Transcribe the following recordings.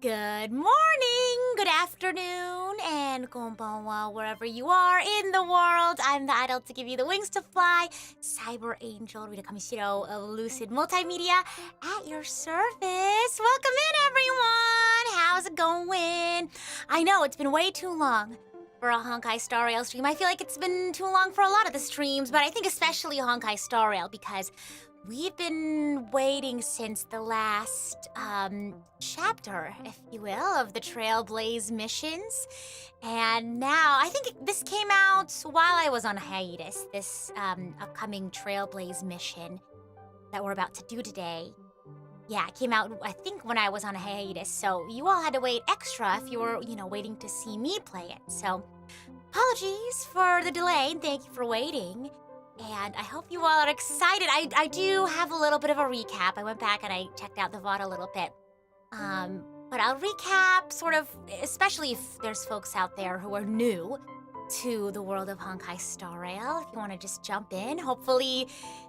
Good morning, good afternoon, and konbanwa wherever you are in the world. I'm the idol to give you the wings to fly, Cyber Angel Rita Kamishiro of Lucid Multimedia at your service. Welcome in, everyone. How's it going? I know it's been way too long for a Honkai Star Rail stream. I feel like it's been too long for a lot of the streams, but I think especially Honkai Star Rail because we've been waiting since the last chapter, if you will, of the Trailblaze missions. And now, I think this came out while I was on hiatus, this upcoming Trailblaze mission that we're about to do today. Yeah, it came out, I think, when I was on a hiatus, so you all had to wait extra if you were, waiting to see me play it. So, apologies for the delay, and thank you for waiting. And I hope you all are excited. I do have a little bit of a recap. I went back and I checked out the VOD a little bit. But I'll recap sort of, especially if there's folks out there who are new to the world of Honkai Star Rail. If you want to just jump in, hopefully,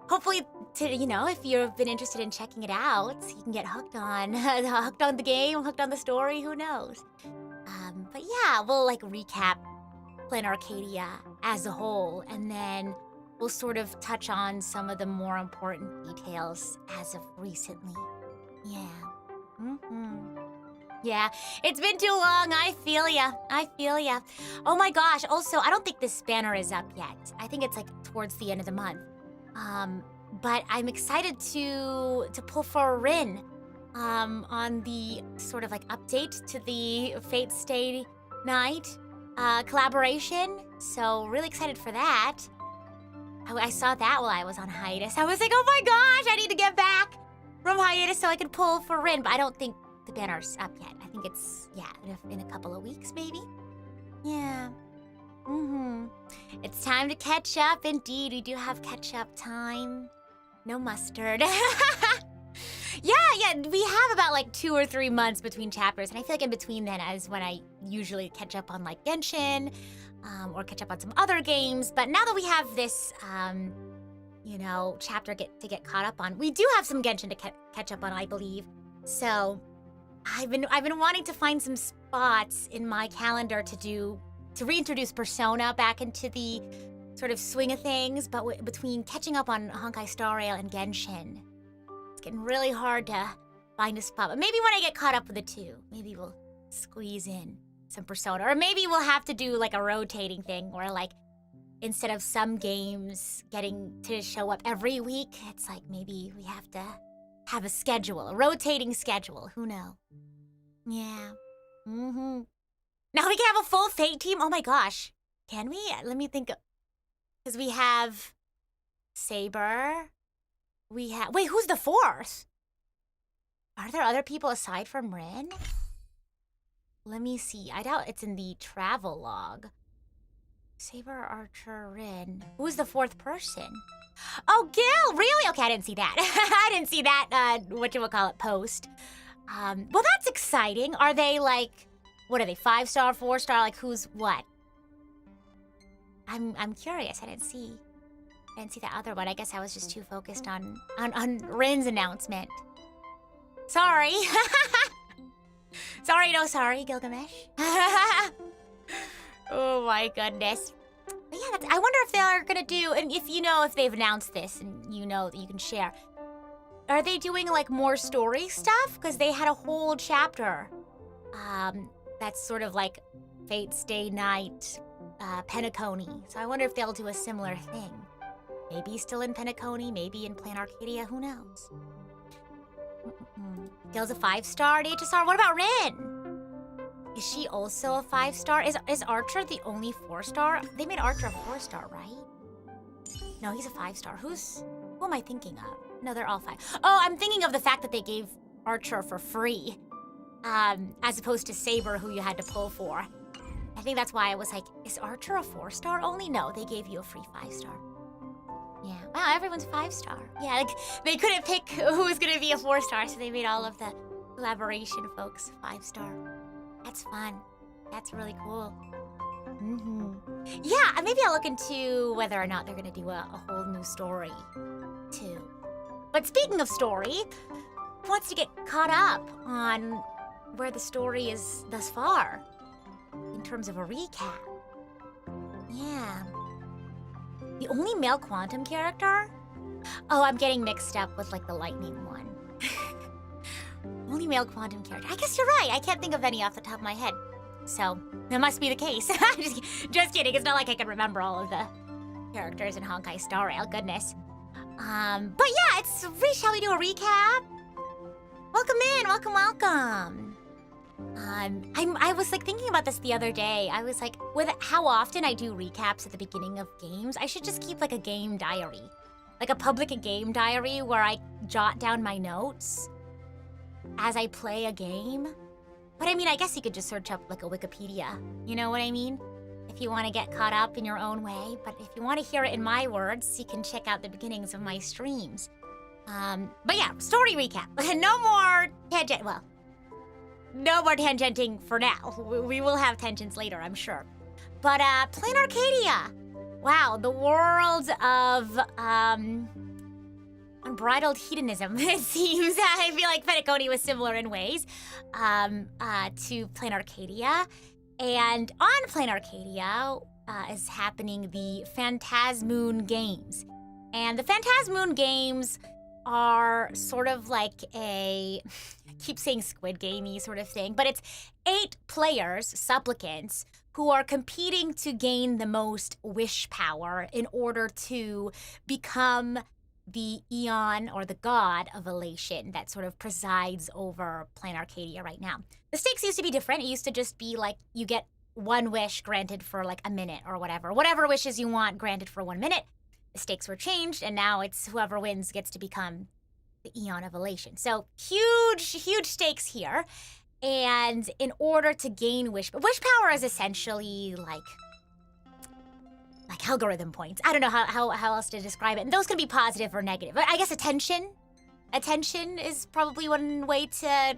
to, if you've been interested in checking it out, you can get hooked on the game, hooked on the story, who knows. But yeah, we'll recap Plan Arcadia as a whole, and then we'll sort of touch on some of the more important details as of recently. Yeah. Yeah, it's been too long. I feel ya. Oh my gosh, also, I don't think this banner is up yet. I think it's towards the end of the month. But I'm excited to pull for Rin on the sort of update to the Fate Stay Night collaboration. So really excited for that. I saw that while I was on hiatus. I was like, oh my gosh, I need to get back from hiatus so I can pull for Rin. But I don't think the banner's up yet. I think it's, in a couple of weeks maybe. Yeah. It's time to catch up. Indeed, we do have catch-up time. No mustard. Yeah, we have about 2 or 3 months between chapters. And I feel like in between then is when I usually catch up on Genshin, or catch up on some other games. But now that we have this, chapter to get caught up on, we do have some Genshin to catch up on, I believe. So I've been wanting to find some spots in my calendar to reintroduce Persona back into the sort of swing of things. But between catching up on Honkai Star Rail and Genshin, it's getting really hard to find a spot. But maybe when I get caught up with the two, maybe we'll squeeze in some Persona. Or maybe we'll have to do a rotating thing where instead of some games getting to show up every week, it's maybe we have to have a schedule, a rotating schedule. Who knows? Yeah. Now we can have a full Fate team? Oh my gosh. Can we? Let me think. Because we have Saber. Wait, who's the fourth? Are there other people aside from Rin? Let me see. I doubt it's in the travel log. Saber, Archer, Rin. Who's the fourth person? Oh, Gil! Really? Okay, I didn't see that. I didn't see that, post. Well, that's exciting. Are they what are they, 5-star, 4-star? Who's what? I'm curious. I didn't see that other one. I guess I was just too focused on Rin's announcement. Sorry. Sorry, Gilgamesh. Oh my goodness. But yeah, I wonder if they are gonna do, and if they've announced this and that you can share. Are they doing more story stuff? Because they had a whole chapter that's sort of Fate Stay Night, Penacony. So I wonder if they'll do a similar thing. Maybe still in Penacony, maybe in Plan Arcadia, who knows? Gil's a 5-star at HSR. What about Rin? Is she also a 5-star? Is Archer the only 4-star? They made Archer a 4-star, right? No, he's a 5-star. Who am I thinking of? No, they're all 5. Oh, I'm thinking of the fact that they gave Archer for free, as opposed to Saber, who you had to pull for. I think that's why I was is Archer a 4-star only? No, they gave you a free 5-star. Yeah. Wow, everyone's 5-star. Yeah, they couldn't pick who was gonna be a 4-star, so they made all of the collaboration folks 5-star. That's fun. That's really cool. Yeah, maybe I'll look into whether or not they're gonna do a whole new story, too. But speaking of story, who wants to get caught up on where the story is thus far, in terms of a recap. Yeah. The only male quantum character? Oh, I'm getting mixed up with, like, the lightning one. Only male quantum character. I guess you're right. I can't think of any off the top of my head. So, that must be the case. Just kidding. It's not like I can remember all of the characters in Honkai Star Rail. Goodness. But yeah, shall we do a recap? Welcome in. Welcome. I was, like, thinking about this the other day. I was like, with how often I do recaps at the beginning of games, I should just keep, like, a game diary. Like a public game diary where I jot down my notes as I play a game. But I mean, I guess you could just search up like a Wikipedia. You know what I mean? If you want to get caught up in your own way. But if you want to hear it in my words, you can check out the beginnings of my streams. But yeah, story recap. No more tangent. Well, no more tangenting for now. We will have tangents later, I'm sure. But Plain Arcadia. Wow, the world of unbridled hedonism, it seems. I feel like Penacony was similar in ways to Plain Arcadia. And on Plain Arcadia is happening the Phantasmoon Games. And the Phantasmoon Games are sort of like I keep saying Squid Game-y sort of thing, but it's 8 players, supplicants, who are competing to gain the most wish power in order to become the Eon or the god of elation that sort of presides over Plain Arcadia right now. The stakes used to be different. It used to just be like you get 1 wish granted for like a minute or whatever. Whatever wishes you want granted for 1 minute. The stakes were changed, and now it's whoever wins gets to become the Eon of elation. So huge stakes here. And in order to gain wish power is essentially like algorithm points. I don't know how else to describe it. And those can be positive or negative. But I guess attention is probably one way to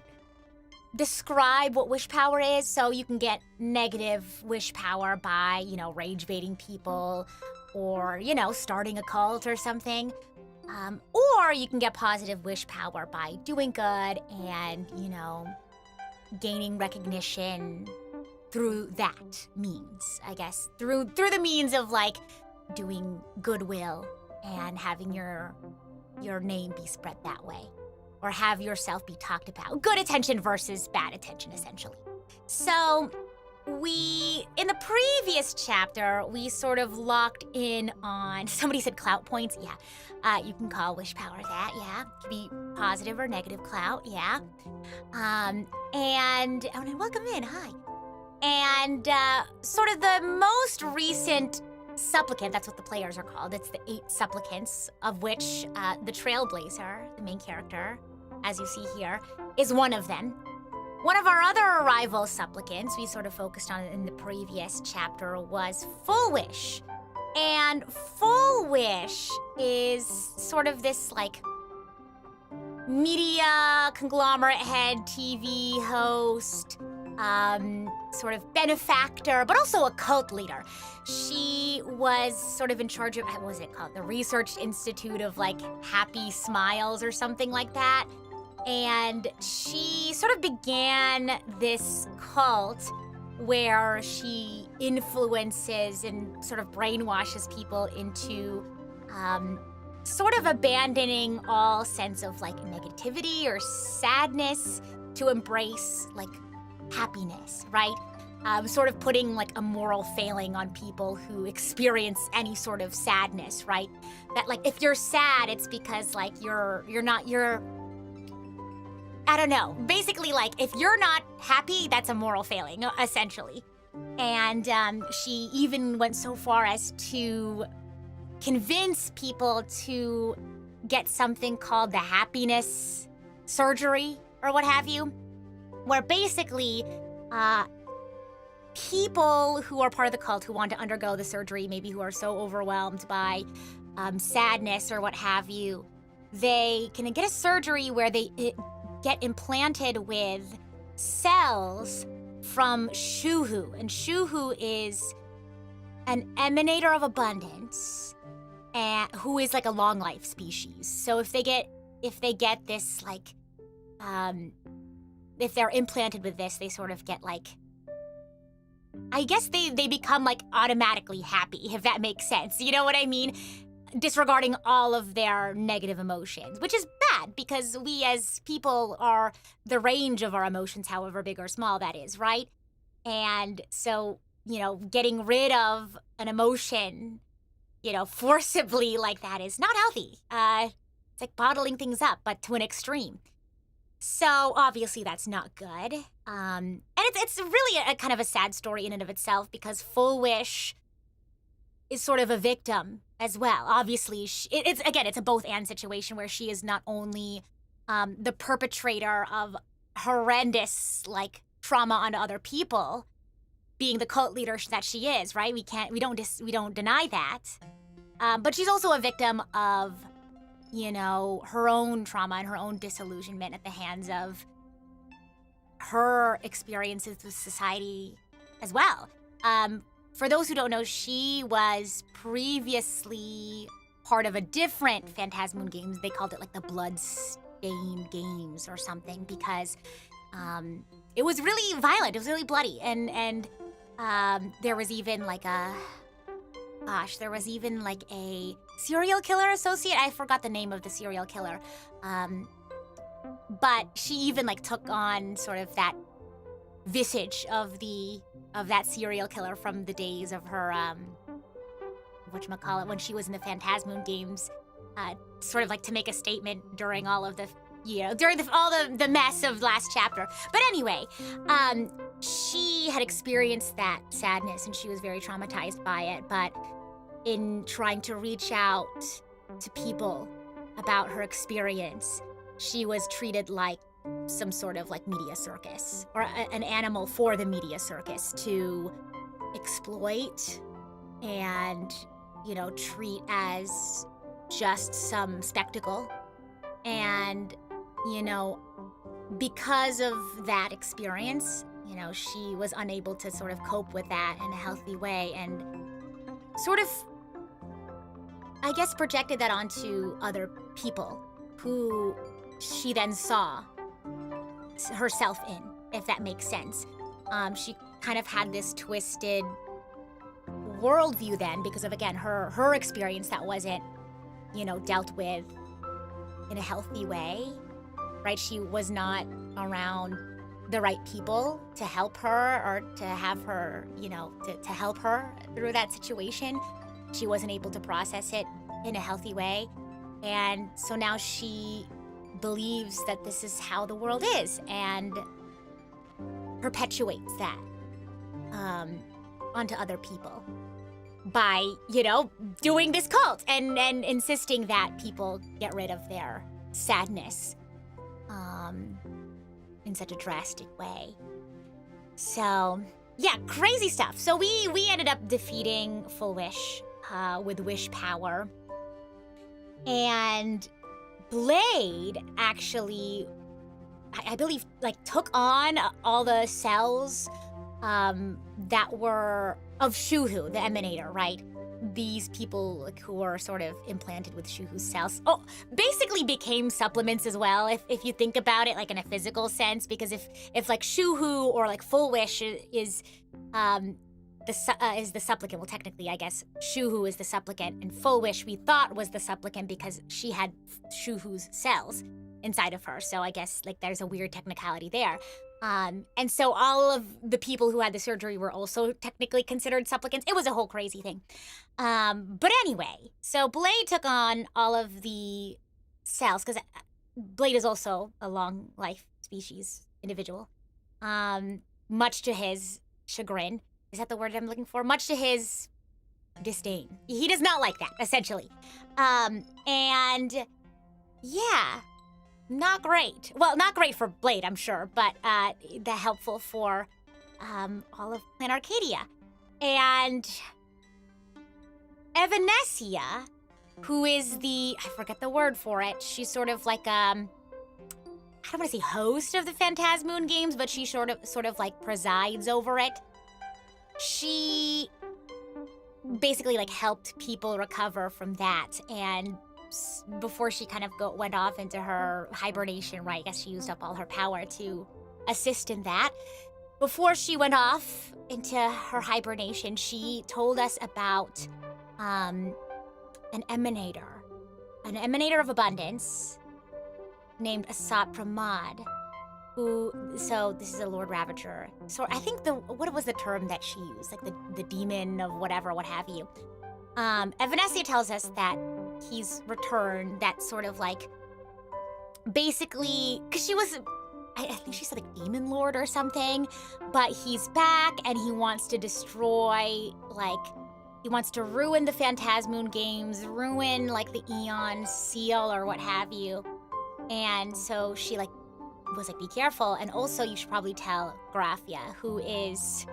describe what wish power is. So you can get negative wish power by, rage baiting people or, starting a cult or something. Or you can get positive wish power by doing good and, gaining recognition through that means, I guess. Through the means of, like, doing goodwill and having your name be spread that way. Or have yourself be talked about. Good attention versus bad attention, essentially. So, in the previous chapter, we sort of locked in on, somebody said clout points, yeah. You can call wish power that, yeah. It could be positive or negative clout, yeah. And welcome in, hi. And sort of the most recent supplicant, that's what the players are called. It's the 8 supplicants, of which the Trailblazer, the main character, as you see here, is one of them. One of our other rival supplicants we sort of focused on in the previous chapter was Full Wish. And Full Wish is sort of this, like, media conglomerate head, TV host, sort of benefactor, but also a cult leader. She was sort of in charge of, what was it called? The Research Institute of, like, Happy Smiles or something like that. And she sort of began this cult where she influences and sort of brainwashes people into sort of abandoning all sense of, like, negativity or sadness to embrace, like, happiness, right? Sort of putting, like, a moral failing on people who experience any sort of sadness, right? That, like, if you're sad, it's because, like, I don't know. Basically, like, if you're not happy, that's a moral failing, essentially. And she even went so far as to convince people to get something called the happiness surgery, or what have you, where basically people who are part of the cult who want to undergo the surgery, maybe who are so overwhelmed by sadness or what have you, they can get a surgery where they get implanted with cells from Shuhu. And Shuhu is an emanator of abundance, and who is like a long life species. So if they get this, like, if they're implanted with this, they sort of get like, I guess they become like automatically happy, if that makes sense. You know what I mean? Disregarding all of their negative emotions, which is bad because we as people are the range of our emotions, however big or small that is, right? And so, you know, getting rid of an emotion, you know, forcibly like that is not healthy. It's like bottling things up, but to an extreme. So obviously that's not good. And it's really a kind of a sad story in and of itself because Full Wish is sort of a victim as well. Obviously, it's a both-and situation where she is not only the perpetrator of horrendous like trauma onto other people, being the cult leader that she is, right? We don't deny that. But she's also a victim of, you know, her own trauma and her own disillusionment at the hands of her experiences with society as well. For those who don't know, she was previously part of a different Phantasmoon Games. They called it like the Bloodstained Games or something because it was really violent. It was really bloody. And there was even like a serial killer associate. I forgot the name of the serial killer. But she even like took on sort of that visage of that serial killer from the days of her whatchamacallit, when she was in the Phantasmoon Games, sort of like to make a statement during all of the, you know, during all the mess of last chapter. But anyway, she had experienced that sadness and she was very traumatized by it, but in trying to reach out to people about her experience, she was treated like some sort of like media circus or an animal for the media circus to exploit and, you know, treat as just some spectacle. And, you know, because of that experience, you know, she was unable to sort of cope with that in a healthy way and sort of, I guess, projected that onto other people who she then saw herself in, if that makes sense. She kind of had this twisted worldview then because of, again, her experience that wasn't, you know, dealt with in a healthy way, right? She was not around the right people to help her or to have her, you know, to help her through that situation. She wasn't able to process it in a healthy way. And so now she believes that this is how the world is and perpetuates that onto other people by, you know, doing this cult and insisting that people get rid of their sadness in such a drastic way. So, yeah, crazy stuff. So we ended up defeating Full Wish with wish power. And Blade actually, I believe, like, took on all the cells that were of Shuhu, the Emanator, right? These people, like, who were sort of implanted with Shuhu's cells, basically became supplements as well, if you think about it, like, in a physical sense, because if like Shuhu or like Full Wish is the supplicant. Well, technically, I guess Shuhu is the supplicant, and Full Wish we thought was the supplicant because she had Shuhu's cells inside of her. So I guess like there's a weird technicality there. And so all of the people who had the surgery were also technically considered supplicants. It was a whole crazy thing. But anyway, so Blade took on all of the cells because Blade is also a long life species individual. Much to his chagrin. Is that the word I'm looking for? Much to his disdain. He does not like that, essentially. And yeah, not great. Well, not great for Blade, I'm sure, but helpful for all of Planet Arcadia. And Evanesia, who is I forget the word for it, she's sort of like, I don't want to say host of the Phantasmoon Games, but she sort of like presides over it. She basically like helped people recover from that, and before she kind of went off into her hibernation, right? I guess she used up all her power to assist in that. Before she went off into her hibernation, she told us about an emanator of abundance named Asat Pramad, so this is a Lord Ravager. So I think what was the term that she used? Like the demon of whatever, what have you. Evanescia tells us that he's returned, that sort of like, basically, because she was, I think she said like demon lord or something, but he's back and he wants to destroy, like, he wants to ruin the Phantasmoon games, ruin like the Eon seal or what have you. And so she like was like, be careful, and also you should probably tell Graphia, who is,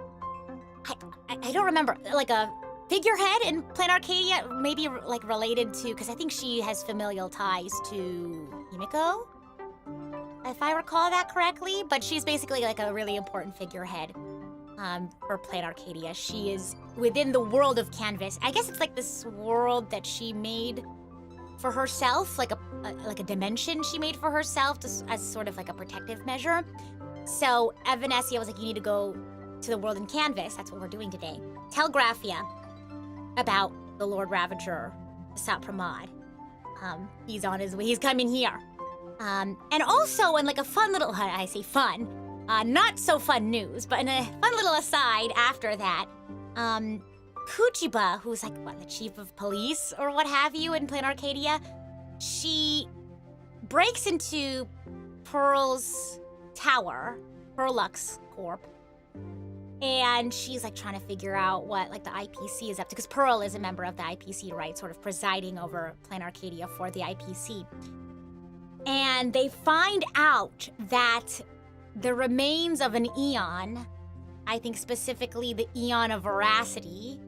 I don't remember, like a figurehead in Planet Arcadia, maybe like related to, because I think she has familial ties to Himiko, if I recall that correctly, but she's basically like a really important figurehead for Planet Arcadia. She is within the world of Canvas. I guess it's like this world that she made for herself, like a dimension she made for herself as sort of like a protective measure. So Evanescia was like, you need to go to the world in Canvas. That's what we're doing today. Tell Graphia about the Lord Ravager, Asat Pramad. He's on his way. He's coming here. And also, in like a fun little, I say fun, not so fun news, but in a fun little aside after that, Kuchiba, who's like, what, the chief of police or what have you in Planet Arcadia, she breaks into Pearl's tower, Pearlux Corp, and she's like trying to figure out what like the IPC is up to, because Pearl is a member of the IPC, right, sort of presiding over Planet Arcadia for the IPC. And they find out that the remains of an Eon, I think specifically the Eon of Veracity,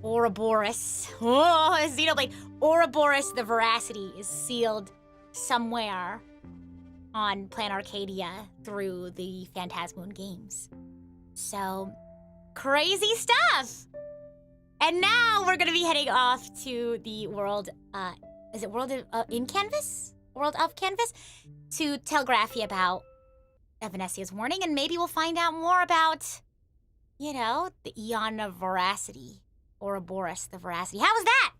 Ouroboros, Xenoblade, Ouroboros the Veracity is sealed somewhere on Planet Arcadia through the Phantasmoon games. So, crazy stuff! And now we're gonna be heading off to the world, is it World in Canvas? World of Canvas? To tell Graphia about Evanescia's warning, and maybe we'll find out more about, you know, the Eon of Veracity. Ouroboros the Veracity. How was that?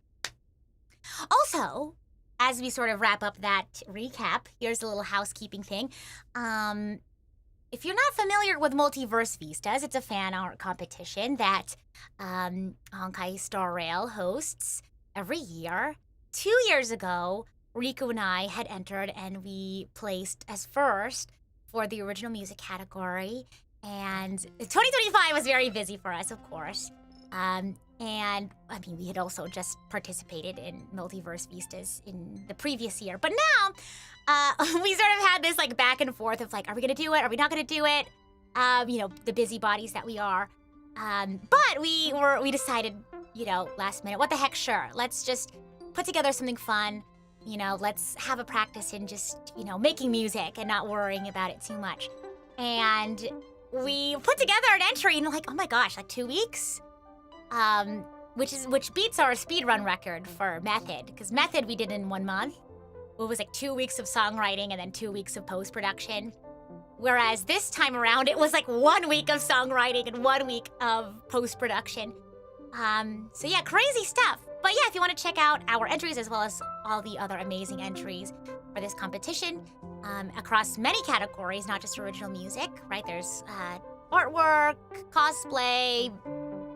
Also, as we sort of wrap up that recap, here's a little housekeeping thing. If you're not familiar with Multiverse Vistas, it's a fan art competition that Honkai Star Rail hosts every year. 2 years ago, Riku and I had entered and we placed as first for the original music category. And 2025 was very busy for us, of course. And, I mean, we had also just participated in Multiverse Vistas in the previous year. But now, we sort of had this, like, back and forth of, like, are we gonna do it? Are we not gonna do it? You know, the busybodies that we are. But we decided, you know, last minute, what the heck, sure. Let's just put together something fun. You know, let's have a practice in just, you know, making music and not worrying about it too much. And we put together an entry and, like, oh my gosh, like 2 weeks? Which beats our speedrun record for Method, because Method we did in 1 month. It was like 2 weeks of songwriting and then 2 weeks of post-production. Whereas this time around, it was like 1 week of songwriting and 1 week of post-production. So yeah, crazy stuff. But yeah, if you want to check out our entries as well as all the other amazing entries for this competition, across many categories, not just original music, right? There's artwork, cosplay,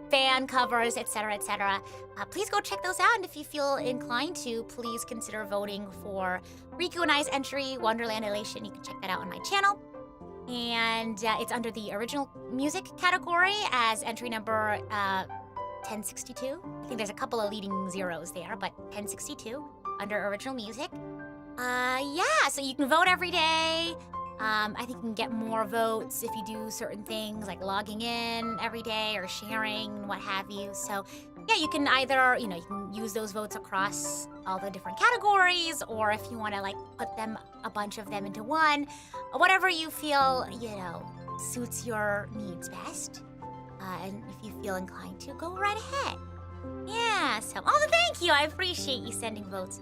fan covers, etc., etc. Please go check those out, and if you feel inclined to, please consider voting for Riku and I's entry, Wonderland Elation. You can check that out on my channel. And it's under the original music category as entry number 1062. I think there's a couple of leading zeros there, but 1062 under original music. Yeah, so you can vote every day. I think you can get more votes if you do certain things like logging in every day or sharing, what have you. So yeah, you can either, you know, you can use those votes across all the different categories, or if you want to like put them, a bunch of them into one, whatever you feel, you know, suits your needs best. And if you feel inclined to, go right ahead. Yeah, so thank you. I appreciate you sending votes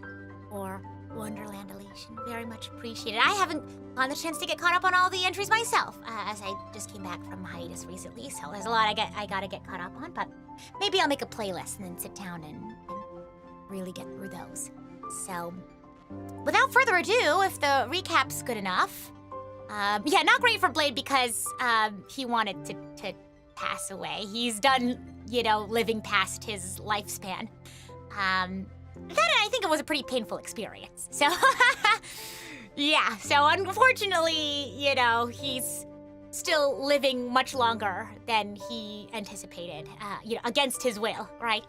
for Wonderland elation. Very much appreciated. I haven't gotten the chance to get caught up on all the entries myself, as I just came back from hiatus recently, so there's a lot I gotta get caught up on, but maybe I'll make a playlist and then sit down and really get through those. So, without further ado, if the recap's good enough, yeah, not great for Blade because he wanted to pass away. He's done, living past his lifespan. Then I think it was a pretty painful experience. So, yeah, so unfortunately, he's still living much longer than he anticipated, against his will, right?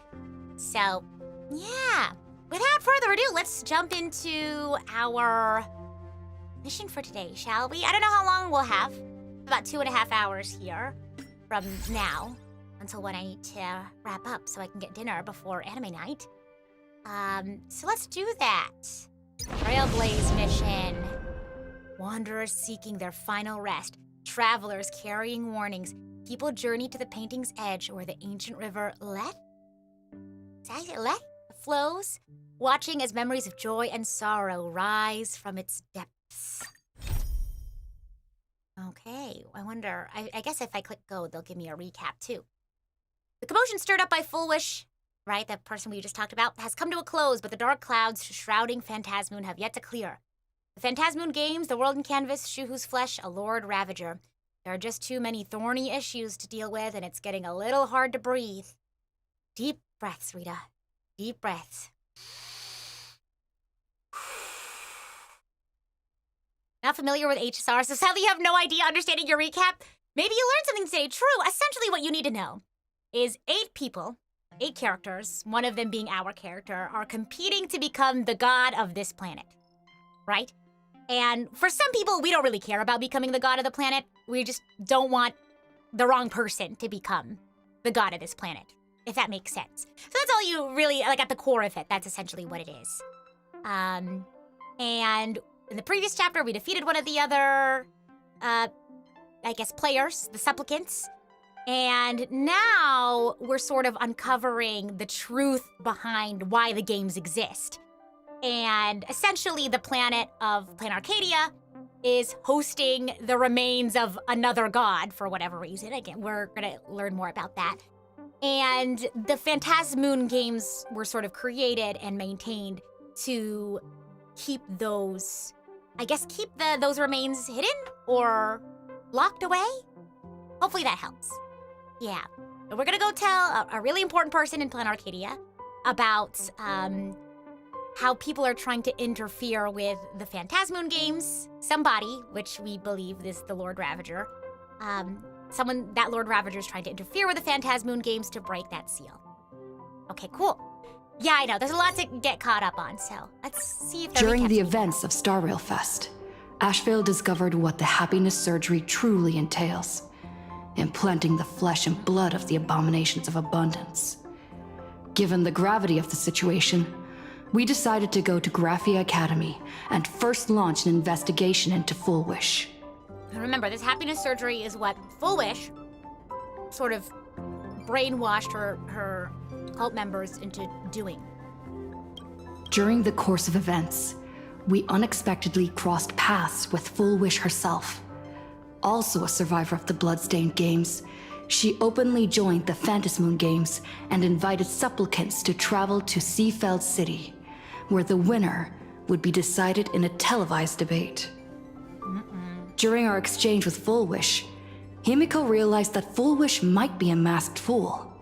So, yeah, without further ado, let's jump into our mission for today, shall we? I don't know how long we'll have. About 2.5 hours here from now until when I need to wrap up so I can get dinner before anime night. So let's do that. Trailblaze mission. Wanderers seeking their final rest. Travelers carrying warnings. People journey to the painting's edge where the ancient river Lethe? Is that Lethe? Flows, watching as memories of joy and sorrow rise from its depths. Okay, I wonder, I guess if I click go, they'll give me a recap too. The commotion stirred up by Full Wish, right, that person we just talked about, has come to a close, but the dark clouds shrouding Phantasmoon have yet to clear. The Phantasmoon Games, the world in canvas, Shuhu's flesh, a Lord Ravager. There are just too many thorny issues to deal with, and it's getting a little hard to breathe. Deep breaths, Rita. Deep breaths. Not familiar with HSR, so sadly you have no idea understanding your recap. Maybe you learned something today. True, essentially what you need to know is 8 people, 8 characters, one of them being our character, are competing to become the god of this planet, right? And for some people, we don't really care about becoming the god of the planet. We just don't want the wrong person to become the god of this planet, if that makes sense. So that's all you really, at the core of it, that's essentially what it is. And in the previous chapter, we defeated one of the other, players, the supplicants. And now we're sort of uncovering the truth behind why the games exist. And essentially the planet of Planet Arcadia is hosting the remains of another god for whatever reason. Again, we're gonna learn more about that. And the Phantasmoon Games were sort of created and maintained to keep those, those remains hidden or locked away? Hopefully that helps. Yeah. But we're gonna go tell a really important person in Planet Arcadia about how people are trying to interfere with the Phantasmoon Games. Somebody, which we believe is the Lord Ravager, that Lord Ravager is trying to interfere with the Phantasmoon Games to break that seal. Okay, cool. Yeah, I know, there's a lot to get caught up on, so let's see if During the events of Star Rail Fest, Ashvale discovered what the happiness surgery truly entails. Implanting the flesh and blood of the abominations of abundance. Given the gravity of the situation, we decided to go to Graphia Academy and first launch an investigation into Full Wish. Remember, this happiness surgery is what Full Wish sort of brainwashed her cult members into doing. During the course of events, we unexpectedly crossed paths with Full Wish herself. Also a survivor of the Bloodstained Games, she openly joined the Phantasmoon Games and invited supplicants to travel to Seafeld City, where the winner would be decided in a televised debate. During our exchange with Full Wish, Himiko realized that Full Wish might be a masked fool.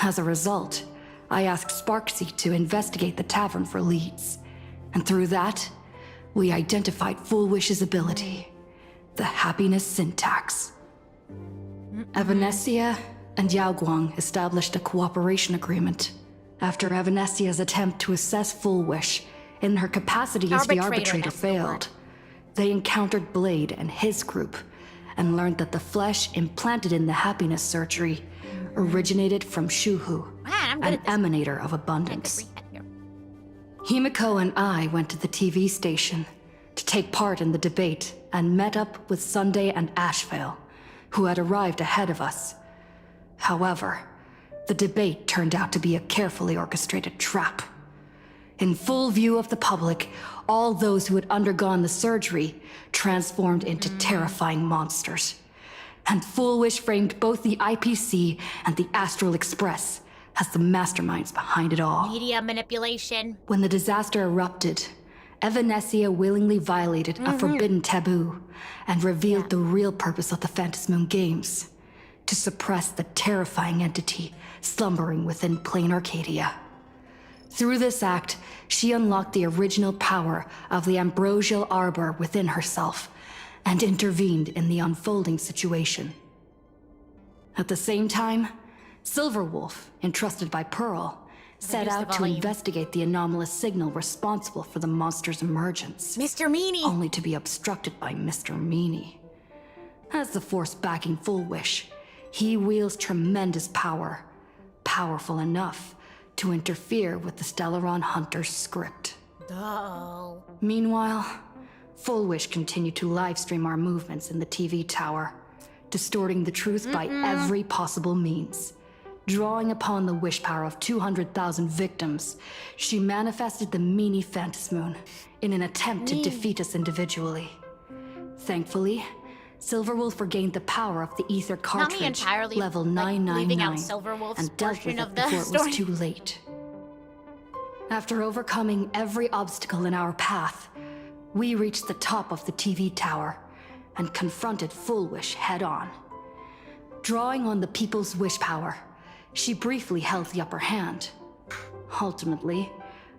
As a result, I asked Sparksy to investigate the tavern for leads, and through that, we identified Full Wish's ability. The happiness syntax. Evanescia and Yaoguang established a cooperation agreement. After Evanescia's attempt to assess Full Wish in her capacity as the arbitrator failed, they encountered Blade and his group and learned that the flesh implanted in the happiness surgery originated from Shuhu, an emanator of abundance. Himiko and I went to the TV station to take part in the debate and met up with Sunday and Ashvale, who had arrived ahead of us. However, the debate turned out to be a carefully orchestrated trap. In full view of the public, all those who had undergone the surgery transformed into terrifying monsters. And Full Wish framed both the IPC and the Astral Express as the masterminds behind it all. Media manipulation. When the disaster erupted, Evanescia willingly violated a forbidden taboo and revealed the real purpose of the Phantasmoon Games: to suppress the terrifying entity slumbering within plain Arcadia. Through this act, she unlocked the original power of the ambrosial arbor within herself and intervened in the unfolding situation. At the same time, Silverwolf, entrusted by Pearl, set Reduce the out to volume. investigate the anomalous signal responsible for the monster's emergence, Mr. Meanie. only to be obstructed by Mr. Meanie. As the force backing Full Wish, he wields tremendous power, powerful enough to interfere with the Stellaron Hunter's script. Oh. Meanwhile, Full Wish continued to livestream our movements in the TV tower, distorting the truth by every possible means. Drawing upon the wish power of 200,000 victims, she manifested the Meanie Phantasmoon in an attempt to defeat us individually. Thankfully, Silverwolf regained the power of the ether cartridge, entirely, level like, leaving out 999, Silverwolf's and dealt portion with it of the before it story. was too late. After overcoming every obstacle in our path, we reached the top of the TV tower and confronted Full Wish head-on. Drawing on the people's wish power, she briefly held the upper hand. Ultimately,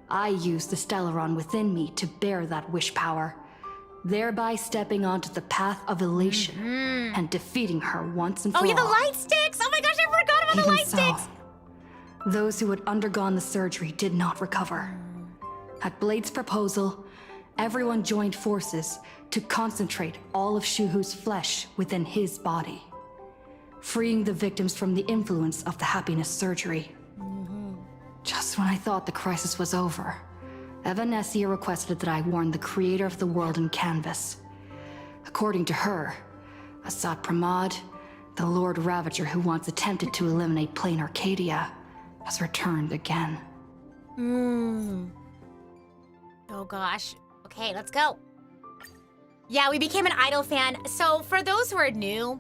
I used the Stellaron within me to bear that wish power, thereby stepping onto the path of elation and defeating her once and for Oh, yeah, the all. light sticks! Oh my gosh, I forgot about the Even light so, sticks! those who had undergone the surgery did not recover. At Blade's proposal, everyone joined forces to concentrate all of Shuhu's flesh within his body, freeing the victims from the influence of the happiness surgery. Just when I thought the crisis was over, Evanescia requested that I warn the creator of the world in canvas. According to her, Assad Pramod, the Lord Ravager who once attempted to eliminate plain Arcadia, has returned again. Oh gosh. Okay, let's go. Yeah, we became an Idol fan. So for those who are new,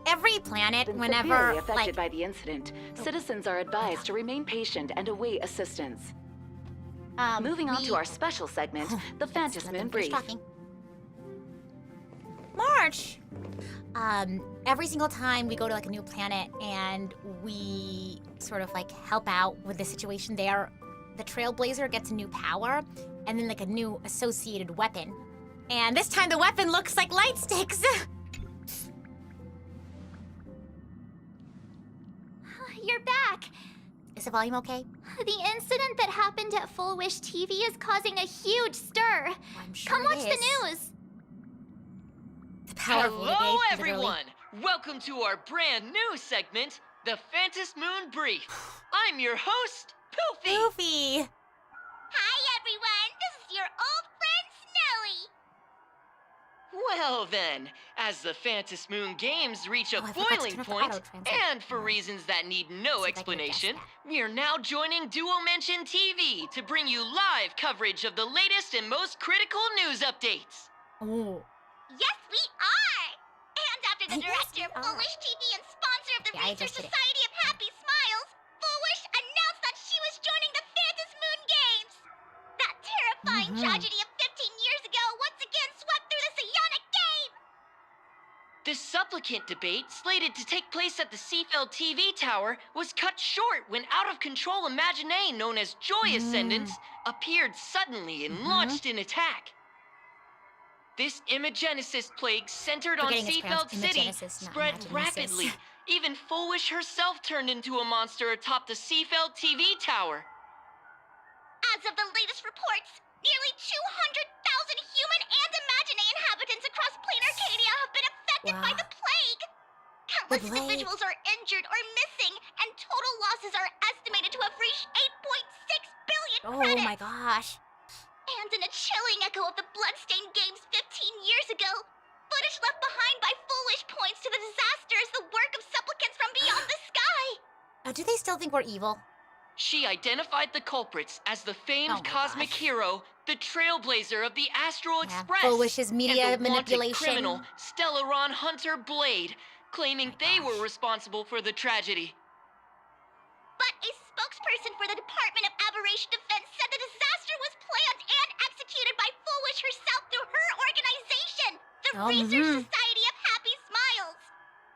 every planet, Been whenever, severely affected like, by the incident, citizens are advised to remain patient and await assistance. Moving on to our special segment, the Let them Phantasmoon finish Brief. talking. March. Every single time we go to like a new planet and we sort of like help out with the situation there, the Trailblazer gets a new power and then like a new associated weapon. And this time the weapon looks like light sticks. You're back. Is the volume okay? The incident that happened at Full Wish TV is causing a huge stir. I'm sure Come it watch the is. news. The power of Hello, Renegade, everyone! Welcome to our brand new segment, the Phantasmoon Brief. I'm your host, Poofy. Goofy. Hi, everyone. This is your old friend, Snowy. Well then, as the Phantasmoon Games reach a Oh, I forgot to boiling turn off the point, auto-translate. and for reasons that need no See if I can adjust explanation, that. we are now joining Duo Mention TV to bring you live coverage of the latest and most critical news updates. Oh. Yes, we are. And after the Yes, director we of Full are. Wish TV and sponsor of the Yeah, I Research adjusted it. Society of Happy Smiles, Full Wish announced that she was joining the Phantasmoon Games. That terrifying tragedy of 15 years ago once again swept through the psionic game. The supplicant debate, slated to take place at the Seafeld TV tower, was cut short when out-of-control Imagine known as Joy Ascendants appeared suddenly and launched an attack. This Imagenesis plague centered on Forgetting it's Seafeld pronounced City Imagenesis, not spread Imaginesis. rapidly. Even Full Wish herself turned into a monster atop the Seafeld TV tower. As of the latest reports, nearly 200,000 human and Imagine inhabitants across plain Arcadia have been affected by Wow. the plague. Countless plague. individuals are injured or missing, and total losses are estimated to have reached 8.6 billion Oh credits. my gosh. And in a chilling echo of the Bloodstained Games 15 years ago, footage left behind by Full Wish points to the disaster as the work of supplicants from beyond the sky. Do they still think we're evil? She identified the culprits as the famed Oh my cosmic gosh. hero, the trailblazer of the Astral Express, Full Wish's media and the wanted manipulation. criminal, Stellaron Hunter Blade, claiming they were responsible for the tragedy. But a spokesperson for the Department of Aberration Defense said the disaster was planned and executed by Foolish herself through her organization, the Research Society of Happy Smiles.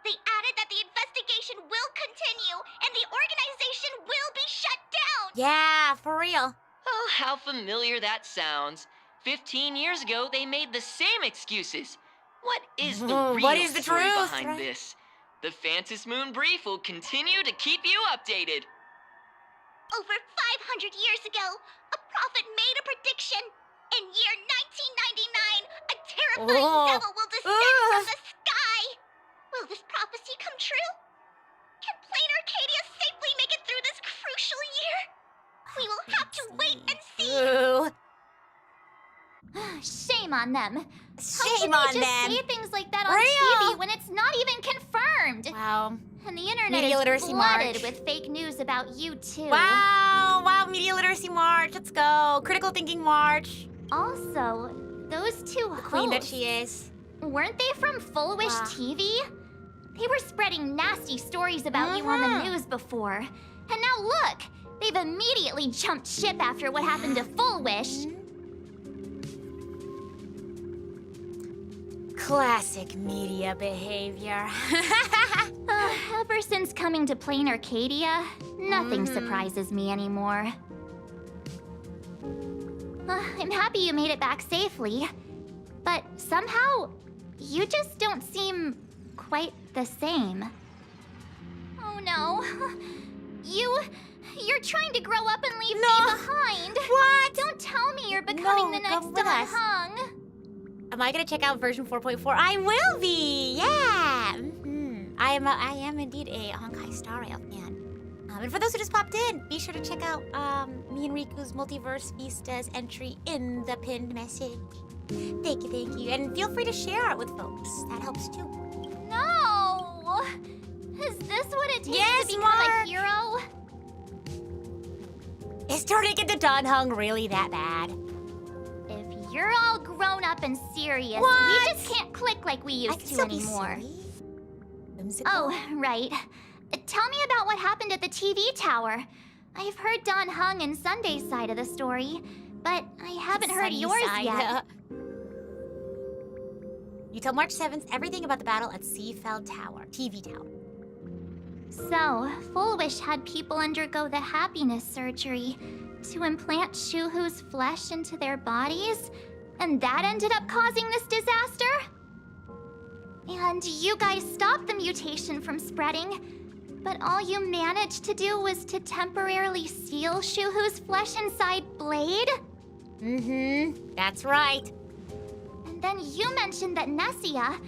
They added that the investigation will continue and the organization will be shut down. Yeah, for real. Oh, how familiar that sounds. 15 years ago, they made the same excuses. What is the real What is the story truth, behind right? this? The Phantom Moon Brief will continue to keep you updated. Over 500 years ago, a prophet made a prediction. In year 1999, a terrifying devil will descend from the sky. Will this prophecy come true? Can Plain Arcadia safely make it through this crucial year? We will have to wait and see. Ooh. Shame on them. Shame How on can they just them. say things like that on Real. TV when it's not even confirmed? Wow. And the internet Media is Literacy flooded March. with fake news about you too. Wow, Media Literacy March. Let's go. Critical Thinking March. Also, those two Queen that hosts, she is. weren't they from Full Wish Wow. TV? They were spreading nasty stories about you on the news before. And now look, they've immediately jumped ship after what happened to Full Wish. Classic media behavior. Ever since coming to Plain Arcadia, nothing surprises me anymore. I'm happy you made it back safely, but somehow, you just don't seem quite the same. Oh no. You're trying to grow up and leave me behind. What? Don't tell me you're becoming No, the come next with Don us. Hung. Am I gonna check out version 4.4? I will be. Yeah. I am indeed a Honkai Star Rail fan. And for those who just popped in, be sure to check out me and Riku's Multiverse Vistas entry in the pinned message. Thank you, and feel free to share it with folks. That helps too. No! Is this what it takes Yes, to become Mark. a hero? Is turning into Don Hung really that bad? If you're all grown up and serious, What? we just can't click like we I used can to still be anymore. silly. Whimsical. Oh, right. Tell me about what happened at the TV tower. I've heard Don Hung and Sunday's side of the story, but I haven't heard Sunny yours side. yet. You tell March 7th everything about the battle at Seafeld Tower, TV Tower. So, Full Wish had people undergo the happiness surgery to implant Shuhu's flesh into their bodies, and that ended up causing this disaster? And you guys stopped the mutation from spreading, but all you managed to do was to temporarily seal Shuhu's flesh inside Blade? That's right. And then you mentioned that Nessia,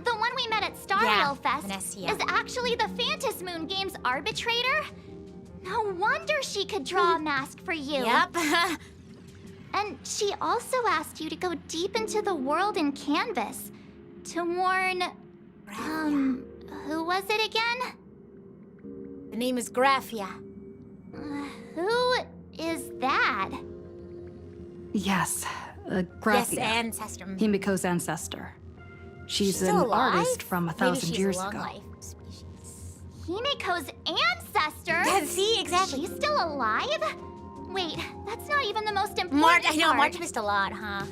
the one we met at Star Yeah, Rail Fest, Nessia. is actually the Phantom Moon Games arbitrator? No wonder she could draw a mask for you. Yep. And she also asked you to go deep into the world in Canvas to warn, who was it again? The name is Graphia. Who is that? Yes, Yes, Graphia, ancestor. Himiko's ancestor. She's an still alive? artist from Maybe 1,000 she's years a long ago. life species. Himiko's ancestor? Yeah, see, exactly. She's still alive? Wait, that's not even the most important March, I know, part. March missed a lot, huh?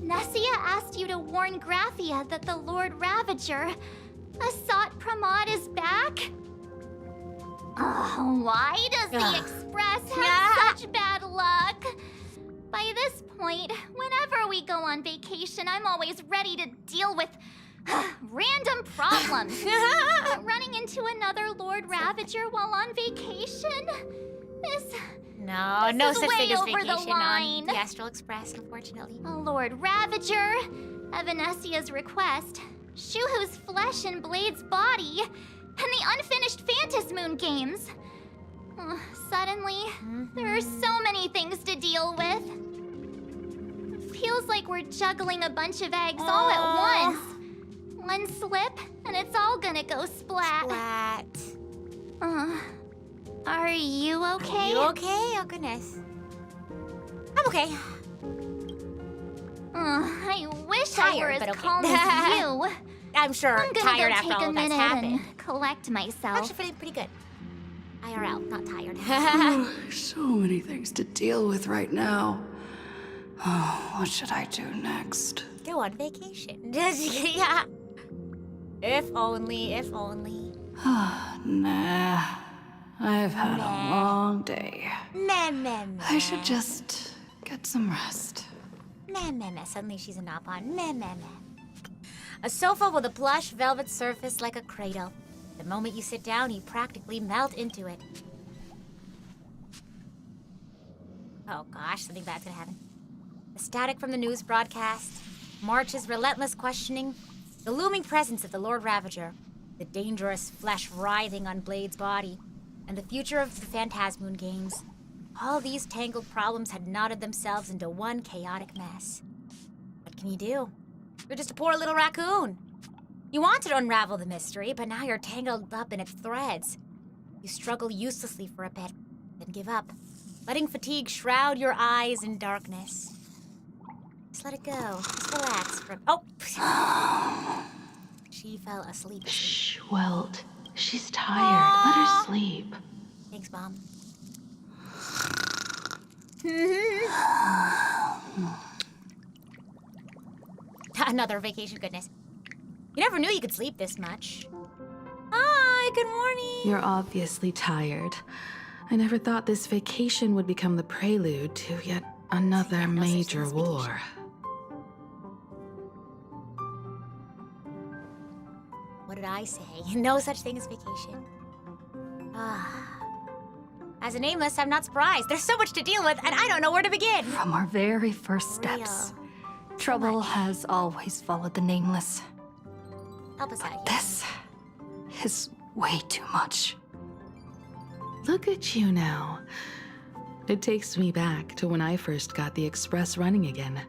Nessia asked you to warn Graphia that the Lord Ravager, Asat Pramod, is back? Oh, why does the Ugh. Express have Yeah. such bad luck? By this point, whenever we go on vacation, I'm always ready to deal with random problems. But running into another Lord Ravager while on vacation is No, This no is such way thing as over the vacation line. on the Astral Express, unfortunately. a Lord Ravager, Evanessia's request, Shuhu's flesh and Blade's body, and the unfinished Phantom Moon games. Suddenly, there are so many things to deal with. Feels like we're juggling a bunch of eggs all at once. One slip, and it's all gonna go splat. Splat. Are you okay? You okay? Oh, goodness. I'm okay. I wish I were Tired, as but okay. calm as you. I'm sure I'm gonna tired go after take all a that's minute happened. and collect myself. Actually, feeling pretty good. IRL, not tired. So many things to deal with right now. Oh, what should I do next? Go on vacation. Yeah. If only, if only. Nah. I've had a long day. Meh, meh, meh. I should just get some rest. Meh, meh, meh. Suddenly she's a nop-on. Meh, meh, meh. A sofa with a plush velvet surface like a cradle. The moment you sit down, you practically melt into it. Oh gosh, something bad's gonna happen. The static from the news broadcast, March's relentless questioning, the looming presence of the Lord Ravager, the dangerous flesh writhing on Blade's body, and the future of the Phantasmoon games. All these tangled problems had knotted themselves into one chaotic mess. What can you do? You're just a poor little raccoon. You wanted to unravel the mystery, but now you're tangled up in its threads. You struggle uselessly for a bit, then give up, letting fatigue shroud your eyes in darkness. Just let it go. Just relax for oh! She fell asleep. Shh, Welt. She's tired. Let her sleep. Thanks, Mom. Another vacation goodness. You never knew you could sleep this much. Hi, good morning. You're obviously tired. I never thought this vacation would become the prelude to yet another no such thing major as war. What did I say? No such thing as vacation. As a nameless, I'm not surprised. There's so much to deal with, and I don't know where to begin. From our very first steps, Real. trouble has always followed the nameless. Help us out here. This is way too much. Look at you now. It takes me back to when I first got the Express running again.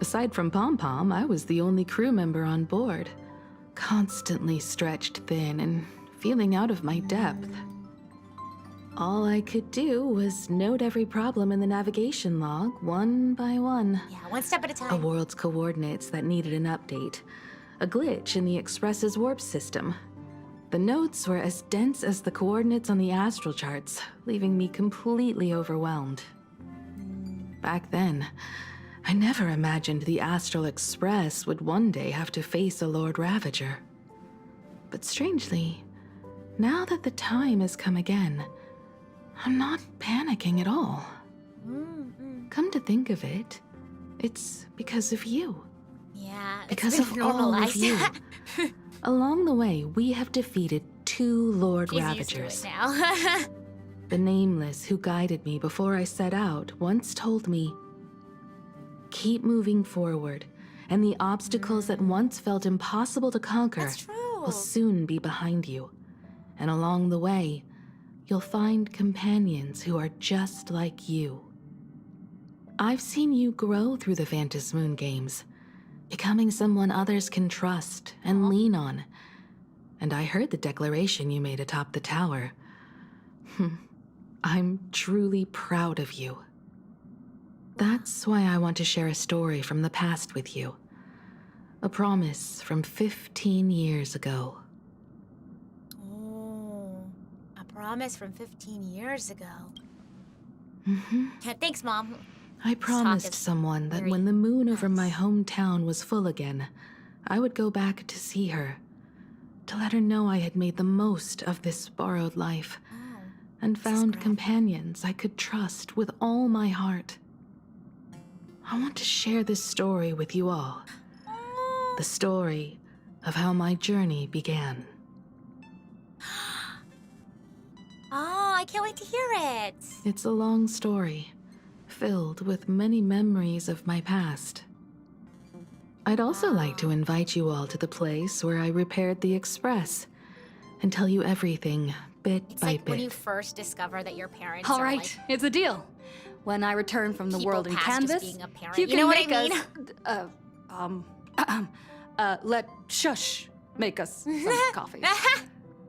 Aside from Pom Pom, I was the only crew member on board. Constantly stretched thin and feeling out of my depth. All I could do was note every problem in the navigation log, one by one. Yeah, one step at a A time. world's coordinates that needed an update. A glitch in the Express's warp system. The notes were as dense as the coordinates on the astral charts, leaving me completely overwhelmed. Back then, I never imagined the Astral Express would one day have to face a Lord Ravager. But strangely, now that the time has come again, I'm not panicking at all. Come to think of it, it's because of you. Yeah, it's Because been of all of normalized. you. Along the way, we have defeated 2 Lord She's used to Ravagers. it now. The Nameless who guided me before I set out once told me, keep moving forward, and the obstacles that once felt impossible to conquer That's true. will soon be behind you. And along the way, you'll find companions who are just like you. I've seen you grow through the Phantasmoon games, becoming someone others can trust and lean on. And I heard the declaration you made atop the tower. I'm truly proud of you. That's why I want to share a story from the past with you. A promise from 15 years ago. Oh, a promise from 15 years ago. Mm-hmm. Yeah, thanks, Mom. I promised is someone that very when the moon over my nice. hometown was full again, I would go back to see her, to let her know I had made the most of this borrowed life, Oh, and this is found great. companions I could trust with all my heart. I want to share this story with you all. Oh. The story of how my journey began. Oh, I can't wait to hear it. It's a long story, filled with many memories of my past. I'd also like to invite you all to the place where I repaired the Express and tell you everything bit It's by like bit. when you first discover that your parents All are right, like it's a deal. When I return from the people world in past just canvas, being a parent. you You can know what make I mean? us, let Shush make us some coffee.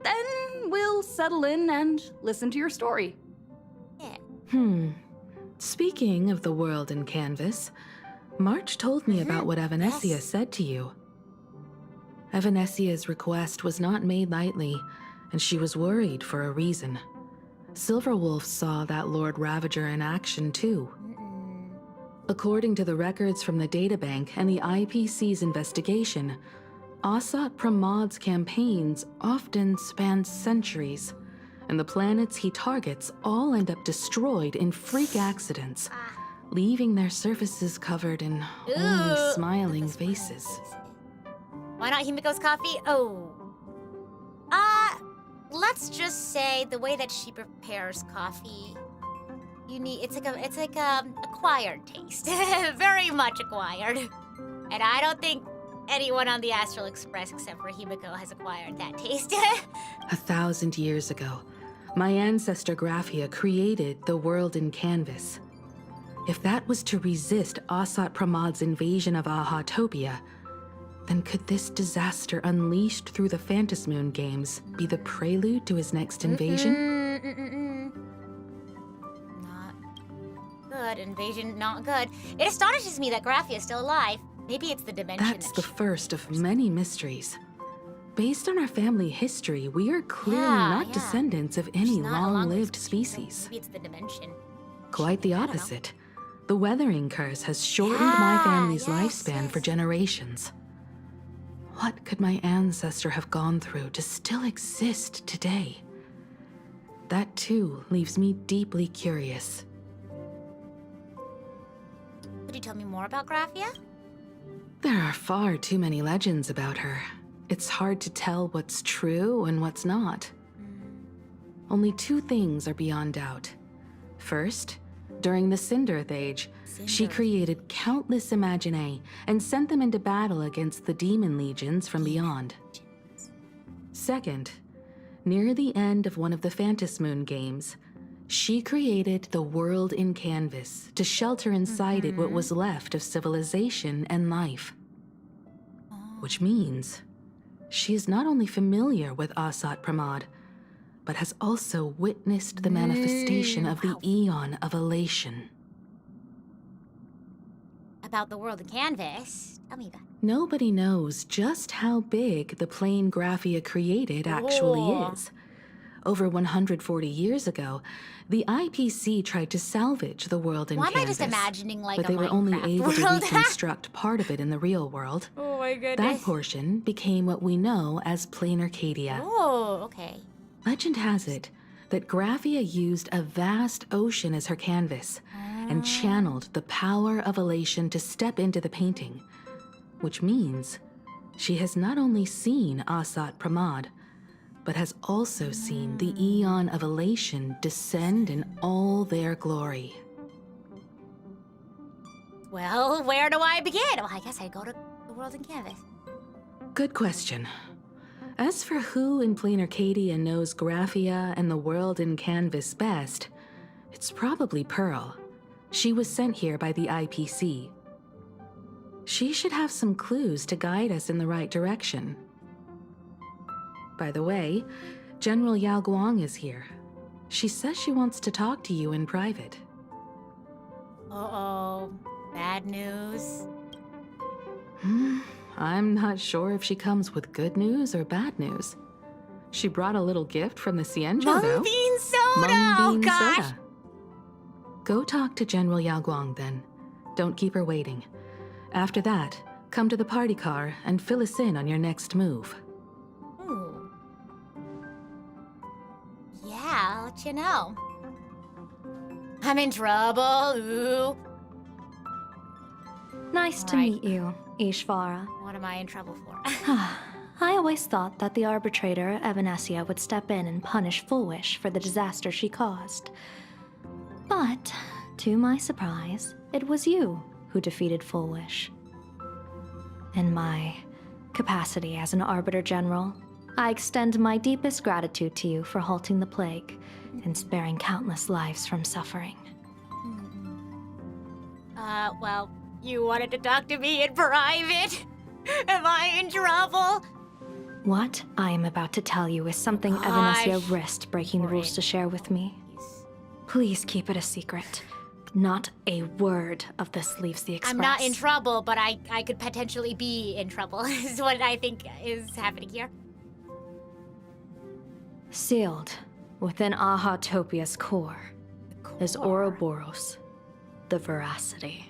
then we'll settle in and listen to your story. Yeah. Speaking of the world in canvas, March told me about what Evanescia said to you. Evanessia's request was not made lightly, and she was worried for a reason. Silverwolf saw that Lord Ravager in action too. According to the records from the databank and the IPC's investigation, Asat Pramad's campaigns often span centuries, and the planets he targets all end up destroyed in freak accidents, leaving their surfaces covered in only smiling faces. Why not Himiko's coffee? Oh. Let's just say the way that she prepares coffee, it's like a acquired taste. Very much acquired. And I don't think anyone on the Astral Express except for Himiko has acquired that taste. 1,000 years ago, my ancestor Graphia created the world in canvas. If that was to resist Asat Pramad's invasion of Ahatopia, then could this disaster unleashed through the Phantasmoon games be the prelude to his next invasion? Not good. Invasion, not good. It astonishes me that Graphia is still alive. Maybe it's the dimension. That's the first of many mysteries. Based on our family history, we are clearly not descendants of any long-lived species. Maybe it's the dimension. Quite the opposite. The weathering curse has shortened my family's lifespan for generations. What could my ancestor have gone through to still exist today? That too leaves me deeply curious. Could you tell me more about Graphia? There are far too many legends about her. It's hard to tell what's true and what's not. Only two things are beyond doubt. First, during the Cinderth Age, she created countless Imaginae and sent them into battle against the demon legions from beyond. Second, near the end of one of the Phantasmoon games, she created the world in canvas to shelter inside it what was left of civilization and life. Which means she is not only familiar with Asat Pramad, but has also witnessed the manifestation of the Eon of Elation. About the world in canvas? Tell me that. Nobody knows just how big the plane Graphia created actually is. Over 140 years ago, the IPC tried to salvage the world in canvas. Why am I just imagining like but a they were only Minecraft able to world? reconstruct part of it in the real world. Oh my goodness. That portion became what we know as Plain Arcadia. Oh, okay. Legend has it that Graphia used a vast ocean as her canvas and channeled the power of elation to step into the painting, which means she has not only seen Asat Pramad, but has also seen the Eon of Elation descend in all their glory. Well, where do I begin? Well, I guess I'd go to the world in canvas. Good question. As for who in Plain Arcadia knows Graphia and the world in canvas best, it's probably Pearl. She was sent here by the IPC. She should have some clues to guide us in the right direction. By the way, General Yao Guang is here. She says she wants to talk to you in private. Uh-oh. Bad news? I'm not sure if she comes with good news or bad news. She brought a little gift from the Cienjo, though. Mung bean soda! Mung bean Oh, gosh! soda. Go talk to General Yao Guang, then. Don't keep her waiting. After that, come to the party car and fill us in on your next move. Ooh. Yeah, I'll let you know. I'm in trouble. Ooh. Nice to Right. meet you, Ishvara. What am I in trouble for? I always thought that the arbitrator, Evanescia, would step in and punish Foolish for the disaster she caused. But, to my surprise, it was you who defeated Foolish. In my capacity as an Arbiter General, I extend my deepest gratitude to you for halting the plague and sparing countless lives from suffering. Well, you wanted to talk to me in private? Am I in trouble? What I am about to tell you is something Evanesia risked breaking the rules to share with me. Please keep it a secret. Not a word of this leaves the Express. I'm not in trouble, but I could potentially be in trouble, is what I think is happening here. Sealed within Ahatopia's core is Ouroboros, the Veracity.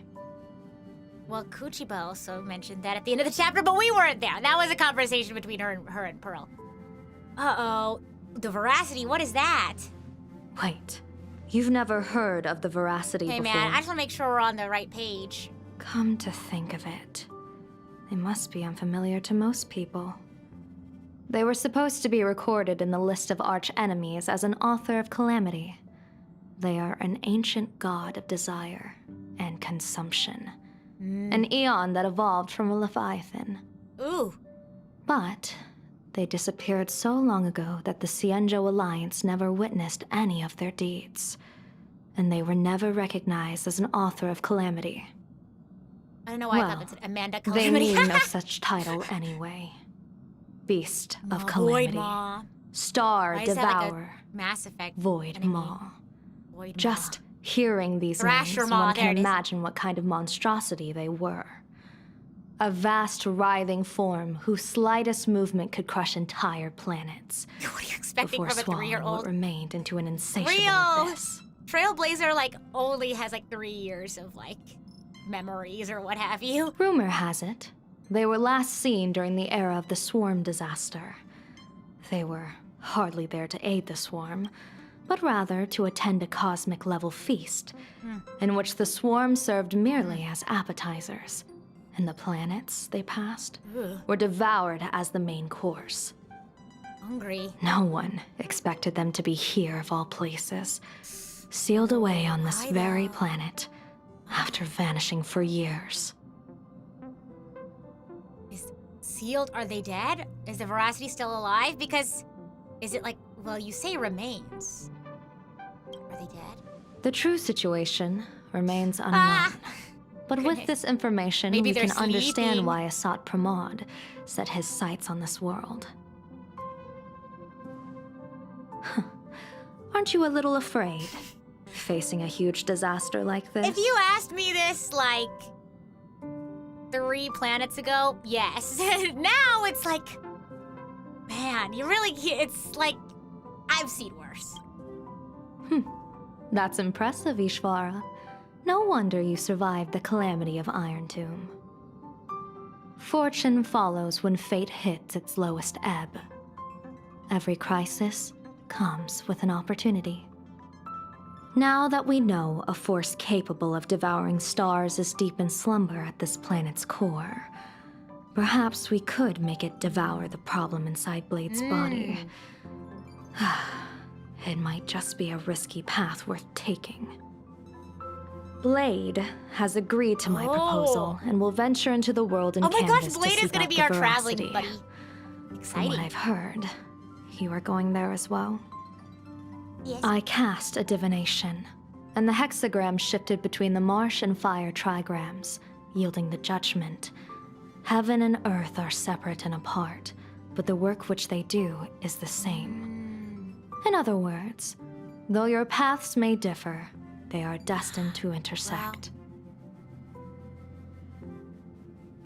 Well, Kuchiba also mentioned that at the end of the chapter, but we weren't there. That was a conversation between her and Pearl. Uh-oh. The Veracity, what is that? Wait, you've never heard of the Veracity Hey, before? man, I just want to make sure we're on the right page. Come to think of it, they must be unfamiliar to most people. They were supposed to be recorded in the list of arch-enemies as an author of calamity. They are an ancient god of desire and consumption. An eon that evolved from a leviathan. Ooh. But they disappeared so long ago that the Xianzhou Alliance never witnessed any of their deeds. And they were never recognized as an author of calamity. I don't know why I thought that's Amanda Calamity. They need no such title anyway. Beast of Calamity. Void Maw. Star Why is that like Devourer. a Mass Effect Void enemy? Maw. Void Just hearing these Thrasher names, Maw, one there can it is. imagine what kind of monstrosity they were. A vast, writhing form whose slightest movement could crush entire planets. What are you expecting before from a swallowing what 3-year-old? remained into an insatiable Real! abyss. Trailblazer, like, only has, like, 3 years of, like, memories or what have you. Rumor has it, they were last seen during the era of the Swarm disaster. They were hardly there to aid the Swarm, but rather to attend a cosmic-level feast, in which the Swarm served merely as appetizers, and the planets they passed were devoured as the main course. Hungry. No one expected them to be here of all places, sealed away on this very planet, after vanishing for years. Is sealed? Are they dead? Is the Veracity still alive? Because, is it like, well, you say remains. Are they dead? The true situation remains unknown. But with Goodness. this information, Maybe we they're can understand sleeping. why Asat Pramod set his sights on this world. Aren't you a little afraid, facing a huge disaster like this? If you asked me this, like, 3 planets ago, yes. Now it's like, man, you really can't, it's like, I've seen worse. That's impressive, Ishvara. No wonder you survived the calamity of Iron Tomb. Fortune follows when fate hits its lowest ebb. Every crisis comes with an opportunity. Now that we know a force capable of devouring stars is deep in slumber at this planet's core, perhaps we could make it devour the problem inside Blade's body. It might just be a risky path worth taking. Blade has agreed to my proposal and will venture into the world and Oh my gosh, canvas to Blade is seek gonna out be the our traveling Veracity. buddy. From Exciting. what I've heard, you are going there as well. Yes. I cast a divination, and the hexagram shifted between the marsh and fire trigrams, yielding the judgment. Heaven and earth are separate and apart, but the work which they do is the same. In other words, though your paths may differ, they are destined to intersect.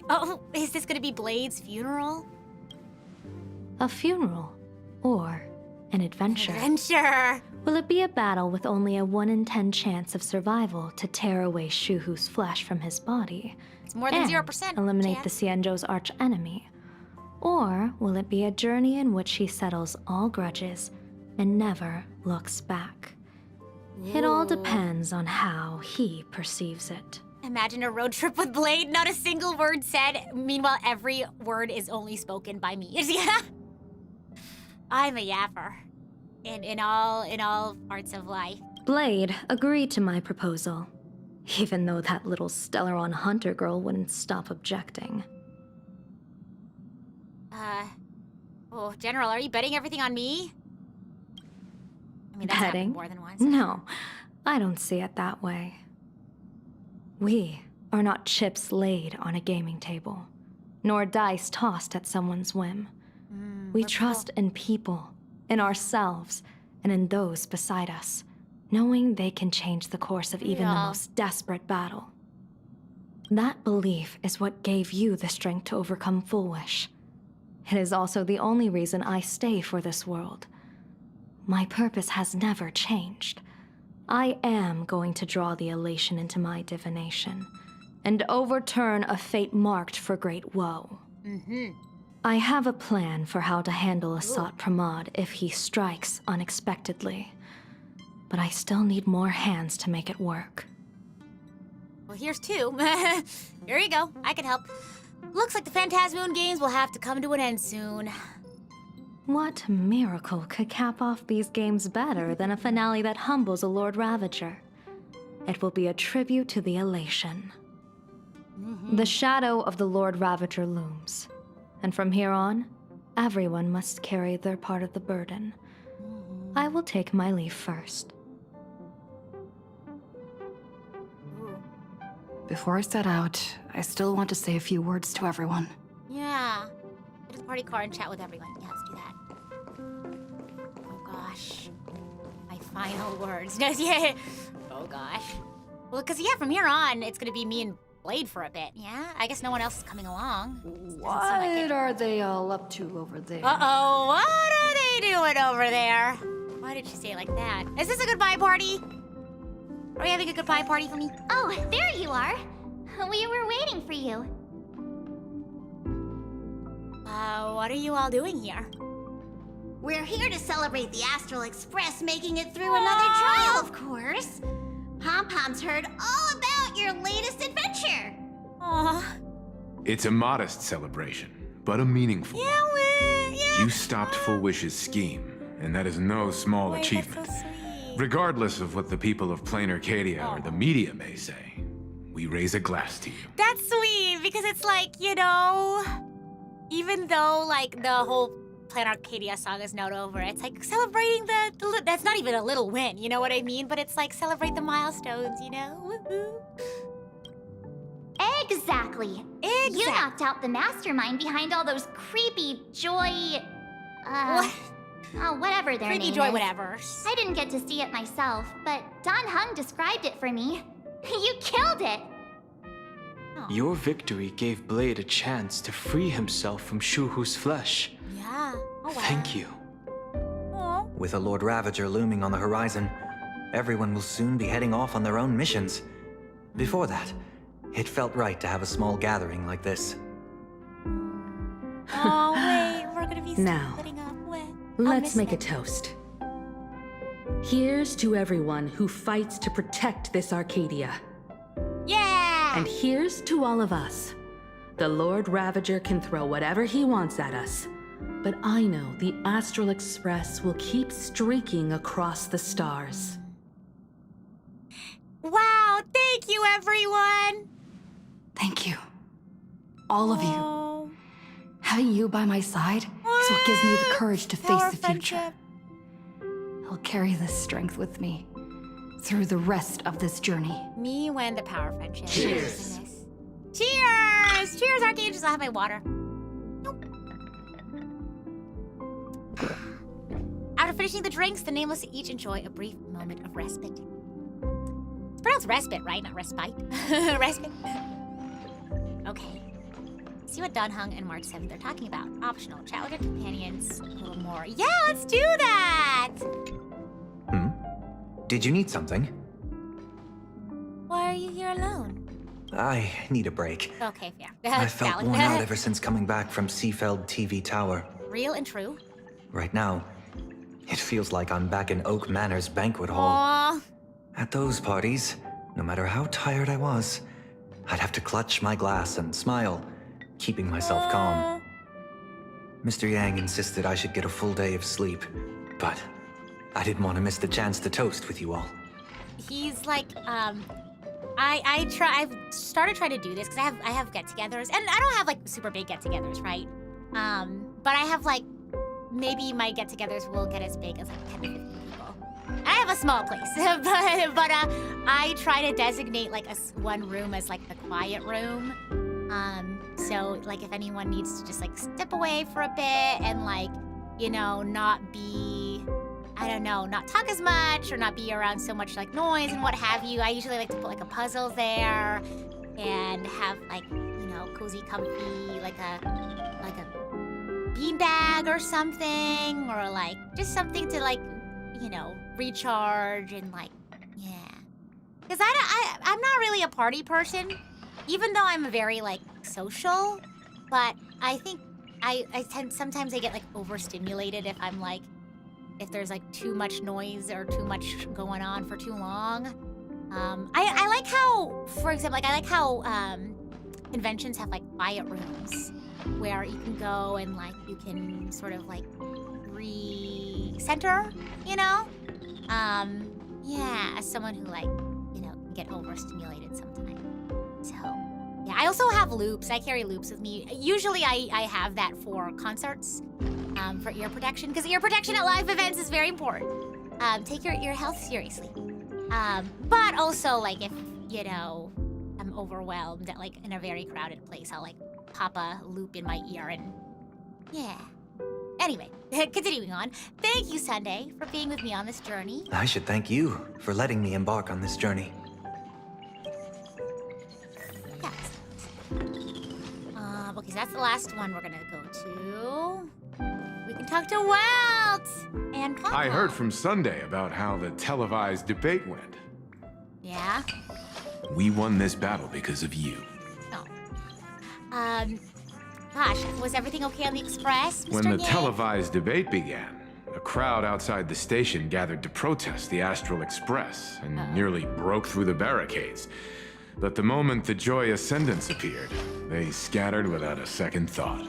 Oh, is this gonna be Blade's funeral? A funeral, or an adventure. Adventure! Will it be a battle with only a 1 in 10 chance of survival to tear away Shuhu's flesh from his body? It's more than and 0%. eliminate chance. the Xianzhou's arch-enemy? Or will it be a journey in which he settles all grudges and never looks back? It all Ooh. depends on how he perceives it. Imagine a road trip with Blade, not a single word said. Meanwhile, every word is only spoken by me. Yeah. I'm a yapper. In all parts of life. Blade agreed to my proposal, even though that little Stellaron hunter girl wouldn't stop objecting. Oh, General, are you betting everything on me? I mean, that's happened Betting? more than once. No, I don't see it that way. We are not chips laid on a gaming table, nor dice tossed at someone's whim. We that's trust in people, in ourselves, and in those beside us, knowing they can change the course of even the most desperate battle. That belief is what gave you the strength to overcome Full Wish. It is also the only reason I stay for this world. My purpose has never changed. I am going to draw the elation into my divination, and overturn a fate marked for great woe. I have a plan for how to handle Asat Pramod if he strikes unexpectedly, but I still need more hands to make it work. Well, here's two. Here you go. I can help. Looks like the Phantasmoon games will have to come to an end soon. What miracle could cap off these games better than a finale that humbles a Lord Ravager? It will be a tribute to the elation. The shadow of the Lord Ravager looms, and from here on, everyone must carry their part of the burden. I will take my leave first. Before I set out, I still want to say a few words to everyone. Yeah. Go to the party car and chat with everyone. Yeah, let's do that. Oh gosh. My final words. Yeah. Oh gosh. Well, because yeah, from here on, it's gonna be me and Blade for a bit. Yeah? I guess no one else is coming along. What are they all up to over there? Uh-oh, what are they doing over there? Why did she say it like that? Is this a goodbye party? Are we having a goodbye party for me? Oh, there you are. We were waiting for you. What are you all doing here? We're here to celebrate the Astral Express making it through another trial, of course. Pom-Pom's heard all about your latest adventure. Aw. It's a modest celebration, but a meaningful one. Yeah. You stopped Full Wish's scheme, and that is no small Wait, achievement. that's so sweet. Regardless of what the people of Plain Arcadia or the media may say, we raise a glass to you. That's sweet, because it's like, you know, even though, like, the whole Plain Arcadia song is not over, it's like celebrating that's not even a little win, you know what I mean? But it's like celebrate the milestones, you know? Woohoo. Exactly. You knocked out the mastermind behind all those creepy joy... What? Oh, whatever their Freaky name joy, is. whatever. I didn't get to see it myself, but Don Hung described it for me. You killed it! Your victory gave Blade a chance to free himself from Shuhu's flesh. Yeah. Oh, wow. Thank you. Aw. With a Lord Ravager looming on the horizon, everyone will soon be heading off on their own missions. Before that, it felt right to have a small gathering like this. Oh, wait, we're gonna be Now, splitting up. Let's make a toast. Here's to everyone who fights to protect this Arcadia. Yeah! And here's to all of us. The Lord Ravager can throw whatever he wants at us, but I know the Astral Express will keep streaking across the stars. Wow, thank you, everyone! Thank you. All of you. Oh. Having you by my side is what gives me the courage to face Our the future. I'll carry this strength with me through the rest of this journey. Me when the power friendship. Cheers. Cheers! Cheers, Archangels. I'll have my water. Nope. After finishing the drinks, the nameless each enjoy a brief moment of respite. It's pronounced respite, right? Not respite. Respite. Okay. See what Don Hung and March 7th are talking about. Optional. Chat with your companions. A little more. Yeah, let's do that! Did you need something? Why are you here alone? I need a break. Okay, fair. I felt Valid. worn out ever since coming back from Seafeld TV Tower. Real and true. Right now, it feels like I'm back in Oak Manor's banquet hall. Aww. At those parties, no matter how tired I was, I'd have to clutch my glass and smile, keeping myself calm. Mr. Yang insisted I should get a full day of sleep, but I didn't want to miss the chance to toast with you all. He's like, I've started trying to do this because I have get-togethers, and I don't have like super big get-togethers, right? But I have like, maybe my get-togethers will get as big as like 10 to 15 people. I have a small place, but I try to designate like one room as like the quiet room, So, like, if anyone needs to just, like, step away for a bit and, like, you know, not be, I don't know, not talk as much or not be around so much, like, noise and what have you, I usually like to put, like, a puzzle there and have, like, you know, cozy, comfy, like a beanbag or something, or, like, just something to, like, you know, recharge and, like, yeah. Because I'm not really a party person, even though I'm very, like, social, but I think sometimes I get, like, overstimulated if I'm, like, if there's, like, too much noise or too much going on for too long. I like how, for example, like, I like how conventions have, like, quiet rooms where you can go and, like, you can sort of, like, re-center, you know? Yeah, as someone who, like, you know, can get overstimulated sometimes. So, yeah, I also have loops. I carry loops with me. Usually I have that for concerts, for ear protection, because ear protection at live events is very important. Take your ear health seriously. But also, like, if, you know, I'm overwhelmed at, like, in a very crowded place, I'll, like, pop a loop in my ear and, yeah. Anyway, continuing on. Thank you, Sunday, for being with me on this journey. I should thank you for letting me embark on this journey. Yes. Okay, so that's the last one we're gonna go to. We can talk to Welt and Papa. I heard from Sunday about how the televised debate went. Yeah? We won this battle because of you. Oh. Gosh, was everything okay on the Express, Mr. When the Yang? televised debate began, a crowd outside the station gathered to protest the Astral Express and nearly broke through the barricades. But the moment the Joy Ascendants appeared, they scattered without a second thought.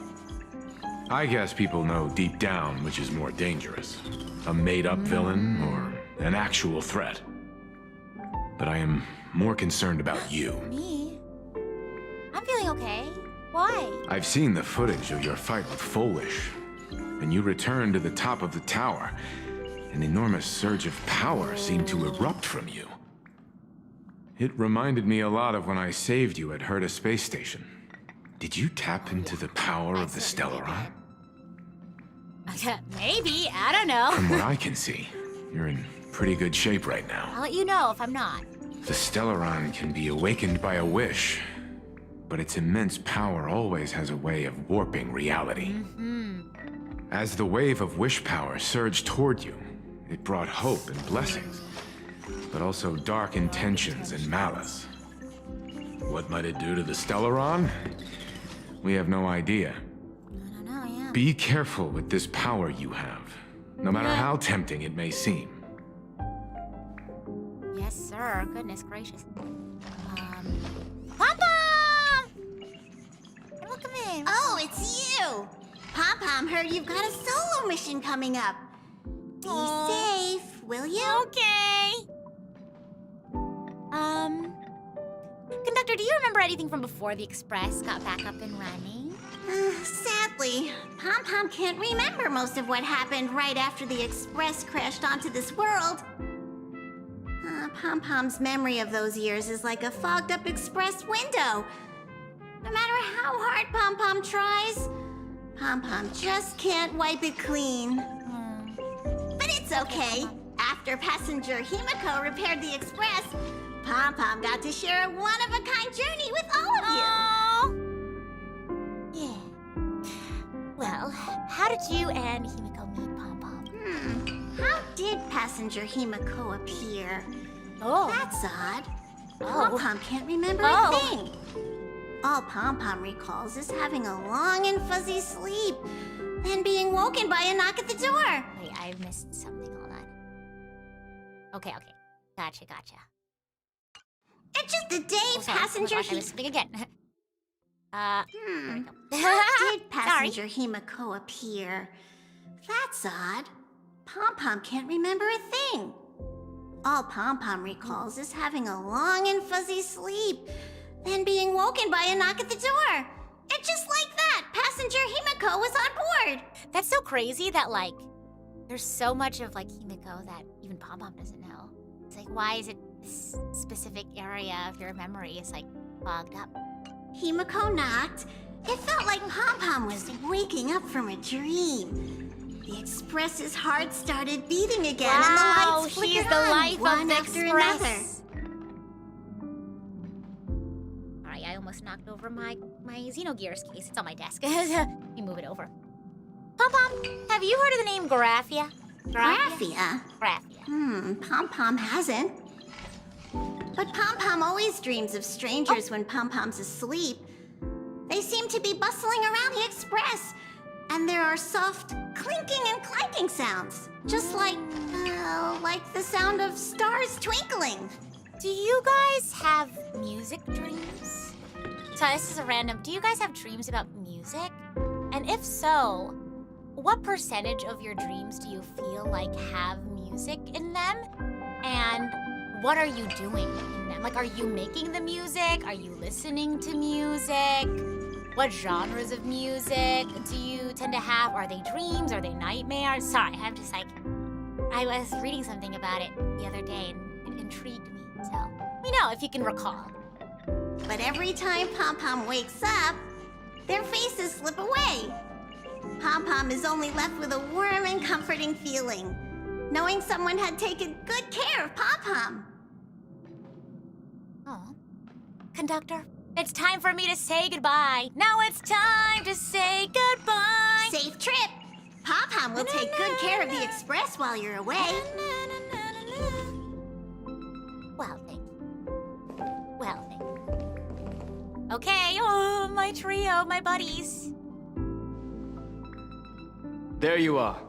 I guess people know deep down which is more dangerous, a made-up villain or an actual threat. But I am more concerned about you. Me? I'm feeling okay. Why? I've seen the footage of your fight with Foolish, and you returned to the top of the tower. An enormous surge of power seemed to erupt from you. It reminded me a lot of when I saved you at Herta Space Station. Did you tap into the power of the Stellaron? Maybe, I don't know. From what I can see, you're in pretty good shape right now. I'll let you know if I'm not. The Stellaron can be awakened by a wish, but its immense power always has a way of warping reality. As the wave of wish power surged toward you, it brought hope and blessings, but also dark intentions and malice. What might it do to the Stellaron? We have no idea. I don't know, yeah. Be careful with this power you have, no matter how tempting it may seem. Yes, sir. Goodness gracious. Pom-Pom! Welcome in. Oh, it's you! Pom-Pom heard you've got a solo mission coming up. Be safe, will you? Okay. Conductor, do you remember anything from before the Express got back up and running? Sadly, Pom-Pom can't remember most of what happened right after the Express crashed onto this world. Pom-Pom's memory of those years is like a fogged-up Express window. No matter how hard Pom-Pom tries, Pom-Pom just can't wipe it clean. But it's okay. After passenger Himiko repaired the Express, Pom-Pom got to share a one-of-a-kind journey with all of you. Yeah. Well, how did you and Himiko meet, Pom-Pom? How did passenger Himiko appear? Oh. That's odd. Oh. Pom-Pom can't remember a thing. All Pom-Pom recalls is having a long and fuzzy sleep, then being woken by a knock at the door. Wait, I missed something. Hold on. Okay. Gotcha. It's just the day passenger I missed something again. How did passenger Himiko appear? That's odd. Pom-Pom can't remember a thing. All Pom-Pom recalls is having a long and fuzzy sleep, then being woken by a knock at the door. And just like that, passenger Himiko was on board. That's so crazy that, like, there's so much of, like, Himiko that even Pom-Pom doesn't know. It's like, why is it this specific area of your memory is, like, fogged up? Himiko knocked. It felt like Pom-Pom was waking up from a dream. The Express's heart started beating again, and the lights flickered she's the on, life one of the after Express. another. Alright, I almost knocked over my Xenogears case. It's on my desk. Let me move it over. Pom-Pom, have you heard of the name Graphia? Graphia? Graphia. Pom-Pom hasn't. But Pom-Pom always dreams of strangers when Pom-Pom's asleep. They seem to be bustling around the Express. And there are soft clinking and clanking sounds. Just like the sound of stars twinkling. Do you guys have music dreams? So this is a random. Do you guys have dreams about music? And if so, what percentage of your dreams do you feel like have music in them? And what are you doing in them? Like, are you making the music? Are you listening to music? What genres of music do you tend to have? Are they dreams? Are they nightmares? Sorry, I'm just like, I was reading something about it the other day and it intrigued me. So, let me know if you can recall. But every time Pom-Pom wakes up, their faces slip away. Pom-Pom is only left with a warm and comforting feeling, knowing someone had taken good care of Pom-Pom. Oh. Conductor, it's time for me to say goodbye. Now it's time to say goodbye. Safe trip. Pom-Pom will take good care of the Express while you're away. Well, thank you. Well, thank you. Okay, oh, my trio, my buddies. There you are.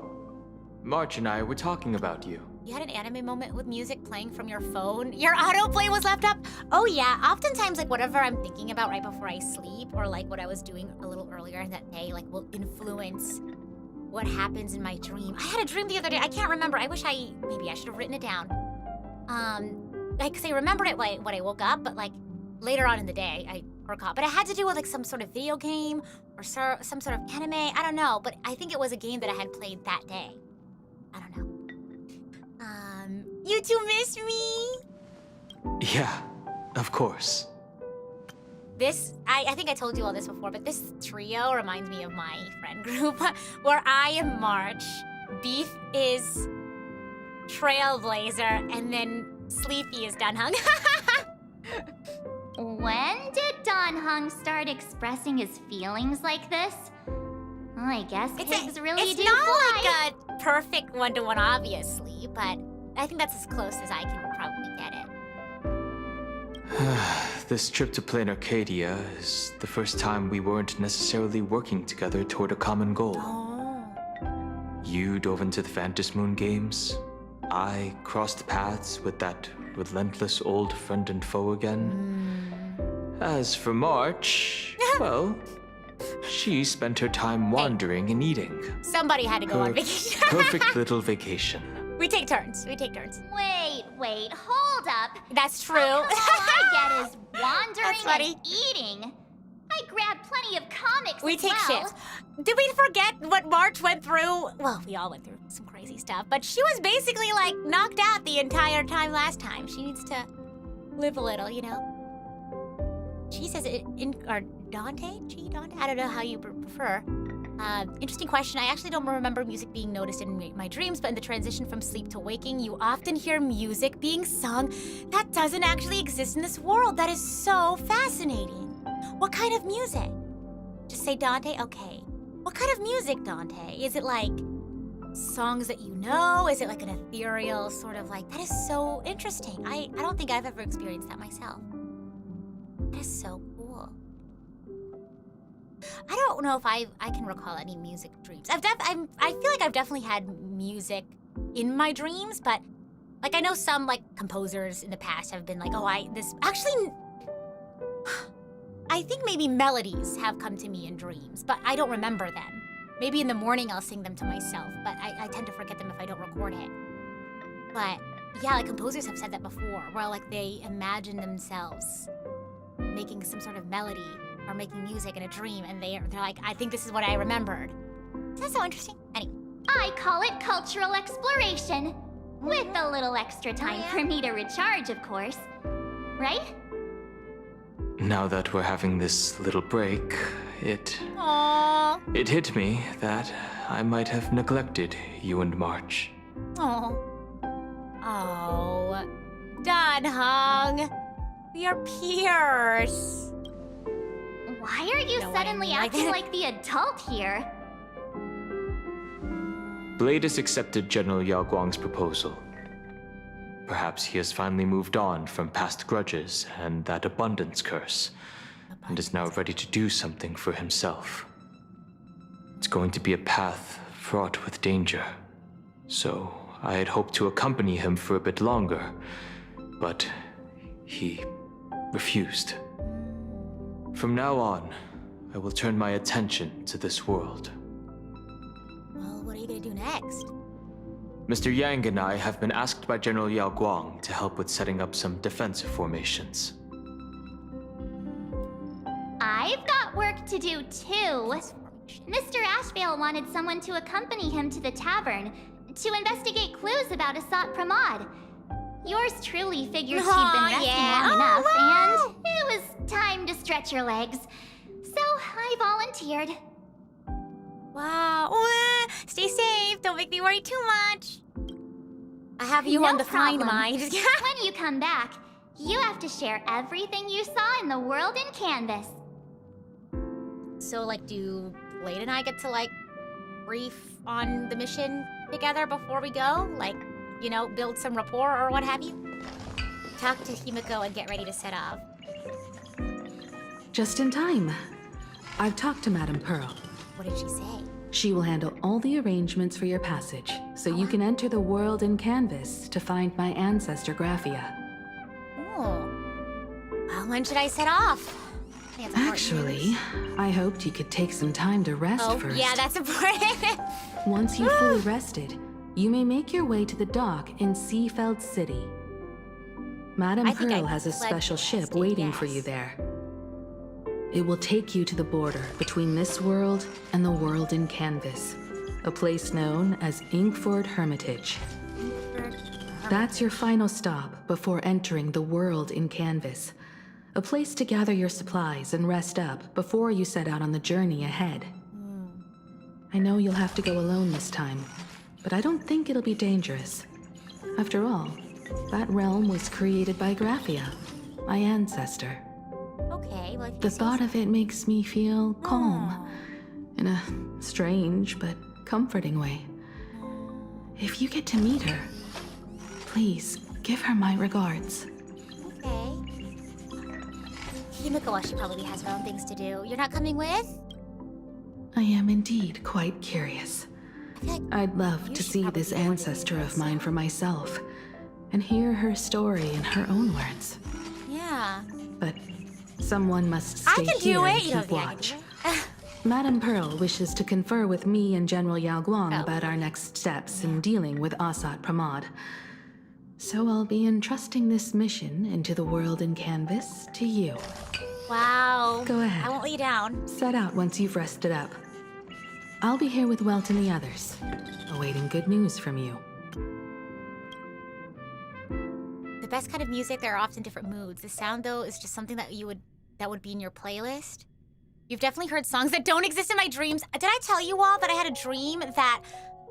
March and I were talking about you. You had an anime moment with music playing from your phone? Your autoplay was left up? Oh yeah, oftentimes like whatever I'm thinking about right before I sleep or like what I was doing a little earlier in that day like will influence what happens in my dream. I had a dream the other day, I can't remember. I wish maybe I should have written it down. Like, 'cause I remembered it when I woke up, but like later on in the day I forgot. But it had to do with like some sort of video game or some sort of anime, I don't know. But I think it was a game that I had played that day. I don't know. You two miss me? Yeah, of course. This, I think I told you all this before, but this trio reminds me of my friend group, where I am March, Beef is Trailblazer, and then Sleepy is Dunhung. When did Donhung start expressing his feelings like this? Well, I guess pigs really do It's not fly. like a perfect one-to-one, obviously, but I think that's as close as I can probably get it. This trip to Plain Arcadia is the first time we weren't necessarily working together toward a common goal. Oh. You dove into the Phantom Moon games. I crossed paths with that relentless old friend and foe again. As for March, well, she spent her time wandering and eating. Somebody had to go on vacation. Perfect little vacation. We take turns. We take turns. Wait, hold up. That's true. All I get is wandering That's funny. and eating. I grabbed plenty of comics We as take well. shifts. Did we forget what March went through? Well, we all went through some crazy stuff, but she was basically like knocked out the entire time last time. She needs to live a little, you know? She says it or Dante? Dante? I don't know how you prefer. Interesting question. I actually don't remember music being noticed in my dreams, but in the transition from sleep to waking, you often hear music being sung that doesn't actually exist in this world. That is so fascinating. What kind of music? Just say Dante? Okay. What kind of music, Dante? Is it like songs that you know? Is it like an ethereal sort of like, that is so interesting. I don't think I've ever experienced that myself. That is so cool. I don't know if I can recall any music dreams. I feel like I've definitely had music in my dreams, but like I know some like composers in the past have been like, actually, I think maybe melodies have come to me in dreams, but I don't remember them. Maybe in the morning I'll sing them to myself, but I tend to forget them if I don't record it. But yeah, like composers have said that before, where like they imagine themselves making some sort of melody or making music in a dream, and they're like, I think this is what I remembered. That's so interesting. Anyway. I call it cultural exploration. With a little extra time for me to recharge, of course. Right? Now that we're having this little break, Aww. it hit me that I might have neglected you and March. Aww. Oh. Done, Hung. We are peers. Why are you suddenly acting like the adult here? Blade has accepted General Yao Guang's proposal. Perhaps he has finally moved on from past grudges and that abundance curse, and is now ready to do something for himself. It's going to be a path fraught with danger, so I had hoped to accompany him for a bit longer, but he refused. From now on, I will turn my attention to this world. Well, what are you gonna do next? Mr. Yang and I have been asked by General Yao Guang to help with setting up some defensive formations. I've got work to do too. Mr. Ashvale wanted someone to accompany him to the tavern to investigate clues about Asat Pramod. Yours truly figured she'd been resting long enough, and it was time to stretch her legs. So I volunteered. Wow. Stay safe. Don't make me worry too much. I have you on the find mind. When you come back, you have to share everything you saw in the world in Canvas. So, like, do Blade and I get to, like, brief on the mission together before we go? Like, you know, build some rapport or what have you? Talk to Himiko and get ready to set off. Just in time. I've talked to Madame Pearl. What did she say? She will handle all the arrangements for your passage, so you can enter the world in Canvas to find my ancestor Graphia. Oh. Well, when should I set off? Actually, I hoped you could take some time to rest first. Yeah, that's important. Once you've fully rested, you may make your way to the dock in Seafeld City. Madame Pearl has a special ship waiting for you there. It will take you to the border between this world and the world in Canvas, a place known as Inkford Hermitage. That's your final stop before entering the world in Canvas, a place to gather your supplies and rest up before you set out on the journey ahead. I know you'll have to go alone this time, but I don't think it'll be dangerous. After all, that realm was created by Graphia, my ancestor. Okay, well, The thought of it makes me feel calm, in a strange but comforting way. If you get to meet her, please give her my regards. Okay. Himiko, she probably has her own things to do. You're not coming with? I am indeed quite curious. I'd love to see this ancestor of mine for myself, and hear her story in her own words. Yeah. But someone must stay here and keep watch. Madame Pearl wishes to confer with me and General Yao Guang about our next steps in dealing with Asat Pramod. So I'll be entrusting this mission into the world in Canvas to you. Wow. Go ahead. I won't let you down. Set out once you've rested up. I'll be here with Welt and the others, awaiting good news from you. The best kind of music, there are often different moods. The sound, though, is just something that would be in your playlist. You've definitely heard songs that don't exist in my dreams. Did I tell you all that I had a dream that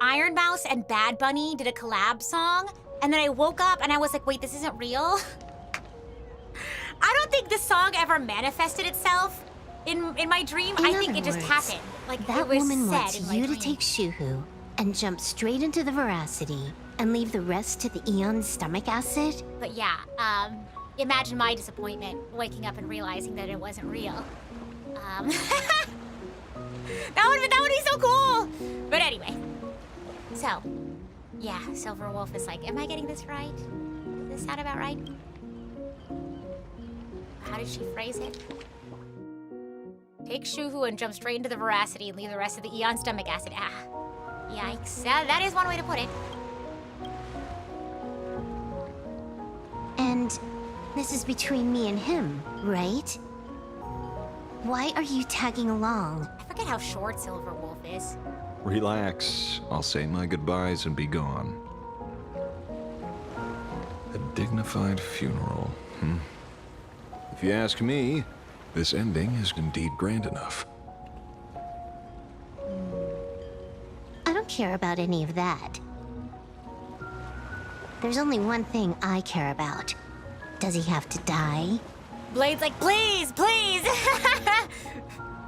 Iron Mouse and Bad Bunny did a collab song? And then I woke up and I was like, wait, this isn't real? I don't think this song ever manifested itself in my dream. I think it just happened. Like, that it was woman said wants in my you to dream. take Shuhu and jump straight into the veracity and leave the rest to the Eon stomach acid. But yeah, imagine my disappointment waking up and realizing that it wasn't real. That would be so cool. But anyway, so yeah, Silver Wolf is like, am I getting this right? Does this sound about right? How did she phrase it? Take Shuhu and jump straight into the veracity and leave the rest of the Eon stomach acid. Ah, yikes. That is one way to put it. And this is between me and him, right? Why are you tagging along? I forget how short Silver Wolf is. Relax. I'll say my goodbyes and be gone. A dignified funeral, If you ask me, this ending is indeed grand enough. I don't care about any of that. There's only one thing I care about. Does he have to die? Blade's like, please, please.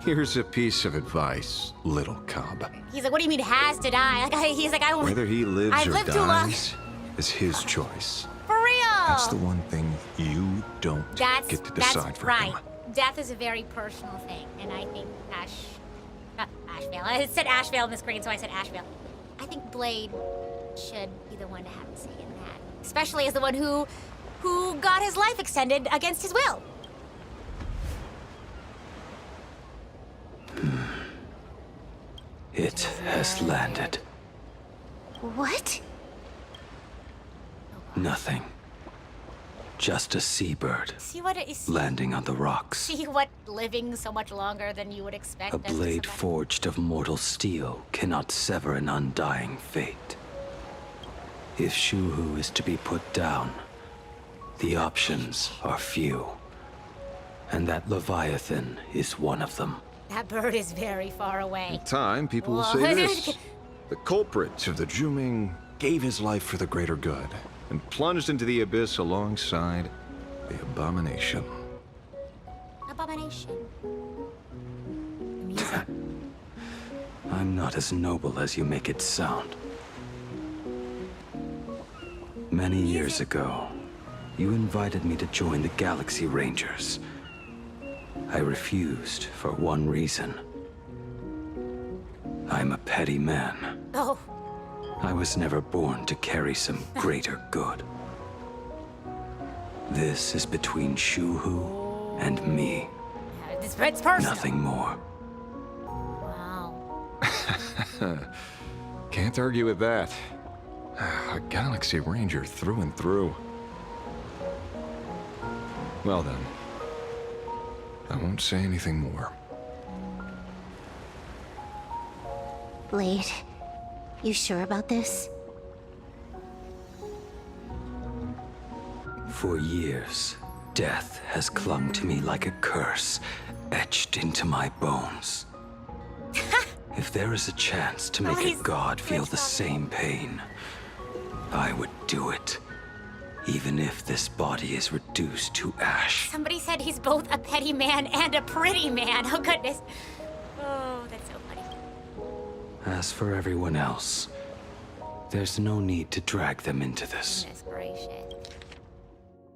Here's a piece of advice, little cub. He's like, what do you mean has to die? Like, he's like, Whether he lives I've or lived too long. dies is his choice. For real. That's the one thing you don't get to decide for right. him. Death is a very personal thing, and I think Ashvale. I said Ashvale on the screen, so I said Ashvale. I think Blade should be the one to have a say in that, especially as the one who got his life extended against his will. It has landed. What? Nothing. Just a seabird See what it is. landing on the rocks. See what living so much longer than you would expect. A does to blade somebody. forged of mortal steel cannot sever an undying fate. If Shuhu is to be put down, the options are few. And that Leviathan is one of them. That bird is very far away. In time, people will say this. The culprit of the Juming gave his life for the greater good and plunged into the abyss alongside the abomination. Abomination. Music. I'm not as noble as you make it sound. Many years ago, you invited me to join the Galaxy Rangers. I refused for one reason. I'm a petty man. Oh. I was never born to carry some greater good. This is between Shuhu and me. It's personal. Nothing more. Wow. Can't argue with that. A Galaxy Ranger through and through. Well then, I won't say anything more. Blade, you sure about this? For years, death has clung to me like a curse, etched into my bones. If there is a chance to make a god feel the same pain, I would do it. Even if this body is reduced to ash. Somebody said he's both a petty man and a pretty man. Oh, goodness. Oh, that's so funny. As for everyone else, there's no need to drag them into this. Goodness gracious.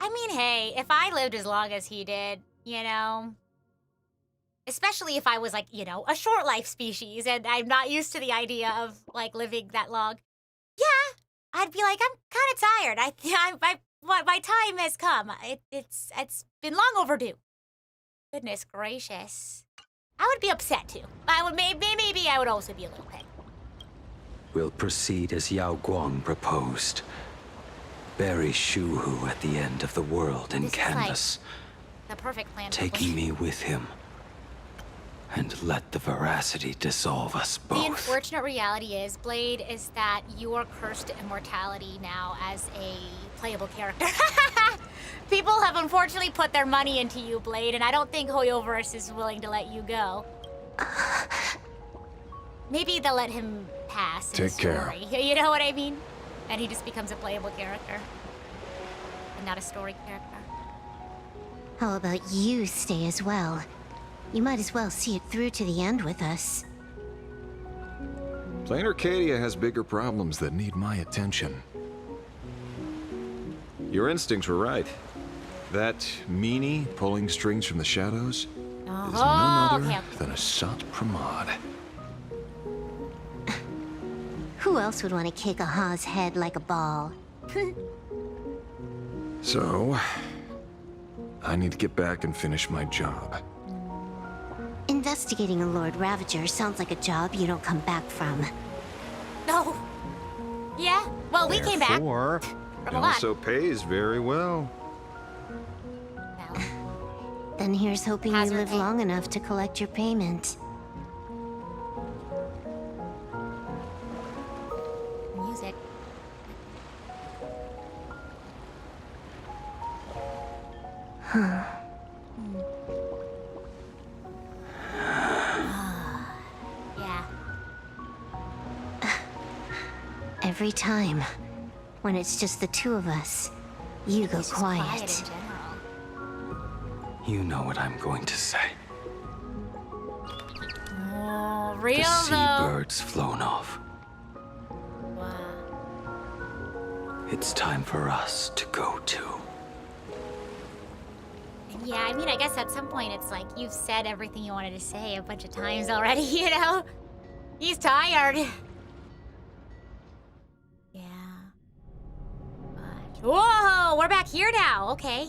I mean, hey, if I lived as long as he did, you know, especially if I was like, you know, a short life species and I'm not used to the idea of like living that long, yeah, I'd be like, I'm kind of tired. My time has come. It's been long overdue. Goodness gracious. I would be upset too. Maybe I would also be a little petty. We'll proceed as Yao Guang proposed. Bury Shuhu at the end of the world in This is canvas, The perfect plan. for taking Blade. me with him. And let the veracity dissolve us The both. unfortunate reality is, Blade, is that you are cursed to immortality now as a playable character. People have unfortunately put their money into you, Blade, and I don't think Hoyoverse is willing to let you go. Maybe they'll let him pass in Take care. story. You know what I mean? And he just becomes a playable character. And not a story character. How about you stay as well? You might as well see it through to the end with us. Plain Arcadia has bigger problems that need my attention. Your instincts were right. That meanie pulling strings from the shadows is none other than a Sat Pramod. Who else would want to kick a Ha's head like a ball? So, I need to get back and finish my job. Investigating a Lord Ravager sounds like a job you don't come back from. No. Yeah? Well, we came back. Therefore, From it a lot. also pays very well. Then here's hoping you Hazard live pay. long enough to collect your payment. Music. Every time, when it's just the two of us, you go He's just quiet quiet. in general. You know what I'm going to say. Oh, real The though. seabird's flown off. Wow. It's time for us to go too. Yeah, I mean, I guess at some point it's like you've said everything you wanted to say a bunch of times already, you know? He's tired. Yeah. But... Whoa, we're back here now. Okay.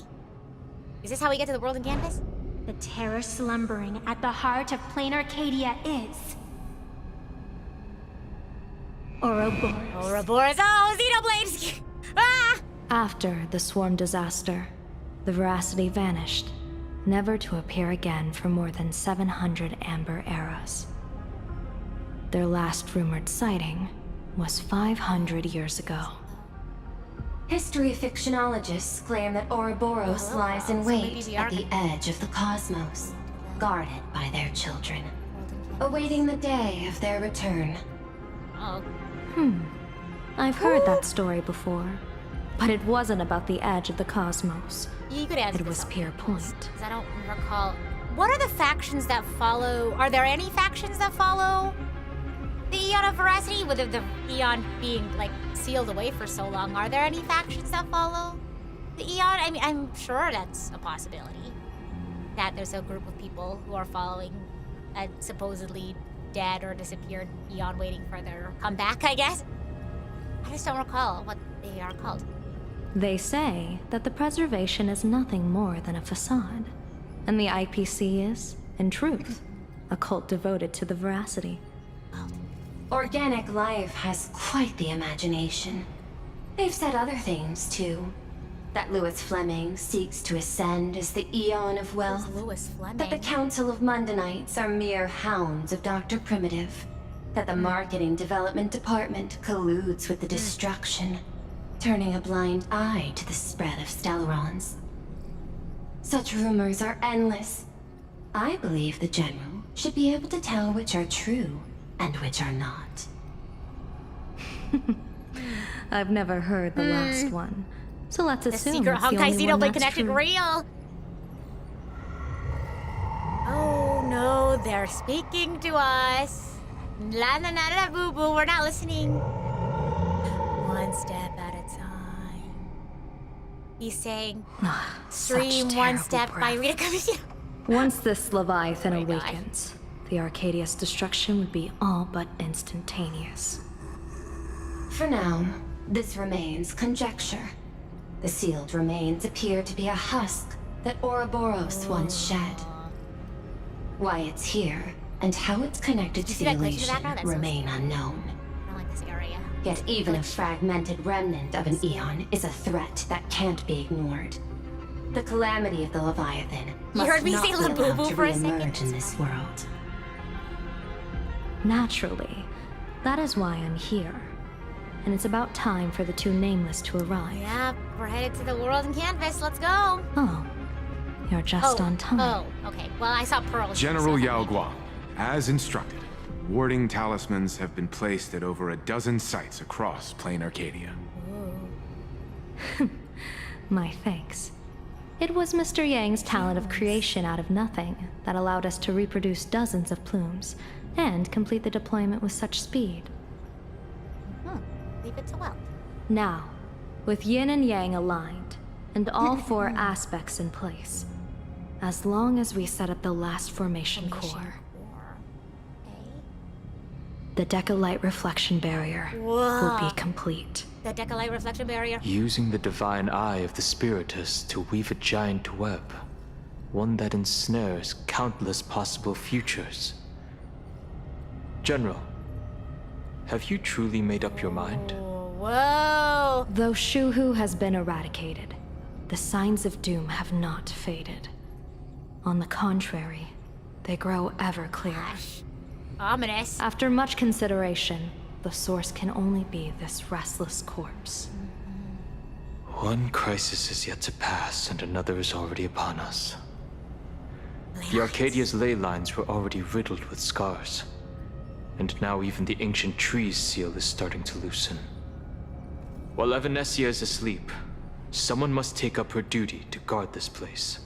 Is this how we get to the world in canvas? The terror slumbering at the heart of plain Arcadia is... Ouroboros. Ouroboros. Oh, Xenoblades! Ah! After the swarm disaster, the Veracity vanished, never to appear again for more than 700 Amber eras. Their last rumored sighting was 500 years ago. History fictionologists claim that Ouroboros lies in wait at the edge of the cosmos, guarded by their children, awaiting the day of their return. Oh. I've heard that story before, but it wasn't about the edge of the cosmos. You could answer It was Pier Point. Because I don't recall. What are the factions that follow? Are there any factions that follow the Eon of Veracity? With the Eon being, like, sealed away for so long, are there any factions that follow the Eon? I mean, I'm sure that's a possibility. That there's a group of people who are following a supposedly dead or disappeared Eon waiting for their comeback, I guess. I just don't recall what they are called. They say that the preservation is nothing more than a facade, and the IPC is, in truth, a cult devoted to the Veracity. Organic life has quite the imagination. They've said other things, too. That Louis Fleming seeks to ascend as the Eon of Wealth. Louis Fleming? That the Council of Mundanites are mere hounds of Dr. Primitive. That the Marketing Development Department colludes with the destruction, turning a blind eye to the spread of Stellaron's. Such rumors are endless. I believe the General should be able to tell which are true and which are not. I've never heard the last one, so let's The assume secret it's the Honkai only one Xenoblade that's connection true. real. Oh no, they're speaking to us. La la la la boo boo, we're not listening. One step at a time. He's saying, stream Such one terrible step by breath. Rita Kamishiro. Once this Leviathan Oh my God. awakens, the Arcadia's destruction would be all but instantaneous. For now, this remains conjecture. The sealed remains appear to be a husk that Ouroboros once shed. Why it's here and how it's connected to see the that glitch in the illusion background? That's so remain unknown. I don't like this area. Yet even a fragmented remnant of an Eon is a threat that can't be ignored. The calamity of the Leviathan must heard me not say be Labubu allowed to for a second? reemerge in this world. Naturally, that is why I'm here. And it's about time for the two Nameless to arrive. Yeah, we're headed to the world in canvas. Let's go. Oh, you're just on time. Oh, okay. Well, I saw pearls. General Yao Guang, as instructed, warding talismans have been placed at over a dozen sites across Plain Arcadia. My thanks. It was Mr. Yang's talent of creation out of nothing that allowed us to reproduce dozens of plumes and complete the deployment with such speed. Leave it to well. Now, with Yin and Yang aligned, and all four aspects in place, as long as we set up the last formation core, the Decalite reflection barrier will be complete. The Decalite reflection barrier. Using the divine eye of the Spiritus to weave a giant web, one that ensnares countless possible futures. General, have you truly made up your mind? Whoa! Though Shuhu has been eradicated, the signs of doom have not faded. On the contrary, they grow ever clearer. Ominous. After much consideration, the source can only be this restless corpse. One crisis is yet to pass, and another is already upon us. The Arcadia's ley lines were already riddled with scars. And now even the ancient trees seal is starting to loosen. While Evanesia is asleep, someone must take up her duty to guard this place.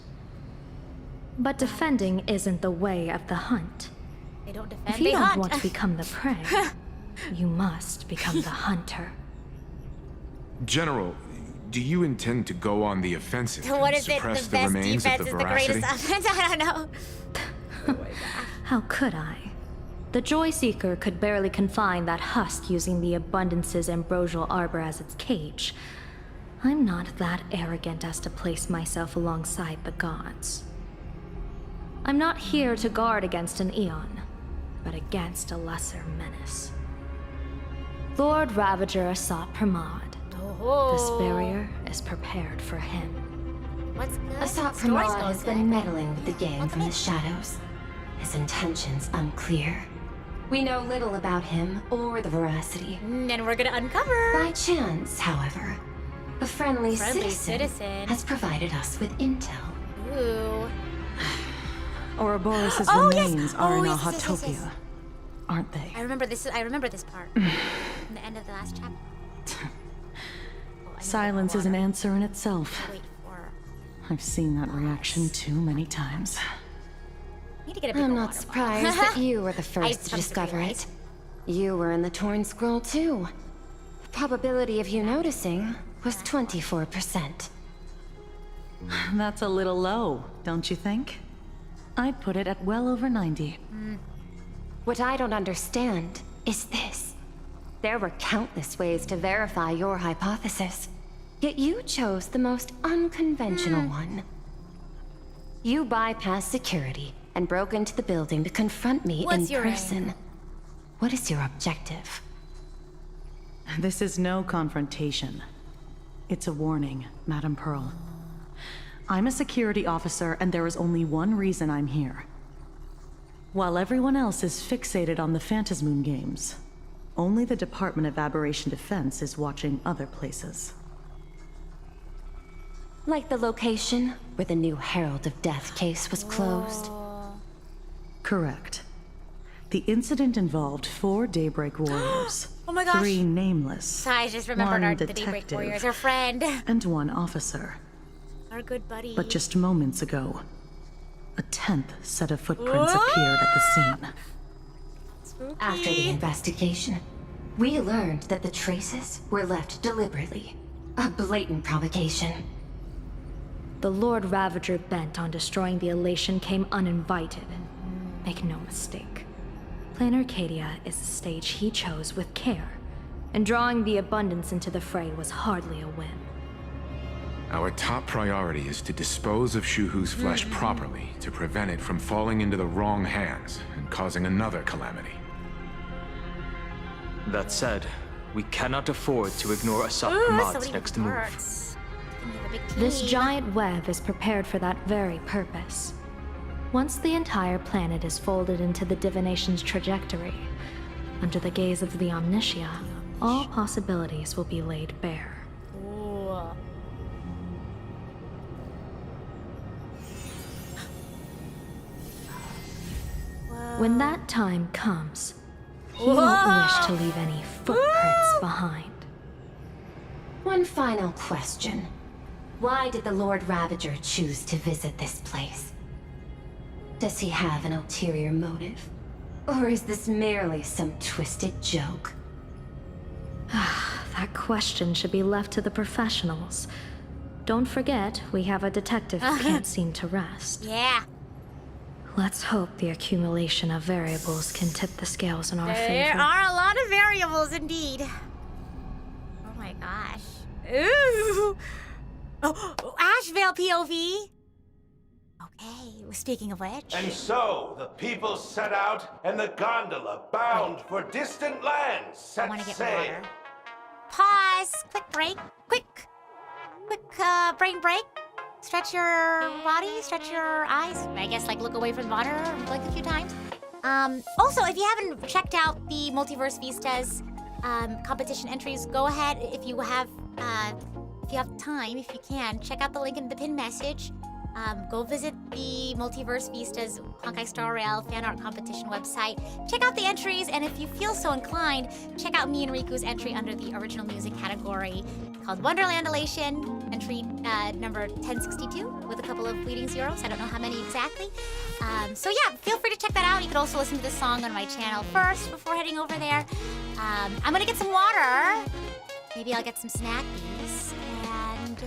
But defending isn't the way of the hunt. They don't defend, If you they don't hunt. want to become the prey, you must become the hunter. General, do you intend to go on the offensive So what and is it? suppress The the best remains defense of is the the greatest veracity? offense? I don't know. How could I? The Joy Seeker could barely confine that husk using the Abundance's ambrosial arbor as its cage. I'm not that arrogant as to place myself alongside the gods. I'm not here to guard against an Eon, but against a lesser menace. Lord Ravager sought Pramod. This barrier is prepared for him. What's good? Asat Story's Pramod going has good. been meddling with the gang from the shadows. His intentions unclear. We know little about him or the veracity. And we're gonna uncover. By chance, however, a friendly citizen has provided us with intel. Ooh. Ouroboros' Oh, yes. remains Oh, are in yes, a yes, yes, Hotopia, yes. aren't they? I remember this part. In the end of the last chapter. Silence is an answer in itself. Wait for. I've seen that reaction too many times. Need to get a bigger I'm not water surprised bottle. that you were the I first to come discover realize. it. You were in the Torn Scroll too. The probability of you noticing was 24%. That's a little low, don't you think? I'd put it at well over 90. What I don't understand is this. There were countless ways to verify your hypothesis, yet you chose the most unconventional one. You bypassed security and broke into the building to confront me What's in your person. aim? What is your objective? This is no confrontation. It's a warning, Madam Pearl. I'm a security officer, and there is only one reason I'm here. While everyone else is fixated on the Phantasmoon games, only the Department of Aberration Defense is watching other places. Like the location where the new Herald of Death case was closed. Correct. The incident involved 4 Daybreak Warriors. Oh my gosh. 3 nameless. So I just remembered one the Daybreak detective, Warriors, our friend. and 1 officer. Our good buddy. But just moments ago, a 10th set of footprints appeared at the scene. Spooky. After the investigation, we learned that the traces were left deliberately. A blatant provocation. The Lord Ravager bent on destroying the Elation came uninvited. Make no mistake. Plain Arcadia is the stage he chose with care, and drawing the Abundance into the fray was hardly a whim. Our top priority is to dispose of Shuhu's flesh properly to prevent it from falling into the wrong hands and causing another calamity. That said, we cannot afford to ignore Asat Ooh, Pramad's so many next move. parts. We have a big This team. giant web is prepared for that very purpose. Once the entire planet is folded into the divination's trajectory, under the gaze of the Omnitia, all possibilities will be laid bare. Ooh. When that time comes, he won't wish to leave any footprints behind. One final question. Why did the Lord Ravager choose to visit this place? Does he have an ulterior motive? Or is this merely some twisted joke? That question should be left to the professionals. Don't forget, we have a detective who can't seem to rest. Yeah. Let's hope the accumulation of variables can tip the scales in our There favor. are a lot of variables indeed. Oh my gosh. Ooh. Oh, Asheville POV. Okay, speaking of which. And so the people set out, and the gondola, bound for distant lands, I set want to get sail. water. Pause. Quick break. Quick brain break. Stretch your body, stretch your eyes. I guess like look away from the water like a few times. Also, if you haven't checked out the Multiverse Vistas competition entries, go ahead if you have time, if you can, check out the link in the pin message. Go visit the Multiverse Vistas Honkai Star Rail fan art competition website. Check out the entries, and if you feel so inclined, check out me and Riku's entry under the original music category called Wonderland Elation, entry number 1062 with a couple of bleeding zeros. I don't know how many exactly. So yeah, feel free to check that out. You could also listen to this song on my channel first before heading over there. I'm gonna get some water. Maybe I'll get some snackies, and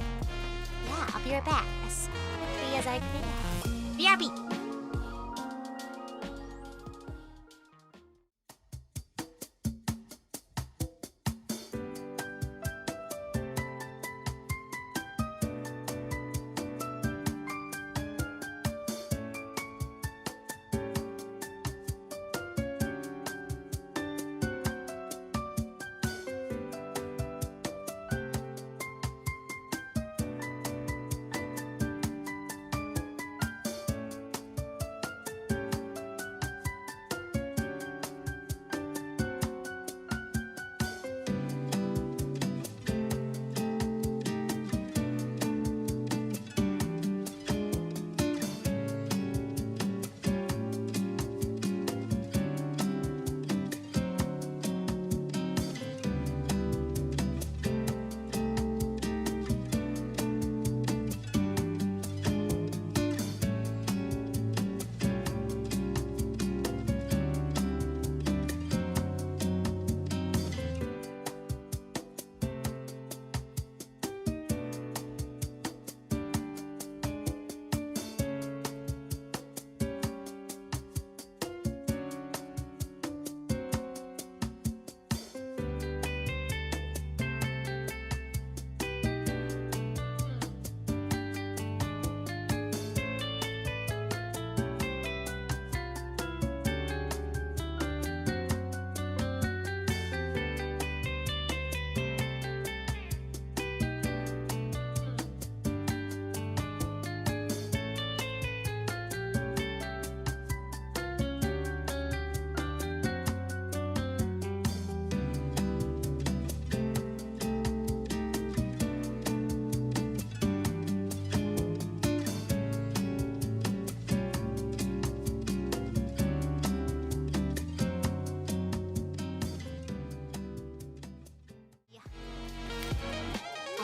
yeah, I'll be right back as quickly as I can. BRB.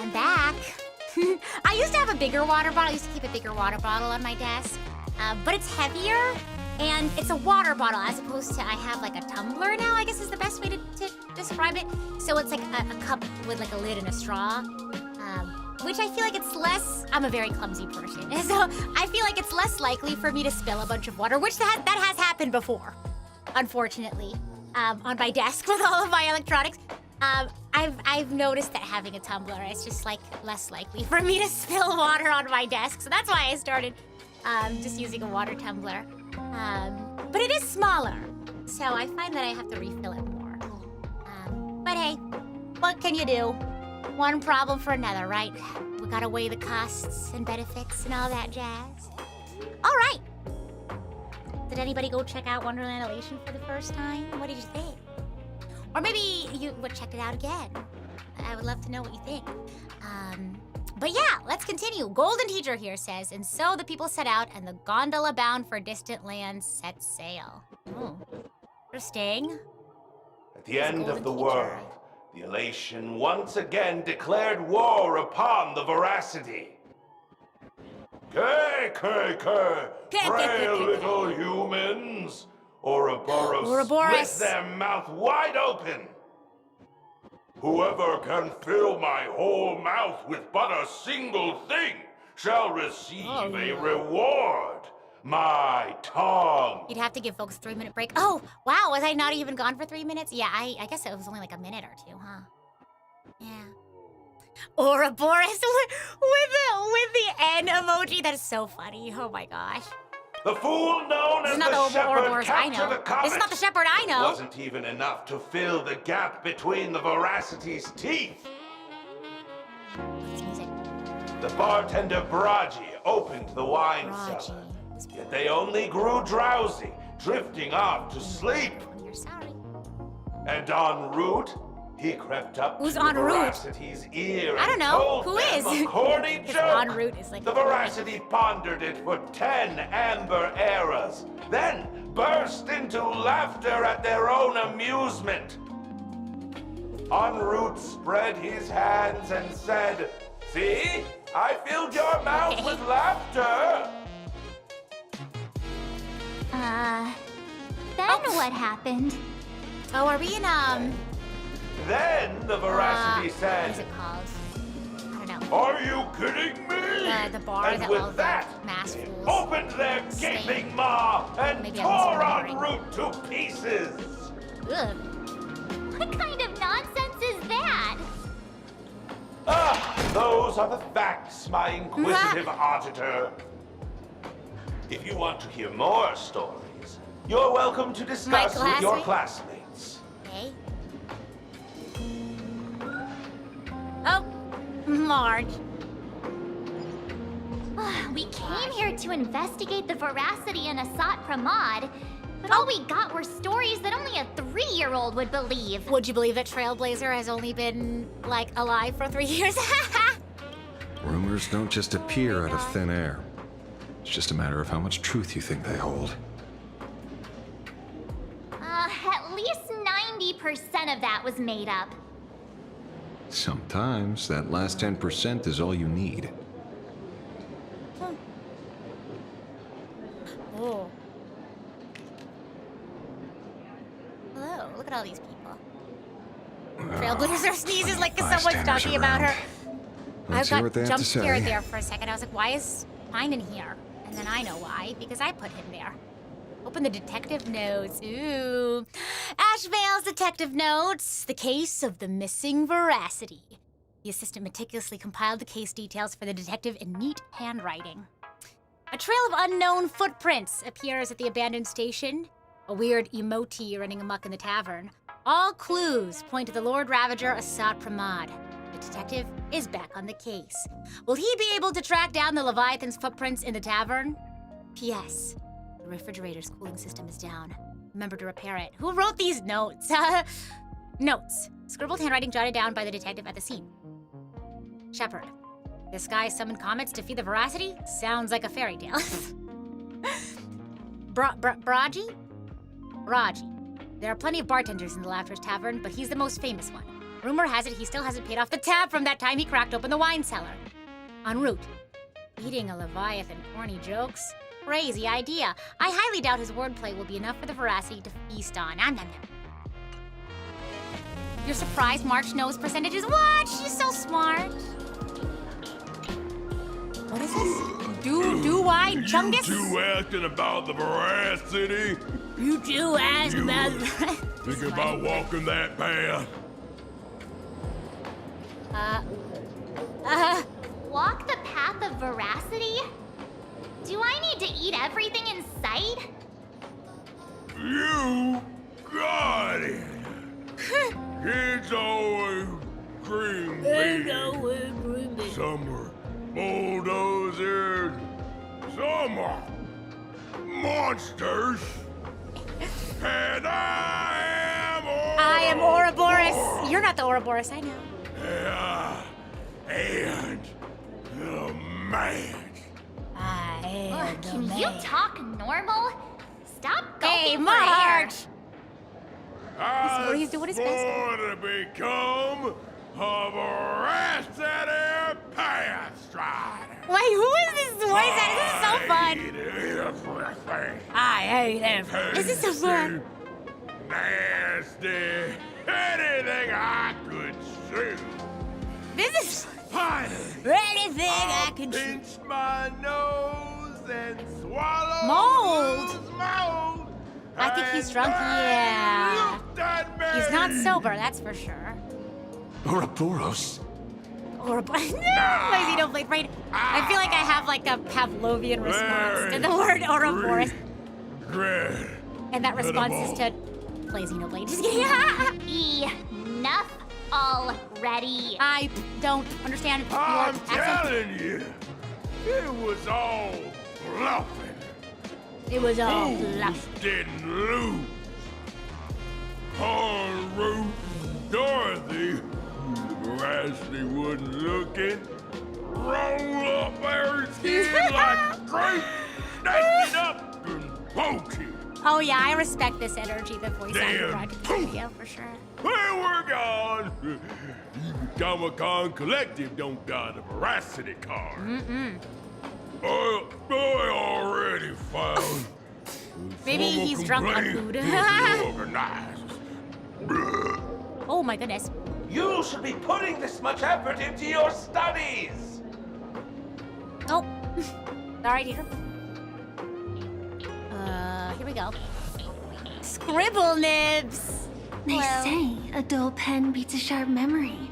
I'm back. I used to have a bigger water bottle. I used to keep a bigger water bottle on my desk, but it's heavier, and it's a water bottle as opposed to I have like a tumbler now, I guess is the best way to describe it. So it's like a cup with like a lid and a straw, which I feel like it's less, I'm a very clumsy person, so I feel like it's less likely for me to spill a bunch of water, which that has happened before, unfortunately, on my desk with all of my electronics. I've noticed that having a tumbler, it's just like less likely for me to spill water on my desk. So that's why I started just using a water tumbler. But it is smaller, so I find that I have to refill it more. But hey, what can you do? One problem for another, right? We gotta weigh the costs and benefits and all that jazz. All right. Did anybody go check out Wonderland Elation for the first time? What did you think? Or maybe you would check it out again. I would love to know what you think. But yeah, let's continue. Golden Teacher here says, and so the people set out, and the gondola bound for distant lands set sail. Oh, interesting. At the end of the world, the Elation once again declared war upon the Veracity. Frail little humans! Ouroboros split their mouth wide open. Whoever can fill my whole mouth with but a single thing shall receive a reward. My tongue. You'd have to give folks a 3-minute break. Oh, wow, was I not even gone for 3 minutes? Yeah, I guess it was only like a minute or two, huh? Yeah. Ouroboros with the N emoji. That is so funny. Oh my gosh. The fool known as the shepherd captured the comet. This is not the shepherd I know. Wasn't even enough to fill the gap between the Veracity's teeth. The bartender Braji opened the wine cellar. Yet they only grew drowsy, drifting off to sleep. And en route, He crept up Who's to en route? Veracity's ear I don't and know. told Who them is? a corny Because joke. en route is like The Veracity pondered it for 10 amber eras, then burst into laughter at their own amusement. En route spread his hands and said, "See? I filled your mouth with laughter." Then what happened? Oh, are we in, Then the Veracity what said, is it called? I don't know. "Are you kidding me?" The bar and that with all that, the mass fools opened their gaping maw and Maybe I tore was en route to pieces. Ugh. What kind of nonsense is that? Ah, those are the facts, my inquisitive auditor. If you want to hear more stories, you're welcome to discuss with your classmates. Okay. Oh, Marge. We came here to investigate the Veracity and Asat Pramod, but all we got were stories that only a 3-year-old would believe. Would you believe that Trailblazer has only been, like, alive for 3 years? Rumors don't just appear out of thin air. It's just a matter of how much truth you think they hold. At least 90% of that was made up. Sometimes that last 10% is all you need. Oh. Hello, look at all these people. Trailblazer sneezes like someone's talking about her. I got jump scared there for a second. I was like, why is Pine in here? And then I know why, because I put him there. Open the detective notes. Ooh. Ashvale's detective notes. The case of the missing Veracity. The assistant meticulously compiled the case details for the detective in neat handwriting. A trail of unknown footprints appears at the abandoned station. A weird emoji running amok in the tavern. All clues point to the Lord Ravager Asat Pramod. The detective is back on the case. Will he be able to track down the Leviathan's footprints in the tavern? P.S. The refrigerator's cooling system is down. Remember to repair it. Who wrote these notes? Notes. Scribbled handwriting jotted down by the detective at the scene. Shepard. This guy summoned comets to feed the Veracity? Sounds like a fairy tale. Raji? There are plenty of bartenders in the Laughter's Tavern, but he's the most famous one. Rumor has it he still hasn't paid off the tab from that time he cracked open the wine cellar. En route. Eating a Leviathan, corny jokes? Crazy idea. I highly doubt his wordplay will be enough for the Veracity to feast on. Nom, nom, nom. Your surprise March knows percentages. What? She's so smart. What is this? Do I, Chungus? You two asking about the Veracity? You two ask about the Think about walking that path? Walk the path of Veracity? Do I need to eat everything in sight? You got it. Kids always dream big. Some are bulldozers, some are monsters. And I am Ouroboros. You're not the Ouroboros, I know. And the man. Can you talk normal? Stop going Hey, for Marge! I He's doing his best. want to become a Veracity path strider. Wait, who is this voice? This is so fun. Everything. I hate everything. This is so fun. Nasty. Anything I could shoot. This is fun. Anything I could shoot. Pinch my nose and swallow Mold. mold. I think he's drunk, yeah. He's not sober, that's for sure. Ouroboros. Ouroboros. No, my Xenoblade brain. I feel like I have like a Pavlovian response to the word Ouroboros. And that response is to play Xenoblade. Just kidding. Enough already. I don't understand your I'm accent. telling you, it was all bluffing. It was all Fools bluff. didn't lose. En route Dorothy, the veracity wasn't looking. Roll up her skin like a grape, snatch it up and poke it. Oh yeah, I respect this energy the voice actor brought to the video for sure. Well, we're gone. Comic-Con Collective don't got a veracity card. I already found. Maybe he's drunk on food. Oh my goodness. You should be putting this much effort into your studies. Oh, sorry, teacher. Here we go. Scribble nibs. They say a dull pen beats a sharp memory.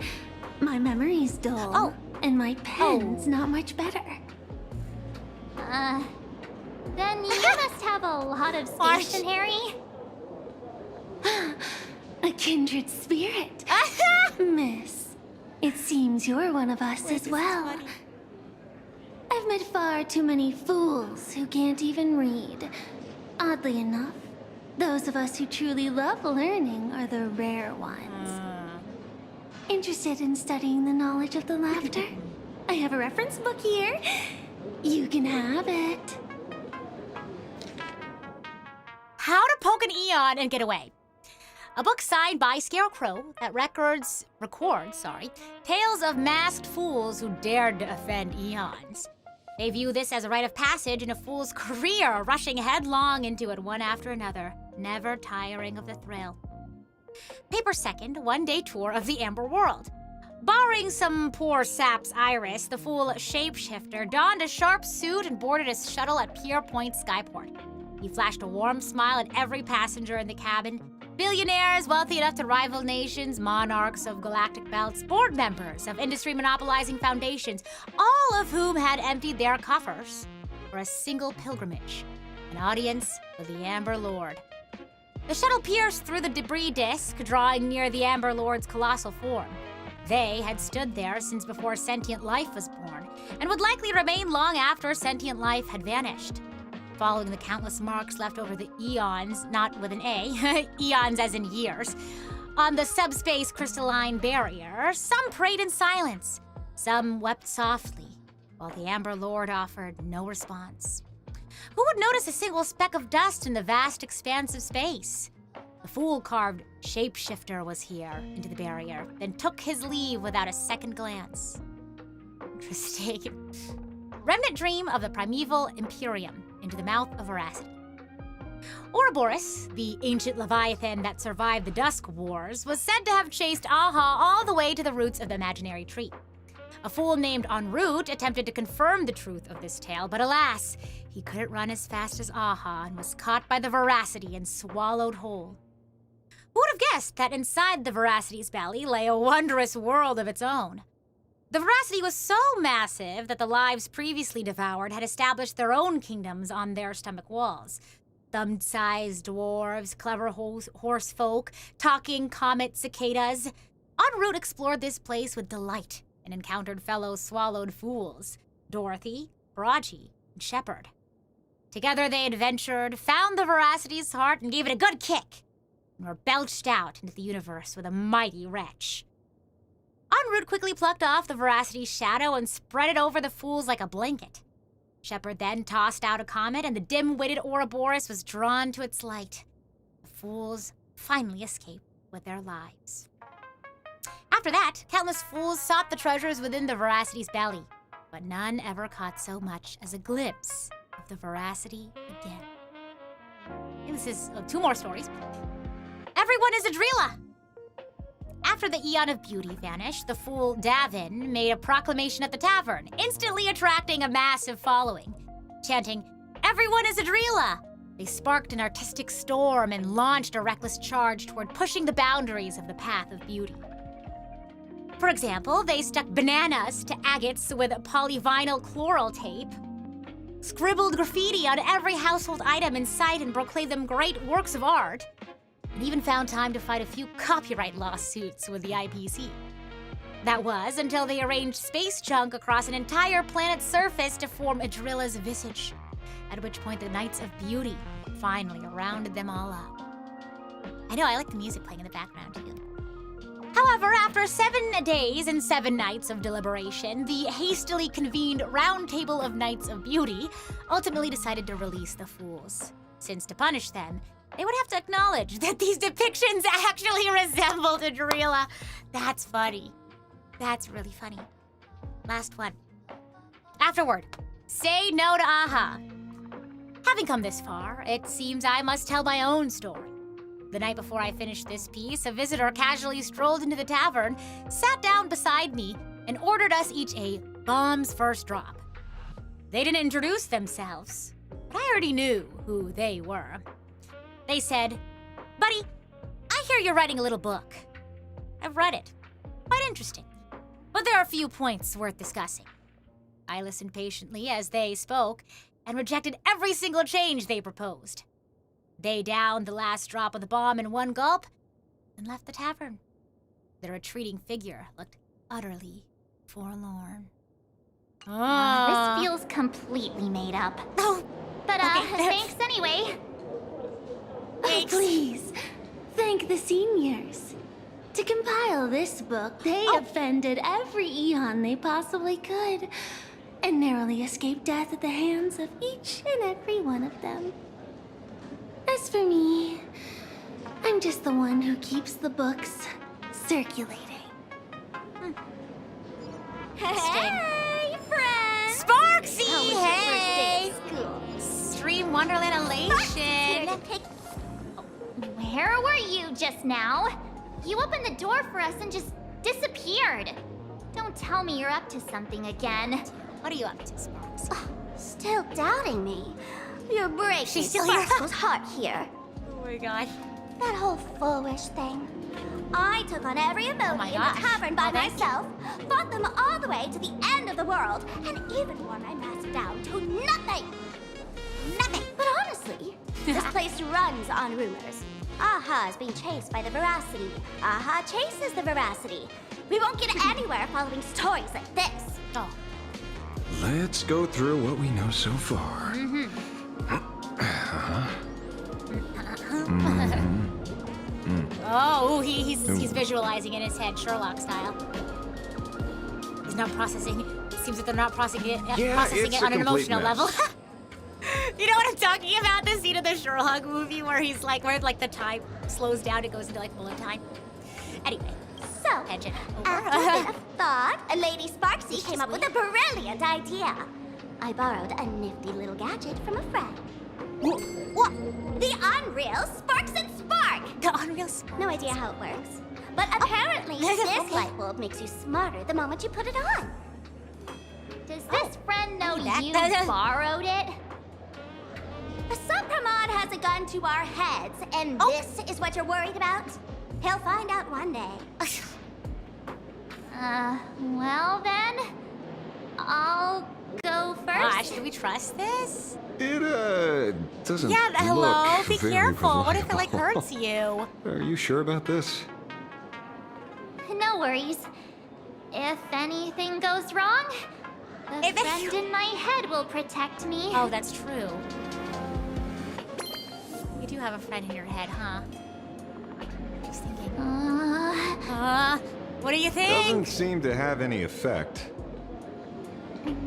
My memory's dull, and my pen's not much better. Then you must have a lot of stationery. A kindred spirit. Miss, it seems you're one of us as well. I've met far too many fools who can't even read. Oddly enough, those of us who truly love learning are the rare ones. Interested in studying the knowledge of the laughter? I have a reference book here. You can have it. How to Poke an Eon and Get Away. A book signed by Scarecrow that records tales of masked fools who dared to offend eons. They view this as a rite of passage in a fool's career, rushing headlong into it one after another, never tiring of the thrill. Paper second, one-day tour of the Amber World. Barring some poor sap's iris, the fool shapeshifter donned a sharp suit and boarded a shuttle at Pier Point Skyport. He flashed a warm smile at every passenger in the cabin. Billionaires wealthy enough to rival nations, monarchs of galactic belts, board members of industry monopolizing foundations, all of whom had emptied their coffers for a single pilgrimage, an audience with the Amber Lord. The shuttle pierced through the debris disk, drawing near the Amber Lord's colossal form. They had stood there since before sentient life was born, and would likely remain long after sentient life had vanished. Following the countless marks left over the eons, not with an A, eons as in years, on the subspace crystalline barrier, some prayed in silence, some wept softly, while the Amber Lord offered no response. Who would notice a single speck of dust in the vast expanse of space? The fool-carved shapeshifter was here into the barrier, then took his leave without a second glance. Interesting. Remnant dream of the primeval Imperium into the mouth of veracity. Ouroboros, the ancient leviathan that survived the Dusk Wars, was said to have chased Aha all the way to the roots of the imaginary tree. A fool named Onward attempted to confirm the truth of this tale, but alas, he couldn't run as fast as Aha and was caught by the veracity and swallowed whole. Who would have guessed that inside the veracity's belly lay a wondrous world of its own? The veracity was so massive that the lives previously devoured had established their own kingdoms on their stomach walls. Thumb-sized dwarves, clever horse folk, talking comet cicadas. En route explored this place with delight and encountered fellow swallowed fools, Dorothy, Baraji, and Shepard. Together they adventured, found the veracity's heart, and gave it a good kick, and were belched out into the universe with a mighty wrench. En route quickly plucked off the veracity's shadow and spread it over the fools like a blanket. Shepard then tossed out a comet, and the dim-witted Ouroboros was drawn to its light. The fools finally escaped with their lives. After that, countless fools sought the treasures within the veracity's belly, but none ever caught so much as a glimpse of the veracity again. And this is two more stories. Everyone is a Drila! After the Eon of Beauty vanished, the fool Davin made a proclamation at the tavern, instantly attracting a massive following. Chanting, "Everyone is a Drila!" They sparked an artistic storm and launched a reckless charge toward pushing the boundaries of the path of beauty. For example, they stuck bananas to agates with polyvinyl chloral tape, scribbled graffiti on every household item in sight and proclaimed them great works of art, and even found time to fight a few copyright lawsuits with the IPC. That was until they arranged space junk across an entire planet's surface to form a Drilla's visage, at which point the Knights of Beauty finally rounded them all up. I know, I like the music playing in the background too. However, after 7 days and 7 nights of deliberation, the hastily convened Round Table of Knights of Beauty ultimately decided to release the fools, since to punish them, they would have to acknowledge that these depictions actually resembled a Drilla. That's funny. That's really funny. Last one. Afterward, say no to Aha. Having come this far, it seems I must tell my own story. The night before I finished this piece, a visitor casually strolled into the tavern, sat down beside me, and ordered us each a bomb's first drop. They didn't introduce themselves, but I already knew who they were. They said, "Buddy, I hear you're writing a little book." I've read it. Quite interesting. But there are a few points worth discussing. I listened patiently as they spoke and rejected every single change they proposed. They downed the last drop of the bomb in one gulp and left the tavern. Their retreating figure looked utterly forlorn. This feels completely made up. Oh, but okay. Thanks anyway. Thanks. Please, thank the seniors. To compile this book, they offended every eon they possibly could, and narrowly escaped death at the hands of each and every one of them. As for me, I'm just the one who keeps the books circulating. Hey, friends! Sparksy! How was Hey! your first day at school? Stream Wonderland Elation! Where were you just now? You opened the door for us and just disappeared. Don't tell me you're up to something again. What are you up to, Sparks? Still doubting me? You're breaking She's still here. Sparkle's heart here. Oh my gosh. That whole foolish thing. I took on every emoji in the tavern by myself, fought them all the way to the end of the world, and even wore my mask down to nothing. Nothing. But honestly, this place runs on rumors. Aha is being chased by the veracity. Aha chases the veracity. We won't get anywhere following stories like this. Oh. Let's go through what we know so far. Oh, he's visualizing in his head, Sherlock style. He's not processing. It seems that they're not processing it on an emotional level. You know what I'm talking about? The scene of the Sherlock movie where the time slows down, it goes into like bullet time. Anyway, So, tangent after a bit of thought, Lady Sparksy came up with a brilliant idea. I borrowed a nifty little gadget from a friend. What? The Unreal Sparks and Spark! The Unreal Spark? No idea how it works. But apparently, this light bulb makes you smarter the moment you put it on. Does this friend know you borrowed it? Supramod has a gun to our heads, and this is what you're worried about? He'll find out one day. Well then, I'll go first. Gosh, do we trust this? It, doesn't hello, look be very careful. What if it, reliable. hurts you? Are you sure about this? No worries. If anything goes wrong, the friend in my head will protect me. Oh, that's true. You do have a friend in your head, huh? Just thinking. What do you think? Doesn't seem to have any effect.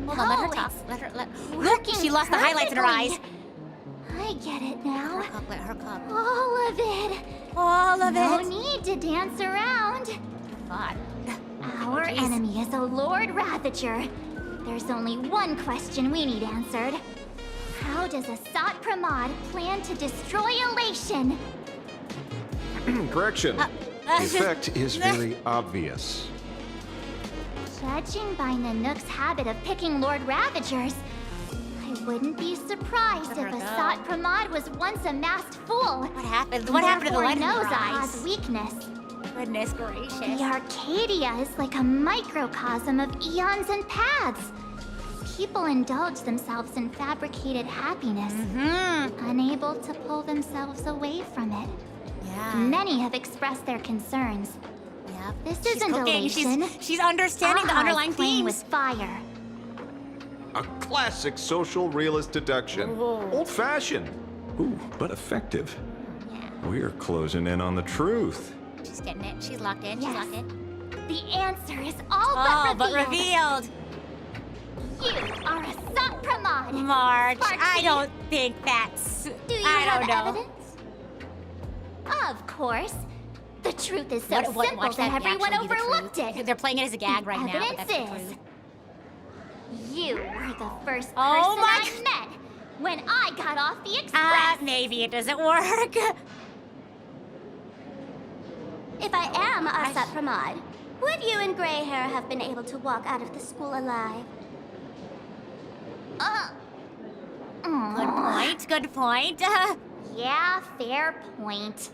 Hold on, let her talk. Look, she lost the highlights in her eyes. I get it now. Her cup. All of it. All of No it. need to dance around. God. Our enemy is a Lord Ravager. There's only one question we need answered. How does Asat Pramod plan to destroy Elation? Correction. The effect is very obvious. Judging by Nanook's habit of picking Lord Ravagers, I wouldn't be surprised if Asat Pramod was once a masked fool. What happened? What happened to the light in her knows eyes? Aha's weakness. Goodness gracious. The Arcadia is like a microcosm of eons and paths. People indulge themselves in fabricated happiness, unable to pull themselves away from it. Yeah. Many have expressed their concerns. Yep. This She's isn't cooking. elation. She's understanding the Aha is underlying playing themes. with fire. A classic social realist deduction. Old-fashioned. Ooh, but effective. We're closing in on the truth. She's getting it. She's locked in. She's locked in. The answer is all but revealed. You are a Sapramod. March, Sparky. I don't think that's... Do you I have don't know. evidence? Of course. The truth is so simple watch that that everyone actually be the overlooked truth. it. They're playing it as a gag right now, but that's the Evidence truth. is, you were the first person my I met when I got off the express. Maybe it doesn't work. If I am a Sapramod, would you and Grey Hair have been able to walk out of the school alive? Good point, good point. Yeah, fair point.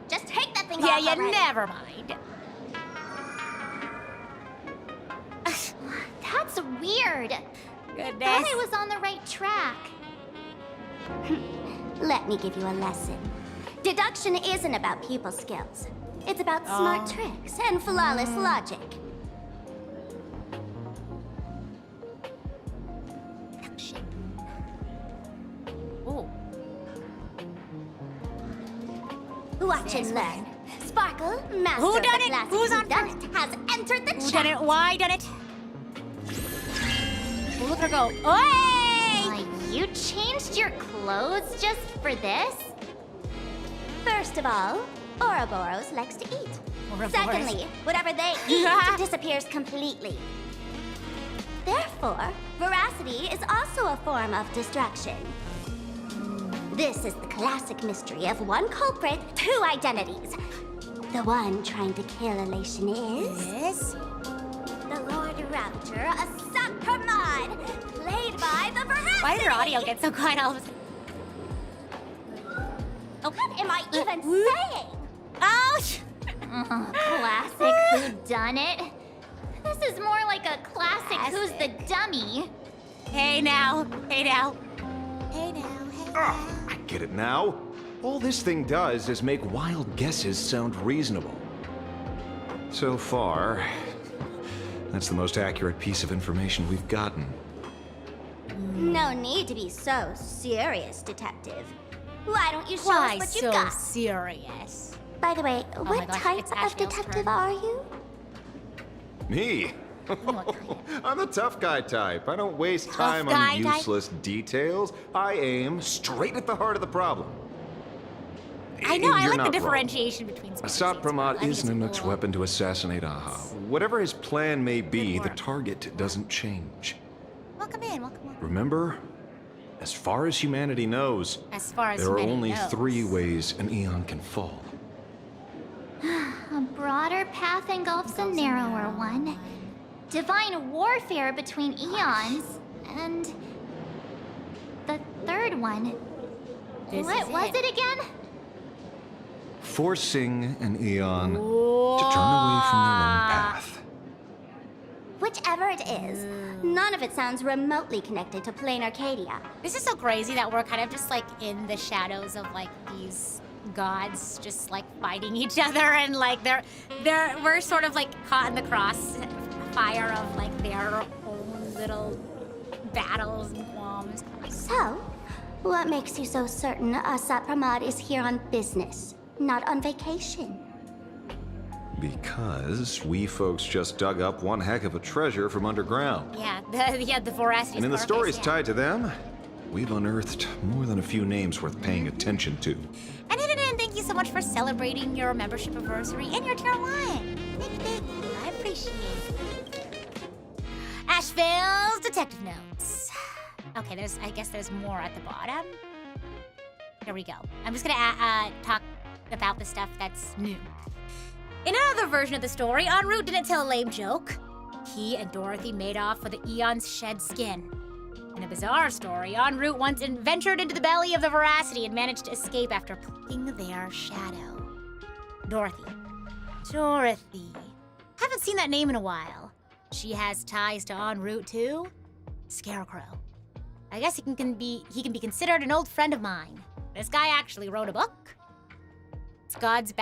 Just take that thing Yeah, off already. never mind. That's weird. Goodness. Thought I was on the right track. Let me give you a lesson. Deduction isn't about pupil skills. It's about smart tricks and flawless logic. Oh. Watch and learn. Sparkle, master Who of done the it? classic Who's on done it, has entered the Who chat. done it? Why done it? Oh, look at her go. Hey! You changed your clothes just for this? First of all, Ouroboros likes to eat. Ouroboros. Secondly, whatever they eat disappears completely. Therefore, veracity is also a form of distraction. This is the classic mystery of one culprit, two identities. The one trying to kill Elation is... the Lord Raptor, a Sapramod, played by the veracity. Why did her audio get so quiet all of a sudden? What am I even saying? Ouch! Classic whodunit. This is more like a classic Who's the Dummy. Hey now, hey now. Hey now, hey now. I get it now. All this thing does is make wild guesses sound reasonable. So far, that's the most accurate piece of information we've gotten. No need to be so serious, Detective. Why don't you show Why us what so you've got? serious? By the way, my what gosh, type it's of Ashley's detective turn. are you? Me? I'm the tough guy type. I don't waste time guy on type? useless details. I aim straight at the heart of the problem. I know, I You're like the not wrong. differentiation between A species. I Sapramod think isn't a it's Nook's cool. weapon to assassinate Aha. Whatever his plan may be, the work. target doesn't change. Welcome in, welcome in. Remember, as far as humanity knows, As far as there are humanity only knows. 3 ways an Eon can fall. A broader path engulfs a narrower one. Divine warfare between eons, and the third one. This What is was it again? Forcing an Eon to turn away from their own path. Whichever it is, none of it sounds remotely connected to Plain Arcadia. This is so crazy that we're kind of just like in the shadows of like these gods just like fighting each other, and like we're sort of like caught in the crossfire of like their own little battles and qualms. So, what makes you so certain a Sapramod is here on business, not on vacation? Because we folks just dug up one heck of a treasure from underground. Yeah, the voracity. And in the stories tied to them, we've unearthed more than a few names worth paying attention to. And thank you so much for celebrating your membership anniversary and your tier 1. Thank you. I appreciate it. Asheville's detective notes. Okay, I guess there's more at the bottom. Here we go. I'm just gonna talk about the stuff that's new. In another version of the story, En route didn't tell a lame joke. He and Dorothy made off with the Eon's shed skin. In a bizarre story, En route once ventured into the belly of the Veracity and managed to escape after plucking their shadow. Dorothy. Haven't seen that name in a while. She has ties to En route too. Scarecrow. I guess he can be considered an old friend of mine. This guy actually wrote a book. It's God's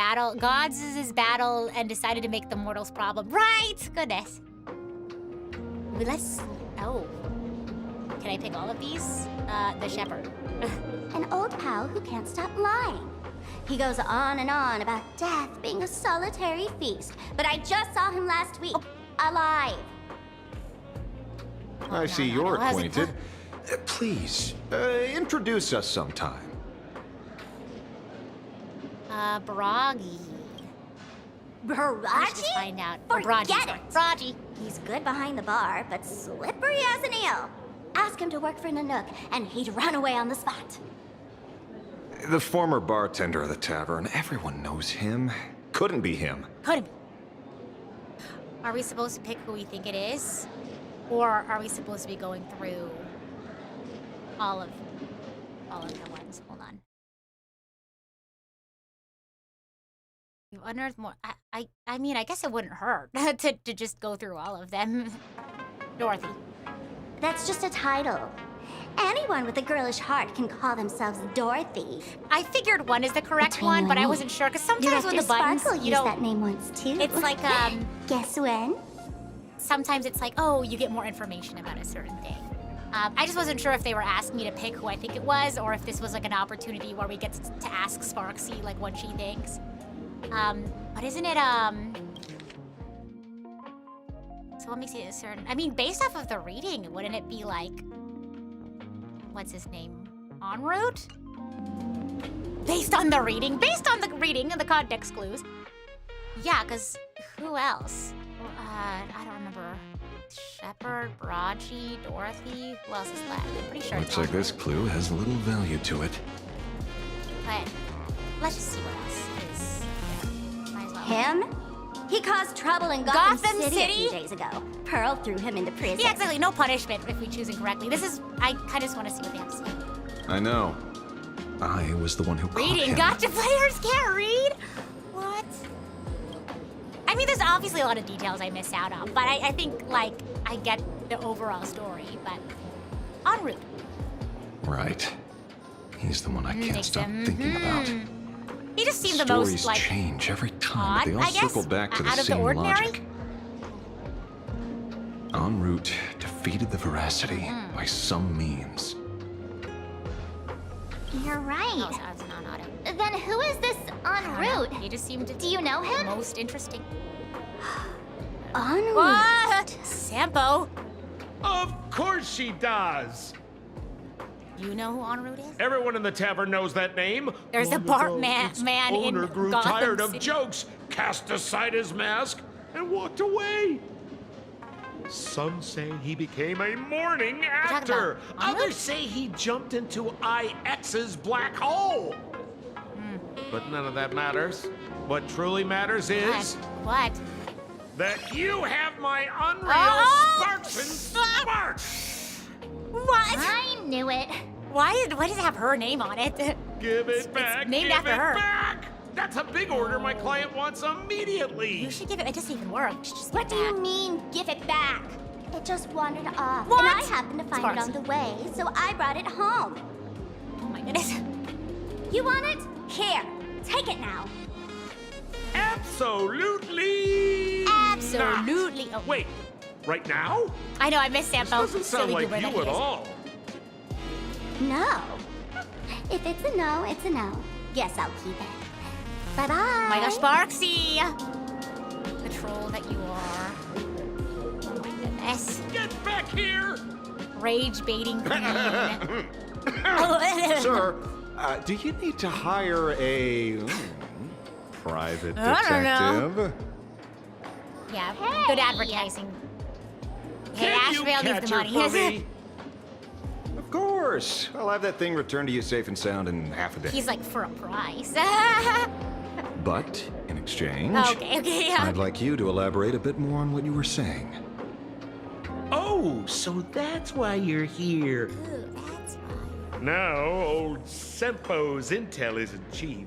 is his battle, and decided to make the mortal's problem. Right! Goodness. Oh. Can I pick all of these? The shepherd. An old pal who can't stop lying. He goes on and on about death being a solitary feast, but I just saw him last week, alive. I see you're acquainted. Please, introduce us sometime. Bragi. Let's just find out. Forget Bragi, it. Bragi. He's good behind the bar, but slippery as an eel. Ask him to work for Nanook, and he'd run away on the spot. The former bartender of the tavern. Everyone knows him. Couldn't be him. Couldn't be. Are we supposed to pick who we think it is? Or are we supposed to be going through all of the ones? Hold on. You've unearthed more. I mean, I guess it wouldn't hurt to just go through all of them. Dorothy. That's just a title. Anyone with a girlish heart can call themselves Dorothy. I figured one is the correct one, but I wasn't sure because sometimes with the buttons, Sparkle you used don't. that name once too. It's like Guess when? Sometimes it's like, oh, you get more information about a certain thing. I just wasn't sure if they were asking me to pick who I think it was, or if this was like an opportunity where we get to ask Sparksy like what she thinks. But isn't it So what makes it a certain? I mean, based off of the reading, wouldn't it be like, what's his name? Onward? Based on the reading and the context clues. Yeah, because who else? I don't remember. Shepard, Bragi, Dorothy. Who else is left? I'm pretty sure. Looks like this clue has little value to it. But let's just see what else is. Might as well. Him? He caused trouble in Gotham City a few days ago. Pearl threw him into prison. Yeah, exactly. No punishment if we choose incorrectly. I kind of just want to see what they have to say. I know. I was the one who caught Reading. him. Gotcha players can't read? What? I mean, there's obviously a lot of details I miss out on, but I think, like, I get the overall story, but en route. Right. He's the one I can't stop thinking about. He just seemed the Stories most, like, change every time, but they all odd, I guess, circle back to the out of the same ordinary. logic. En route defeated the veracity by some means. You're right. No, it's not auto. Then who is this en route? He just seemed to Do you know him? most interesting. En route? What? Sampo. Of course she does. You know who en route is? Everyone in the tavern knows that name. There's a bar man in owner grew Gotham tired of City. jokes, cast aside his mask, and walked away. Some say he became a morning actor. Others say he jumped into IX's black hole. But none of that matters. What truly matters is what? That you have my unreal sparks and sparks. What? I knew it. Why does it have her name on it? Give it back. It's named give after it her. back. That's a big order my client wants immediately. You should give it. It doesn't even work. What do you mean, give it back? It just wandered off, What? and I happened to find it on Sparksy. the way, so I brought it home. Oh my goodness. You want it? Here, take it now. Absolutely. Absolutely. Not. Wait, right now? I know, I miss Sampo. This doesn't sound Silly like goober that you he at is. all. No. If it's a no, it's a no. Guess I'll keep it. Bye-bye. Oh my gosh, Sparksy! The troll that you are. Oh my goodness. Get back here! Rage baiting queen. Sir, do you need to hire a private I don't know. detective? Yeah, good advertising. Hey, Can you Asheville needs catch the her money. for me? Of course. I'll have that thing returned to you safe and sound in half a day. He's like, for a price. But in exchange, okay, yeah. I'd like you to elaborate a bit more on what you were saying. Oh, so that's why you're here. Ooh, that's why. Now, old Sempo's intel isn't cheap.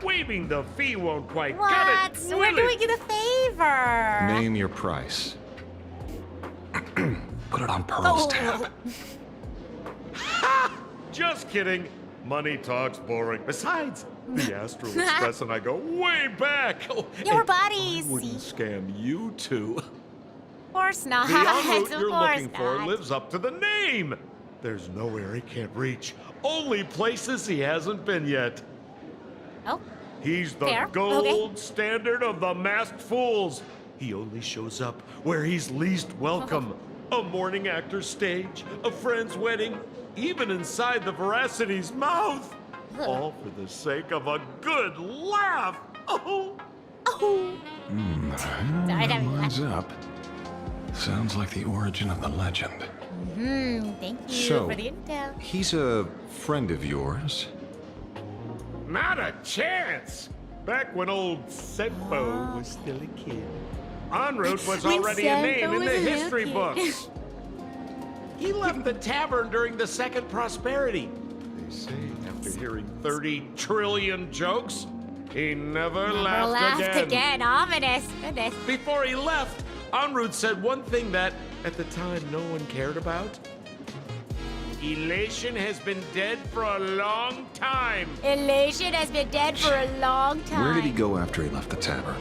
Waiving the fee won't quite cut What? it. We're will doing it? you the favor. Name your price. Put it on Pearl's tab. Just kidding. Money talks boring. Besides, the Astral Express and I go way back. Oh, Yeah, we're and buddies. I wouldn't scam you two. Of course not. The en route Of you're course looking for not. lives up to the name. There's nowhere he can't reach. Only places he hasn't been yet. Oh. He's the Fair. gold standard of the masked fools. He only shows up where he's least welcome. A morning actor's stage, a friend's wedding, even inside the Veracity's mouth. All for the sake of a good laugh. Oh. Lines up. Sounds like the origin of the legend. Thank you So, for the intel. he's a friend of yours? Not a chance! Back when old Senpo was still a kid. En route was When already a name Senpo in was the a little history kid. books. He left the tavern during the Second Prosperity. They say after hearing 30 trillion jokes, he never laughed again. Ominous. Goodness. Before he left, En route said one thing that, at the time, no one cared about. Elation has been dead for a long time. Elation has been dead for a long time. Where did he go after he left the tavern?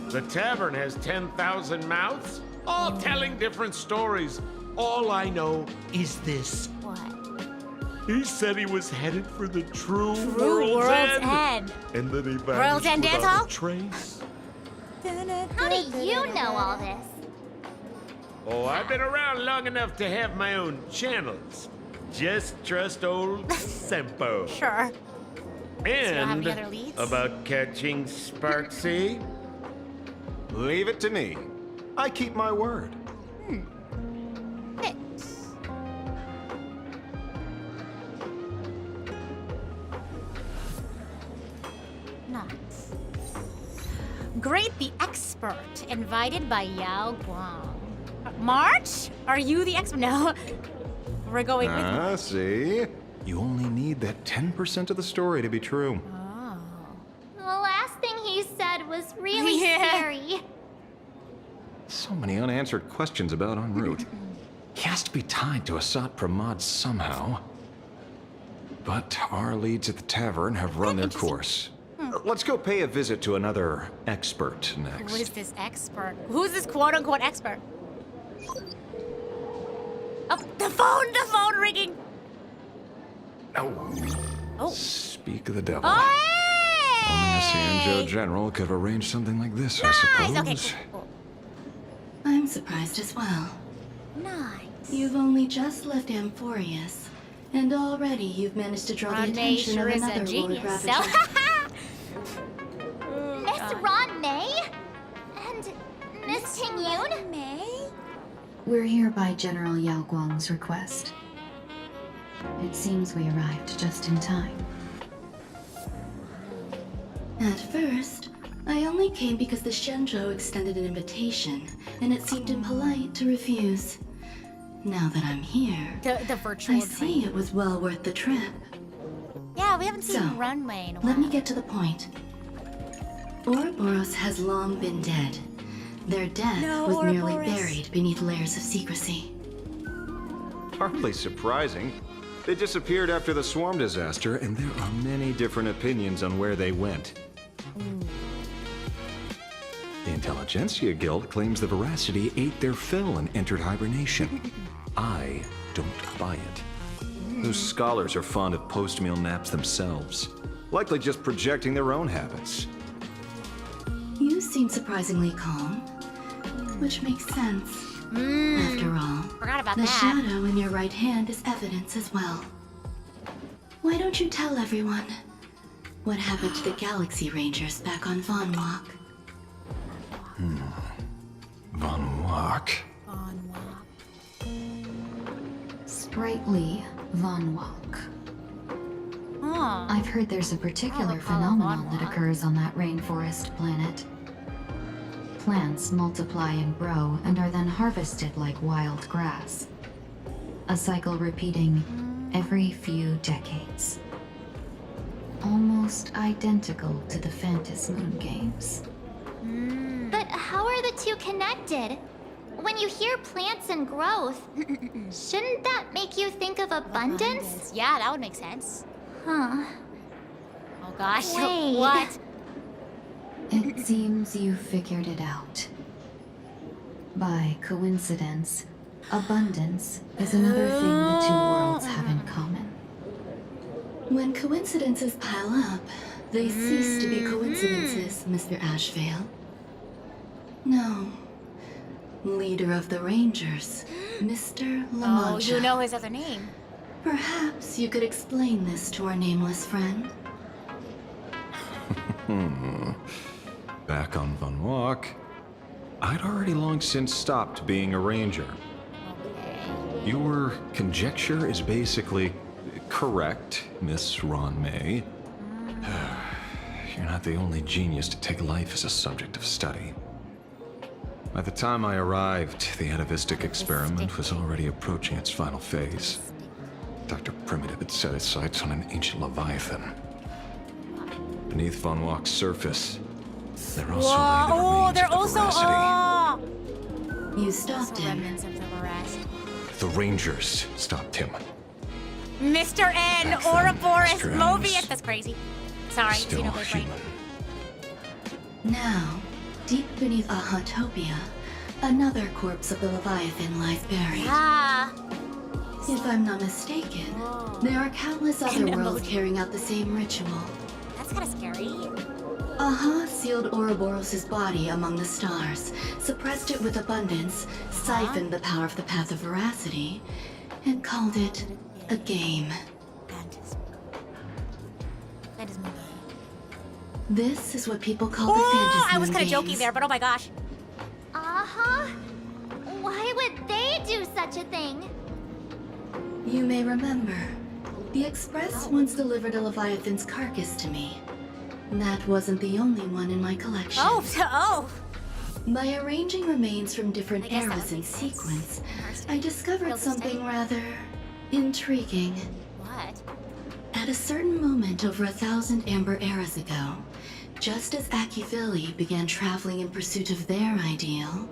The tavern has 10,000 mouths, all telling different stories. All I know is this. What? He said he was headed for the true World's End. And then he World's vanished End dance without hall? a trace. How do you know all this? Oh, I've been around long enough to have my own channels. Just trust old Senpo. Sure. And any other leads? about catching Sparksy? Leave it to me. I keep my word. Thanks. Nice. Great the expert, invited by Yao Guang. March? Are you the expert? No. We're going with March. See? You only need that 10% of the story to be true. The last thing he said was really scary. So many unanswered questions about en route. He has to be tied to Asat Pramod somehow. But our leads at the tavern have run their course. Let's go pay a visit to another expert next. Who is this expert? Who's this quote-unquote expert? Oh, the phone ringing. Oh. Speak of the devil. Oh, Only a Sanjo general could have arranged something like this, I suppose. Okay, cool. I'm surprised as well. Nice. You've only just left Amphorius, and already you've managed to draw the attention sure of is a another genius. Lord Ravager. Miss Ron May? And Miss Ting Yoon? May? We're here by General Yao Guang's request. It seems we arrived just in time. At first, I only came because the Shenzhou extended an invitation, and it seemed impolite to refuse. Now that I'm here, The virtual I see it was well worth the trip. Yeah, we haven't seen So, Runway in a while. Let me get to the point. Ouroboros has long been dead. Their death was merely buried beneath layers of secrecy. Hardly surprising. They disappeared after the swarm disaster, and there are many different opinions on where they went. The Intelligentsia Guild claims the Veracity ate their fill and entered hibernation. I don't buy it. Those scholars are fond of post-meal naps themselves, likely just projecting their own habits. You seem surprisingly calm, which makes sense. After all, Forgot about the that. shadow in your right hand is evidence as well. Why don't you tell everyone what happened to the Galaxy Rangers back on Von Walk? Von Walk? Sprightly Von Walk. Huh. I've heard there's a particular phenomenon that occurs on that rainforest planet. Plants multiply and grow and are then harvested like wild grass. A cycle repeating every few decades. Almost identical to the Phantom Moon games. But how are the two connected? When you hear plants and growth, shouldn't that make you think of abundance? Yeah, that would make sense. Huh. Oh gosh. Wait. What? It seems you figured it out. By coincidence, abundance is another thing the two worlds have in common. When coincidences pile up, they cease to be coincidences, Mr. Ashvale. No. Leader of the Rangers, Mr. LaMancha. Oh, you know his other name. Perhaps you could explain this to our nameless friend. Back on Van Walk, I'd already long since stopped being a ranger. Your conjecture is basically correct, Miss Ron May. You're not the only genius to take life as a subject of study. By the time I arrived, the atavistic experiment was already approaching its final phase. Dr. Primitive had set his sights on an ancient leviathan. Beneath Von Walk's surface, there also lay the remains of the veracity. You stopped him. The Rangers stopped him. Mr. N, Ouroboros, Mr. N's Mobius. That's crazy. Sorry, still Xenoblade Brain. human. Now, deep beneath Ahatopia, another corpse of the Leviathan lies buried. Ah. If I'm not mistaken, there are countless other worlds carrying out the same ritual. That's kind of scary. Aha sealed Ouroboros' body among the stars, suppressed it with abundance, siphoned the power of the Path of Veracity, and called it a game. This is what people call the Phantasm. I was kind of joking there, but oh my gosh. Uh-huh. Why would they do such a thing? You may remember, the Express once delivered a Leviathan's carcass to me. That wasn't the only one in my collection. Oh. By arranging remains from different eras in sequence, I discovered something rather intriguing. What? At a certain moment over 1,000 Amber eras ago, just as Akivili began traveling in pursuit of their ideal,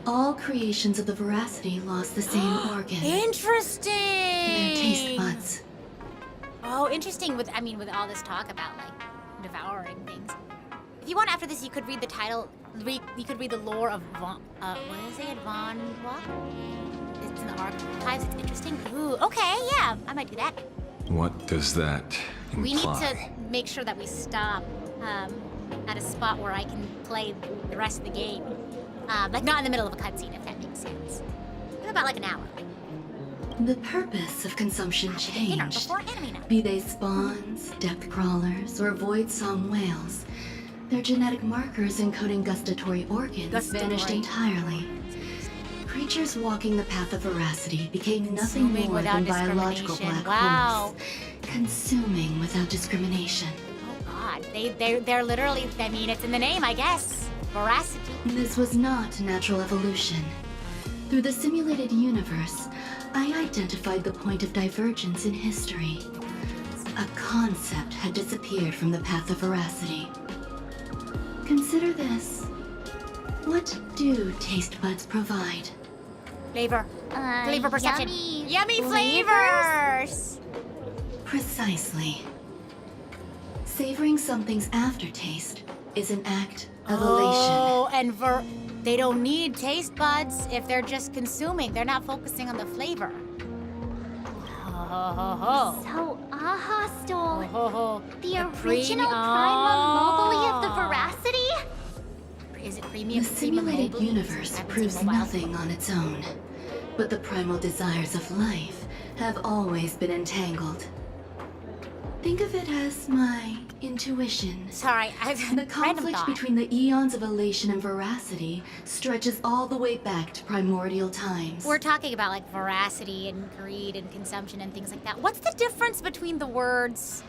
all creations of the Veracity lost the same organ. Interesting. Their taste buds. Oh, interesting. With all this talk about like devouring things. If you want, after this, you could read the title. You could read the lore of Von. What is it? Von what? It's in the archives. It's interesting. Ooh. Okay. Yeah. I might do that. What does that imply? We need to make sure that we stop at a spot where I can play the rest of the game. Like not in the middle of a cutscene, if that makes sense. We have about like an hour. The purpose of consumption changed. Be they spawns, depth crawlers, or void song whales, their genetic markers encoding gustatory organs vanished entirely. Creatures walking the path of veracity became nothing more than biological black holes, consuming without discrimination. Oh God, they're literally. I mean, it's in the name, I guess. Veracity. This was not natural evolution. Through the simulated universe, I identified the point of divergence in history. A concept had disappeared from the path of veracity. Consider this. What do taste buds provide? Flavor. Flavor perception. Yummy flavors! Precisely. Savoring something's aftertaste is an act of elation. Oh, and they don't need taste buds if they're just consuming. They're not focusing on the flavor. So Aha stole the original premium- Prima Mobile of the Veracity? Is it premium? The simulated universe proves nothing on its own, but the primal desires of life have always been entangled. Think of it as my intuition. Sorry, the conflict between the eons of elation and veracity stretches all the way back to primordial times. We're talking about like veracity and greed and consumption and things like that. What's the difference between the words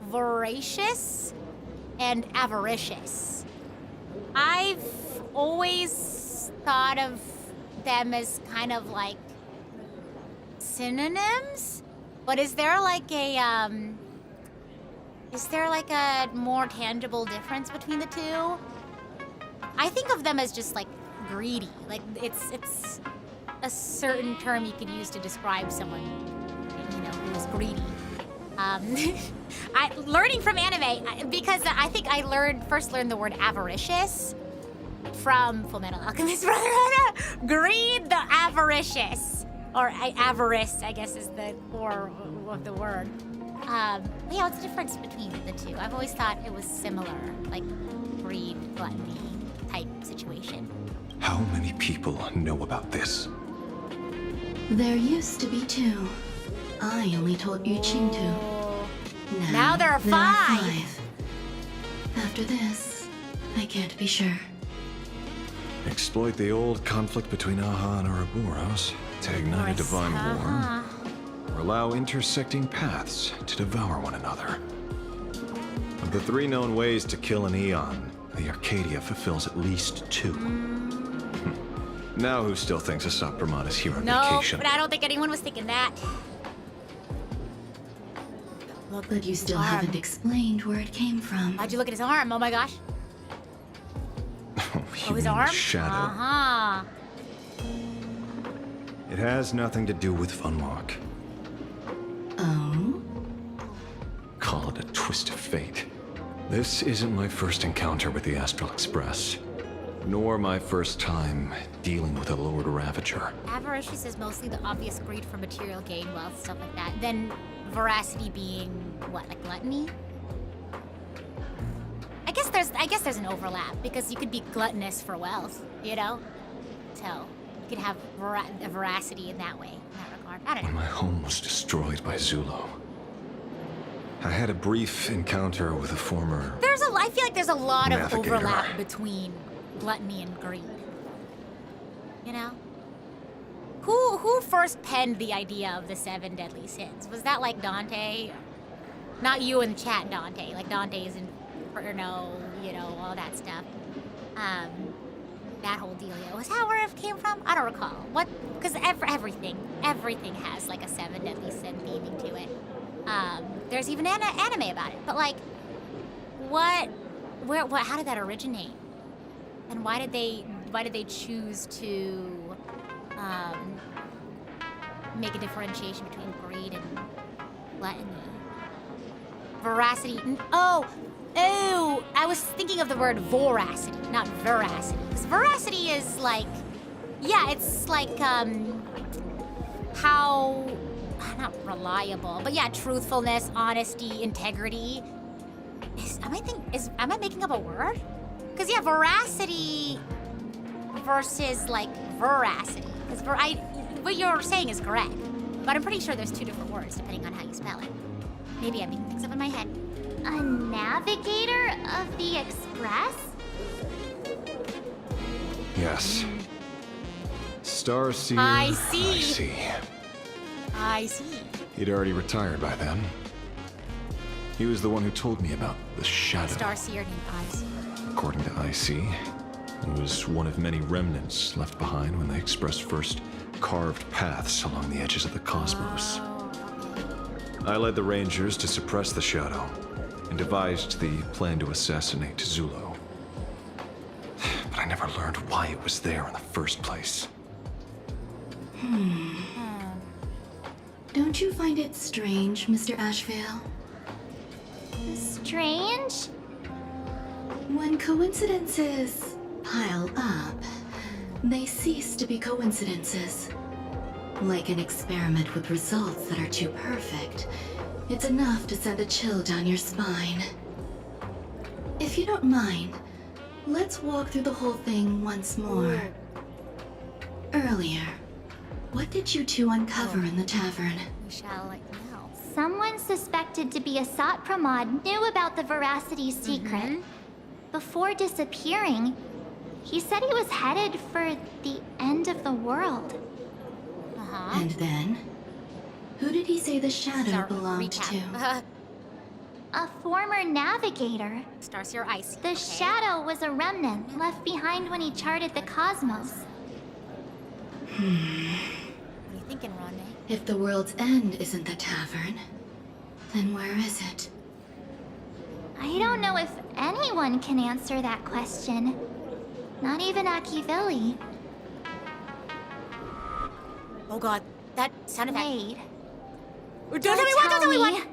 voracious and avaricious? I've always thought of them as kind of like synonyms, but is there like a more tangible difference between the two? I think of them as just like greedy. Like it's a certain term you could use to describe someone, who's greedy. Learning from anime, because I think I first learned the word avaricious from Fullmetal Alchemist Brotherhood. Greed, the avaricious. Or avarice, I guess, is the core of the word. Yeah, what's the difference between the two? I've always thought it was similar, like greed, gluttony type situation. How many people know about this? There used to be 2. I only told Yu Qing to. Now there are 5. After this, I can't be sure. Exploit the old conflict between Aha and Ouroboros to ignite a divine war, or allow intersecting paths to devour one another. Of the 3 known ways to kill an Eon, the Arcadia fulfills at least 2. Now who still thinks Asat Brahman is here on vacation? No, but I don't think anyone was thinking that. But you still haven't explained where it came from. Why'd you look at his arm? Oh my gosh. Oh, his arm? Shadow. Uh-huh. It has nothing to do with Funwalk. Oh? Call it a twist of fate. This isn't my first encounter with the Astral Express, nor my first time dealing with a Lord Ravager. Avaricious is mostly the obvious greed for material gain, wealth, stuff like that. Then veracity being what, like gluttony? I guess there's an overlap because you could be gluttonous for wealth, you know? So you could have a veracity in that way, in that regard. I don't know. When my home was destroyed by Zulo, I had a brief encounter with a former... I feel like there's a lot of navigator. overlap between gluttony and greed. You know? Who first penned the idea of the 7 deadly sins? Was that like Dante? Not you in the chat, Dante. Like Dante's Inferno, you know, all that stuff. That whole dealio. Was that where it came from? I don't recall. What? Because everything has like a 7 deadly sin theming to it. There's even an anime about it. But like, how did that originate? And why did they choose to make a differentiation between greed and gluttony? Veracity. Oh, I was thinking of the word voracity, not veracity. Because veracity is like, yeah, it's like how, not reliable, but yeah, truthfulness, honesty, integrity. Am I making up a word? Because yeah, veracity versus like veracity. Because what you're saying is correct, but I'm pretty sure there's 2 different words depending on how you spell it. Maybe I'm making things up in my head. A navigator of the Express? Yes. Starseer. I see. I see. He'd already retired by then. He was the one who told me about the shadow. Starseer named Icy. According to IC, it was one of many remnants left behind when the Express first carved paths along the edges of the cosmos. I led the Rangers to suppress the shadow and devised the plan to assassinate Zulo. But I never learned why it was there in the first place. Don't you find it strange, Mr. Ashvale? Strange? When coincidences pile up, they cease to be coincidences. Like an experiment with results that are too perfect, it's enough to send a chill down your spine. If you don't mind, let's walk through the whole thing once more. Earlier, what did you 2 uncover in the tavern? We shall let you know. Someone suspected to be a Sat Pramod knew about the Veracity secret. Before disappearing, he said he was headed for the end of the world. And then? Who did he say the shadow belonged to? A former navigator. Starseer Icy. The shadow was a remnant left behind when he charted the cosmos. What are you thinking, Ronde? If the world's end isn't the tavern, then where is it? I don't know if anyone can answer that question. Not even Akivilli. Oh god, that sounded Wait. Don't tell me what! Don't tell me what!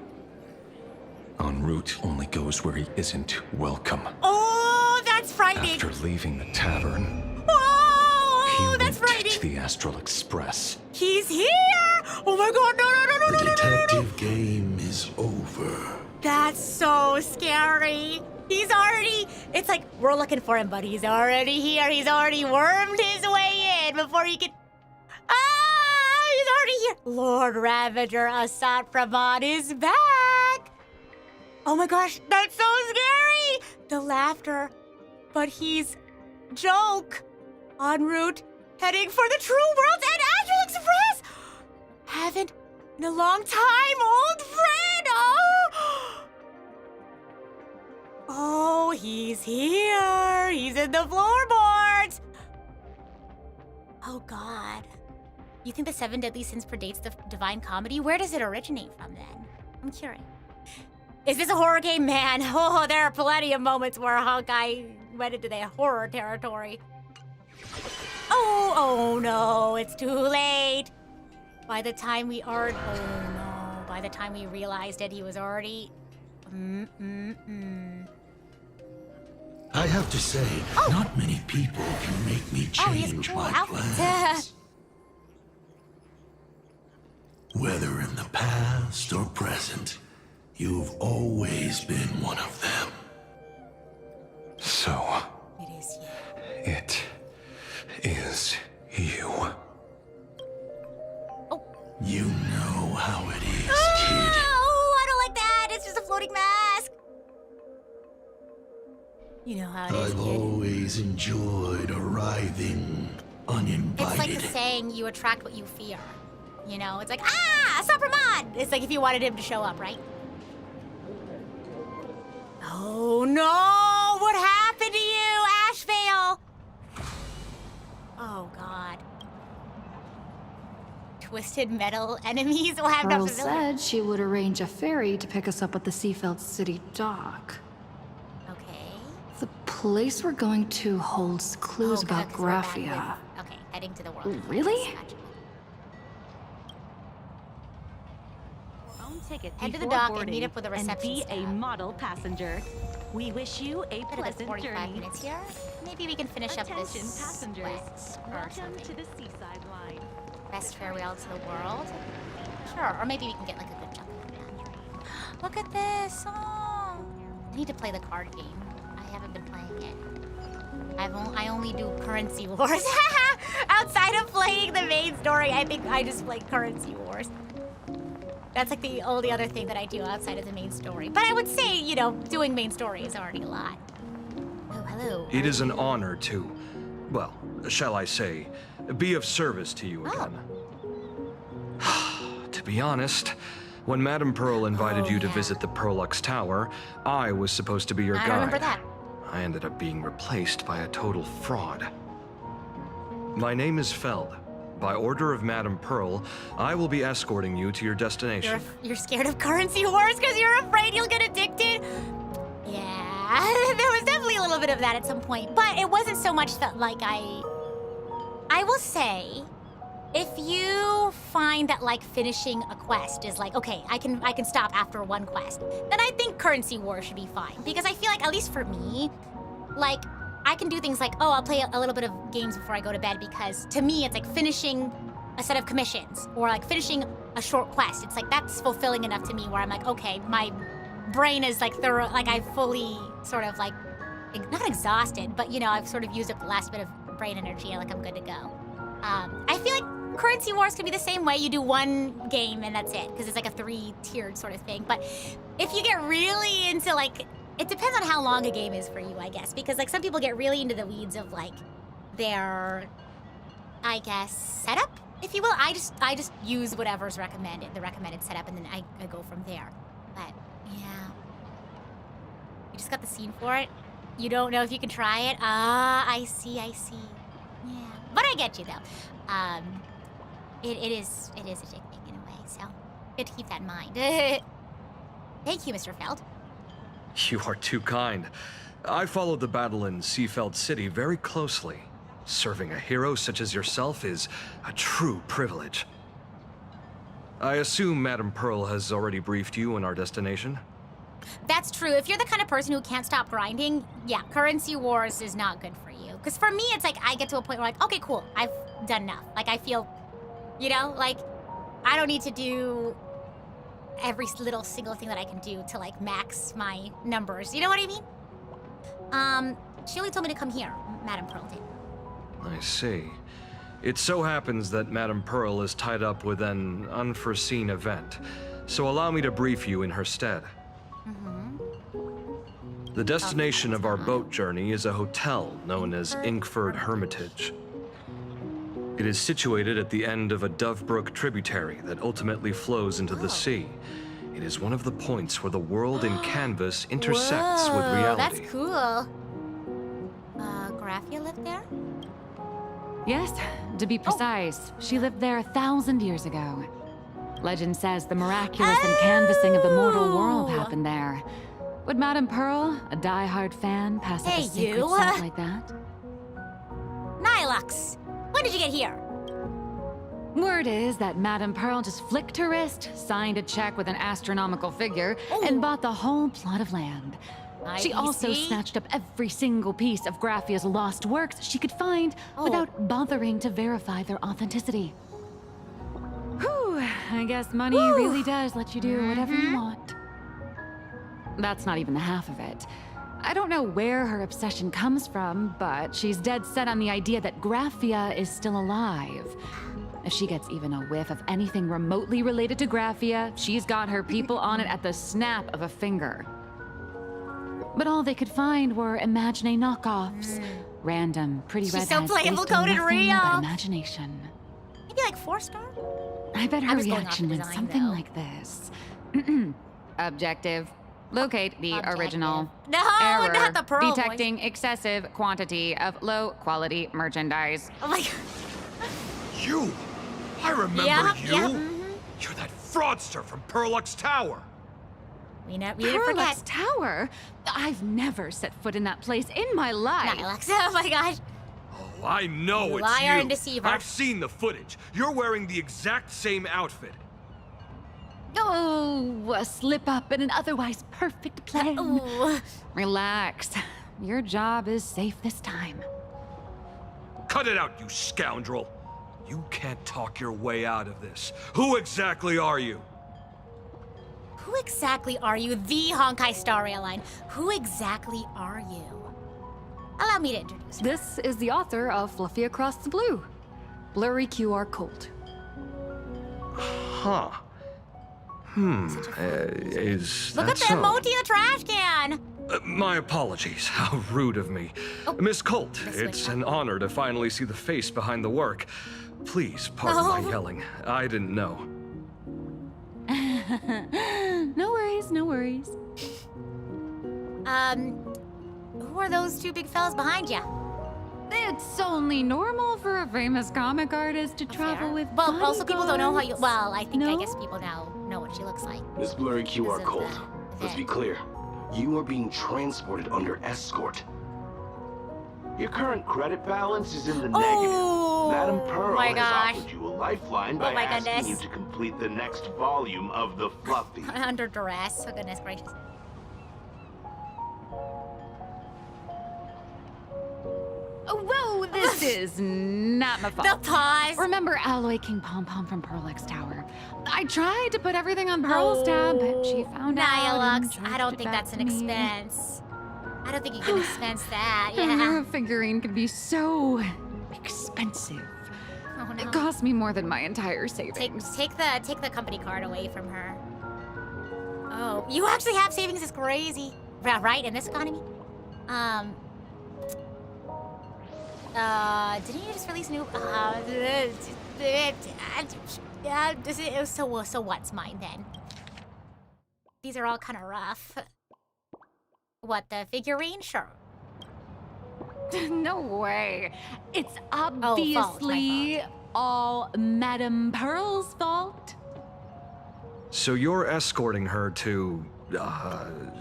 En route only goes where he isn't welcome. Oh, that's frightening! After leaving the tavern, oh, that's went frightening! to the Astral Express. He's here! Oh my god, no! The detective game is over. That's so scary. He's already, it's like, we're looking for him, but he's already here. He's already wormed his way in before he could, he's already here. Lord Ravager Asat Pravan is back. Oh my gosh, that's so scary. The laughter, but he's Joke en route, heading for the True World's End Astral Express. Haven't in a long time, old friend. Oh, he's here. He's in the floorboards. Oh, God. You think the 7 Deadly Sins predates the Divine Comedy? Where does it originate from, then? I'm curious. Is this a horror game? Man, oh, there are plenty of moments where Honkai went into the horror territory. Oh no, it's too late. By the time we by the time we realized it, he was already... I have to say, not many people can make me change my plans. Whether in the past or present, you've always been one of them. So... It is you. It is you. You know how it is, kid. Oh, I don't like that. It's just a floating mask. You know how it is, I've kid. always enjoyed arriving uninvited. It's like the saying, you attract what you fear. You know, it's like, Suppermon! It's like if you wanted him to show up, right? Oh no! What happened to you, Ashvale? Oh God. Twisted metal enemies will have Pearl no familiar. said she would arrange a ferry to pick us up at the Seafeld City dock. Okay. The place we're going to holds clues about Graphia. Okay, heading to the world. Really? Head to the dock and meet up with a reception and be staff. a model passenger. We wish you a pleasant 45 journey. minutes here. Maybe we can finish up this passengers. quest or Welcome something. to the seaside line. Best farewell to the world. Sure, or maybe we can get like a good jump. Look at this. Oh. I need to play the card game. I haven't been playing it. I only do Currency Wars. Outside of playing the main story, I think I just play Currency Wars. That's like the only other thing that I do outside of the main story. But I would say, you know, doing main story is already a lot. Oh, hello. It is an honor to, well, shall I say, be of service to you again. To be honest, when Madame Pearl invited you to visit the Perlux Tower, I was supposed to be your guide. I remember that. I ended up being replaced by a total fraud. My name is Feld. By order of Madame Pearl, I will be escorting you to your destination. You're scared of Currency Wars because you're afraid you'll get addicted? Yeah, there was definitely a little bit of that at some point, but it wasn't so much that, like, I will say, if you find that, like, finishing a quest is like, okay, I can stop after one quest, then I think Currency Wars should be fine. Because I feel like, at least for me, like, I can do things like, oh, I'll play a little bit of games before I go to bed because to me, it's like finishing a set of commissions or like finishing a short quest. It's like, that's fulfilling enough to me where I'm like, okay, my brain is like thorough, like I fully sort of like, not exhausted, but you know, I've sort of used up the last bit of brain energy and like I'm good to go. I feel like Currency Wars can be the same way. You do one game and that's it because it's like a 3-tiered sort of thing. But if you get really into like, it depends on how long a game is for you, I guess. Because, like, some people get really into the weeds of, like, their, I guess, setup, if you will. I just use whatever's recommended, the recommended setup, and then I go from there. But, yeah. You just got the scene for it? You don't know if you can try it? I see. Yeah. But I get you, though. It is addicting in a way, so good to keep that in mind. Thank you, Mr. Feld. You are too kind. I followed the battle in Seafeld City very closely. Serving a hero such as yourself is a true privilege. I assume Madame Pearl has already briefed you on our destination? That's true. If you're the kind of person who can't stop grinding, yeah, Currency Wars is not good for you. Because for me, it's like I get to a point where like, okay, cool, I've done enough. Like I feel, you know, like I don't need to do every little single thing that I can do to like max my numbers. You know what I mean? She only told me to come here, Madame Pearl did. I see. It so happens that Madame Pearl is tied up with an unforeseen event, so allow me to brief you in her stead. The destination of our boat journey is a hotel known as Inkford Hermitage. It is situated at the end of a Dovebrook tributary that ultimately flows into the sea. It is one of the points where the world in canvas intersects with reality. That's cool. Graphia lived there? Yes, to be precise, she lived there 1,000 years ago. Legend says the miraculous canvassing of the mortal world happened there. Would Madame Pearl, a die-hard fan, pass up a sacred site like that? Nihilux, when did you get here? Word is that Madame Pearl just flicked her wrist, signed a check with an astronomical figure, and bought the whole plot of land. She also snatched up every single piece of Graphia's lost works she could find without bothering to verify their authenticity. Whew, I guess money really does let you do whatever you want. That's not even the half of it. I don't know where her obsession comes from, but she's dead set on the idea that Graphia is still alive. If she gets even a whiff of anything remotely related to Graphia, she's got her people on it at the snap of a finger. But all they could find were Imagine knockoffs. Random, pretty redheads so playable, based on coded nothing real. but imagination. Maybe like 4-star? I bet her I'm just going reaction off the went design, something though. like this. Objective. Locate the original. No, Error. not the Pearl Detecting excessive quantity of low-quality merchandise. Oh my god. You! I remember you! Yeah, You're that fraudster from Perlux Tower! We didn't forget. Perlux Tower? I've never set foot in that place in my life. Nihilux, oh my gosh. Oh, I know it's Liar you! and deceiver. I've seen the footage. You're wearing the exact same outfit. Oh, a slip up in an otherwise perfect plan. Ooh. Relax. Your job is safe this time. Cut it out, you scoundrel! You can't talk your way out of this. Who exactly are you? Who exactly are you? The Honkai Star Airline. Who exactly are you? Allow me to introduce her. This is the author of Fluffy Across the Blue. Blurry QR Code. Huh. Is Look that at the so? emoji in the trash can. My apologies. How rude of me. Miss Colt, it's an honor to finally see the face behind the work. Please pardon my yelling. I didn't know. No worries, no worries. Who are those two big fellas behind you? It's only normal for a famous comic artist to travel with Well, also people don't know how you. bodyguards. Well, I think I No? guess people now know what she looks like. Miss Blurry QR Because of Code. the Let's be clear. You are being transported under escort. Your current credit balance is in the negative. Madame Pearl my has gosh. offered you a lifeline by Oh my asking goodness. you to complete the next volume of the Fluffy. Under duress. Oh goodness gracious. Oh, whoa, this is not my fault. The pause. Remember Alloy King Pom Pom from Perlux Tower? I tried to put everything on Pearl's tab, but she found out. and Nihilux, I charged don't it think back that's to an me. expense. I don't think you can expense that. A Yeah. mirror figurine could be so expensive. Oh no. It cost me more than my entire savings. Take the company card away from her. Oh, you actually have savings? It's crazy. Right, in this economy? Didn't you just release new? So what's mine then? These are all kind of rough. What, the figurine? Sure. No way. It's fault, my obviously all Madame Pearl's fault. So you're escorting her to,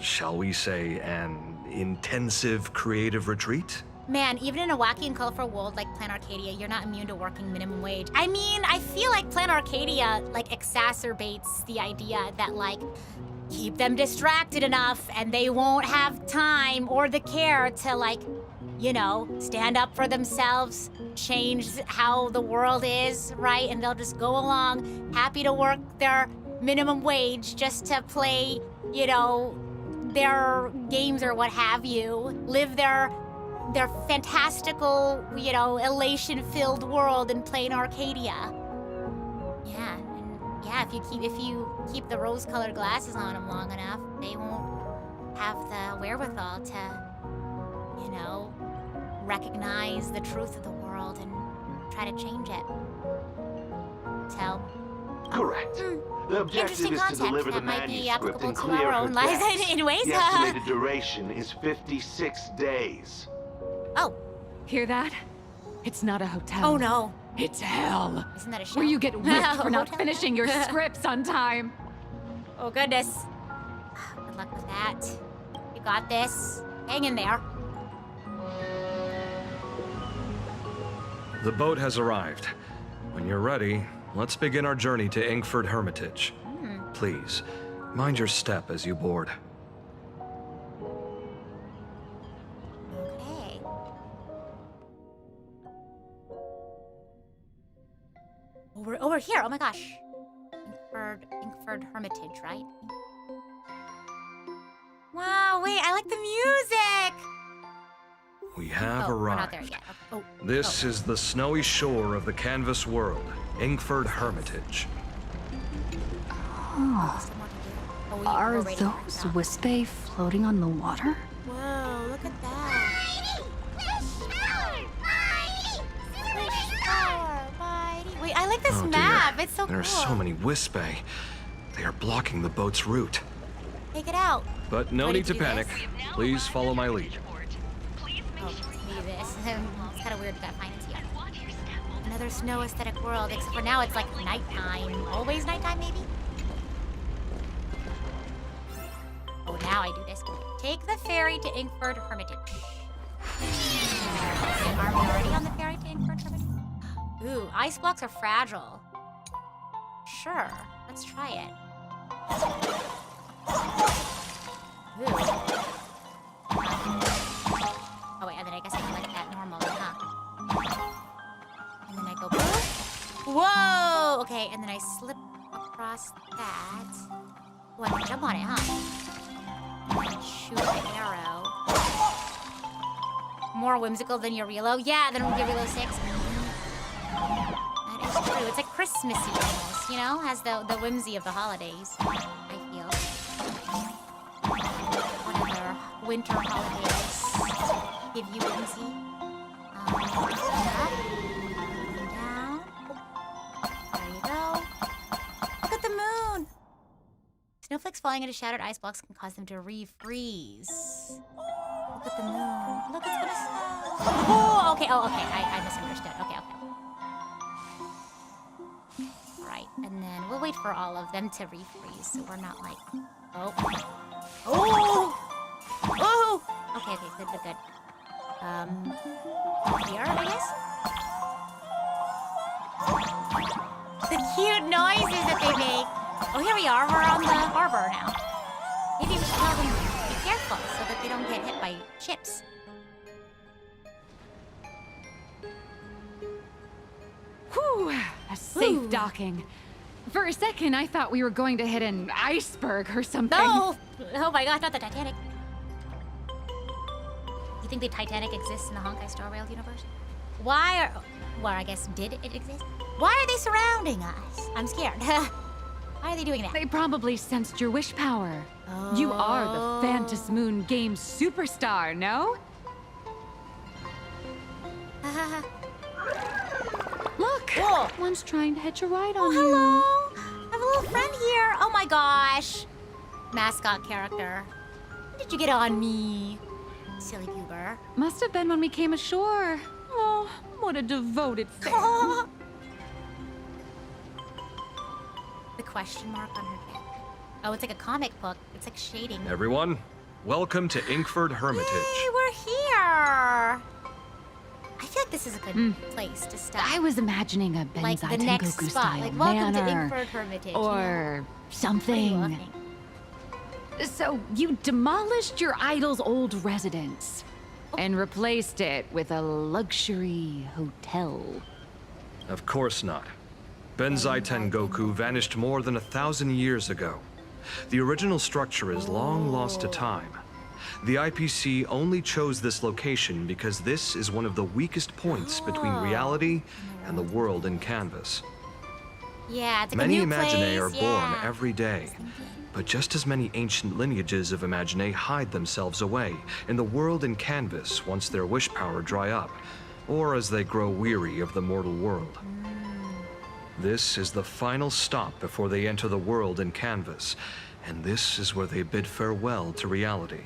shall we say, an intensive creative retreat? Man, even in a wacky and colorful world like Plan Arcadia, you're not immune to working minimum wage. I mean, I feel like Plan Arcadia, like, exacerbates the idea that, like, keep them distracted enough and they won't have time or the care to, like, you know, stand up for themselves, change how the world is, right? And they'll just go along, happy to work their minimum wage just to play, you know, their games or what have you, live their fantastical, you know, elation-filled world and play in Arcadia. Yeah, and yeah, if you keep the rose-colored glasses on them long enough, they won't have the wherewithal to, you know, recognize the truth of the world and try to change it. So. Correct. The objective is to deliver the manuscript in clear our own lives in ways. The estimated duration is 56 days. Oh. Hear that? It's not a hotel. Oh no. It's hell. Isn't that a show? Where you get whipped for not finishing your scripts on time. Oh goodness. Good luck with that. You got this. Hang in there. The boat has arrived. When you're ready, let's begin our journey to Inkford Hermitage. Please, mind your step as you board. Okay. Over here. Oh my gosh. Inkford Hermitage, right? Wow, wait, I like the music! We have We're arrived. not there yet. Oh. This is the snowy shore of the canvas world, Inkford Hermitage. Oh. Are those wispae floating on the water? Whoa, look at that. Wait, I like this Oh, dear. map. It's so There are cool. so many wispae. They are blocking the boat's route. Take it out. But no Ready need to to do panic. this? Please follow my lead. Oh, maybe this. It's kind of weird that finance here. Another snow aesthetic world, except for now it's like nighttime. Always nighttime, maybe? Oh, now I do this. Take the ferry to Inkford Hermitage. Are we already on the ferry to Inkford Hermitage? Ooh, ice blocks are fragile. Sure, let's try it. Ooh. Oh wait, and then I guess I can like that normally, huh? And then I go boom. Whoa! Okay, and then I slip across that. Oh, I can jump on it, huh? And shoot the arrow. More whimsical than Yorilo? Yeah, than Yorilo 6. That is true. It's like Christmassy almost, you know? Has the whimsy of the holidays, I feel. Whatever. Winter holidays give you whimsy. Up. Down. There you go. Look at the moon! Snowflakes falling into shattered ice blocks can cause them to refreeze. Look at the moon. Look, it's gonna snow. Oh, okay. Oh, okay. I misunderstood. Okay. Alright, and then we'll wait for all of them to refreeze, so we're not like... Oh. Okay, good. Here, I guess? The cute noises that they make. Oh, here we are. We're on the harbor now. Maybe we should tell them to be careful so that they don't get hit by ships. Whew, a safe docking. For a second, I thought we were going to hit an iceberg or something. No! Oh my gosh, not the Titanic. You think the Titanic exists in the Honkai Star Rail universe? Well, I guess, did it exist? Why are they surrounding us? I'm scared. Why are they doing that? They probably sensed your wish power. You are the Phantas Moon Games superstar, no? Look! Whoa. One's trying to hitch a ride on hello. you. I have a little friend here. Oh my gosh. Mascot character. When did you get on me? Silly goober. Must have been when we came ashore. Oh, what a devoted fan. The question mark on her neck. Oh, it's like a comic book. It's like shading. Everyone, welcome to Inkford Hermitage. Yay, we're here. I feel like this is a good place to stop. I was imagining a Benzai like the next Tengoku spot. style Like, welcome to manor, Inkford Hermitage. or something. What are you looking? So you demolished your idol's old residence and replaced it with a luxury hotel. Of course not. Benzai Tengoku vanished more than 1,000 years ago. The original structure is long lost to time. The IPC only chose this location because this is one of the weakest points between reality and the world in canvas. Yeah, it's like many a new Imaginae place. are born every day, but just as many ancient lineages of Imaginae hide themselves away in the world in canvas once their wish power dry up, or as they grow weary of the mortal world. This is the final stop before they enter the world in canvas, and this is where they bid farewell to reality.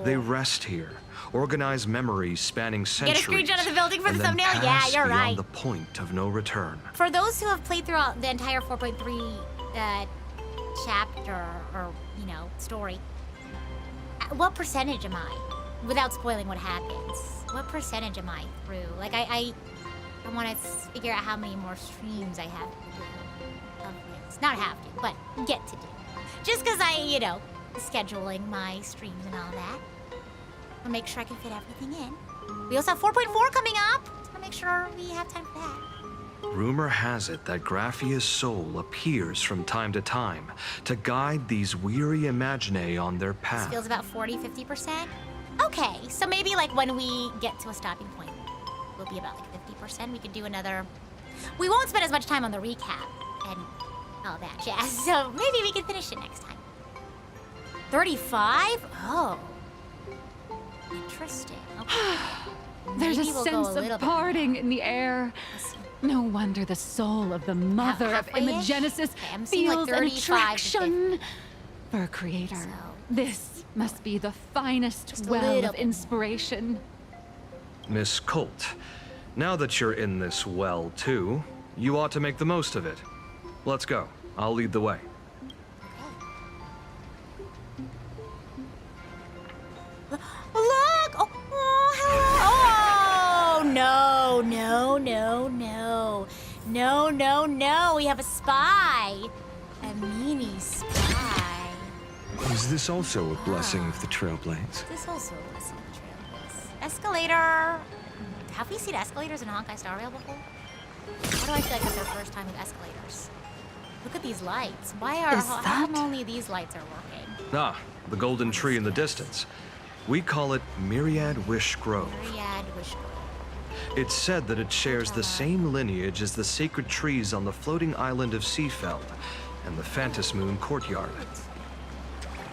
They rest here, organize memories spanning centuries, Get a screenshot of the building for and the then thumbnail? pass Yeah, you're beyond right. the point of no return. For those who have played throughout the entire 4.3 chapter or, you know, story, what percentage am I? Without spoiling what happens, what percentage am I through? Like, I want to figure out how many more streams I have to do of this. Not have to, but get to do. Just because I, you know, scheduling my streams and all that. I'll make sure I can fit everything in. We also have 4.4 coming up. So I'll make sure we have time for that. Rumor has it that Graphia's soul appears from time to time to guide these weary Imaginae on their This path. feels about 40-50%. Okay, so maybe like when we get to a stopping point, we'll be about like 50%. We could do another. We won't spend as much time on the recap and all that jazz. So maybe we can finish it next time. 35? Oh. Interesting. Okay. There's Maybe a we'll go sense a of little bit. parting in the air. No wonder the soul of the mother of halfway-ish? Imagenesis Okay, I'm seeing like feels an 35 to 50. attraction for a creator. This must be the finest well little of bit. inspiration. Miss Colt, now that you're in this well too, you ought to make the most of it. Let's go. I'll lead the way. Look! Oh, hello! Oh, no, no, no, no. No, no, no. We have a spy. A mini spy. Is this also a blessing of the Trailblaze? Is this also a blessing of the Trailblaze? Escalator. Have we seen escalators in Honkai Star Rail before? Why do I feel like it's our first time with escalators? Look at these lights. Why are how come only these lights are working? Ah, the golden tree in the distance. We call it Myriad Wish Grove. Myriad Wish Grove. It's said that it shares the same lineage as the sacred trees on the floating island of Seafeld and the Phantom Moon courtyard.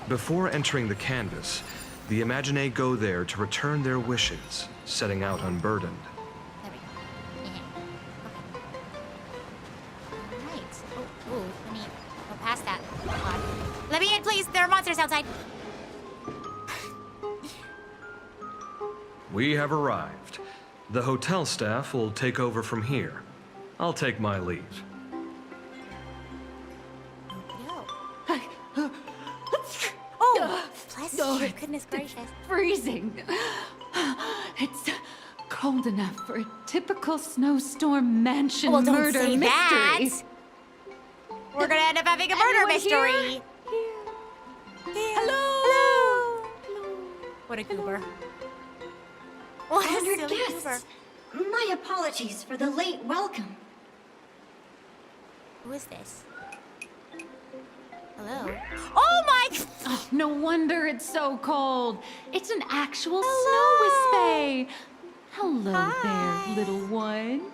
Before entering the canvas, the Imaginae go there to return their wishes, setting out unburdened. Alright. Oh, let me go past that. Hold on. Let me in, please. There are monsters outside. We have arrived. The hotel staff will take over from here. I'll take my leave. Oh, bless you. Goodness gracious. Freezing. It's cold enough for a typical snowstorm mansion Well, don't murder say mystery. that. We're gonna end up having a murder Anyone mystery. here? Hello. What a goober. What a Honored silly guests, my apologies for the late welcome. Who is this? Hello. Oh my! Oh, no wonder it's so cold. It's an actual snow wispy. Hello there, little one.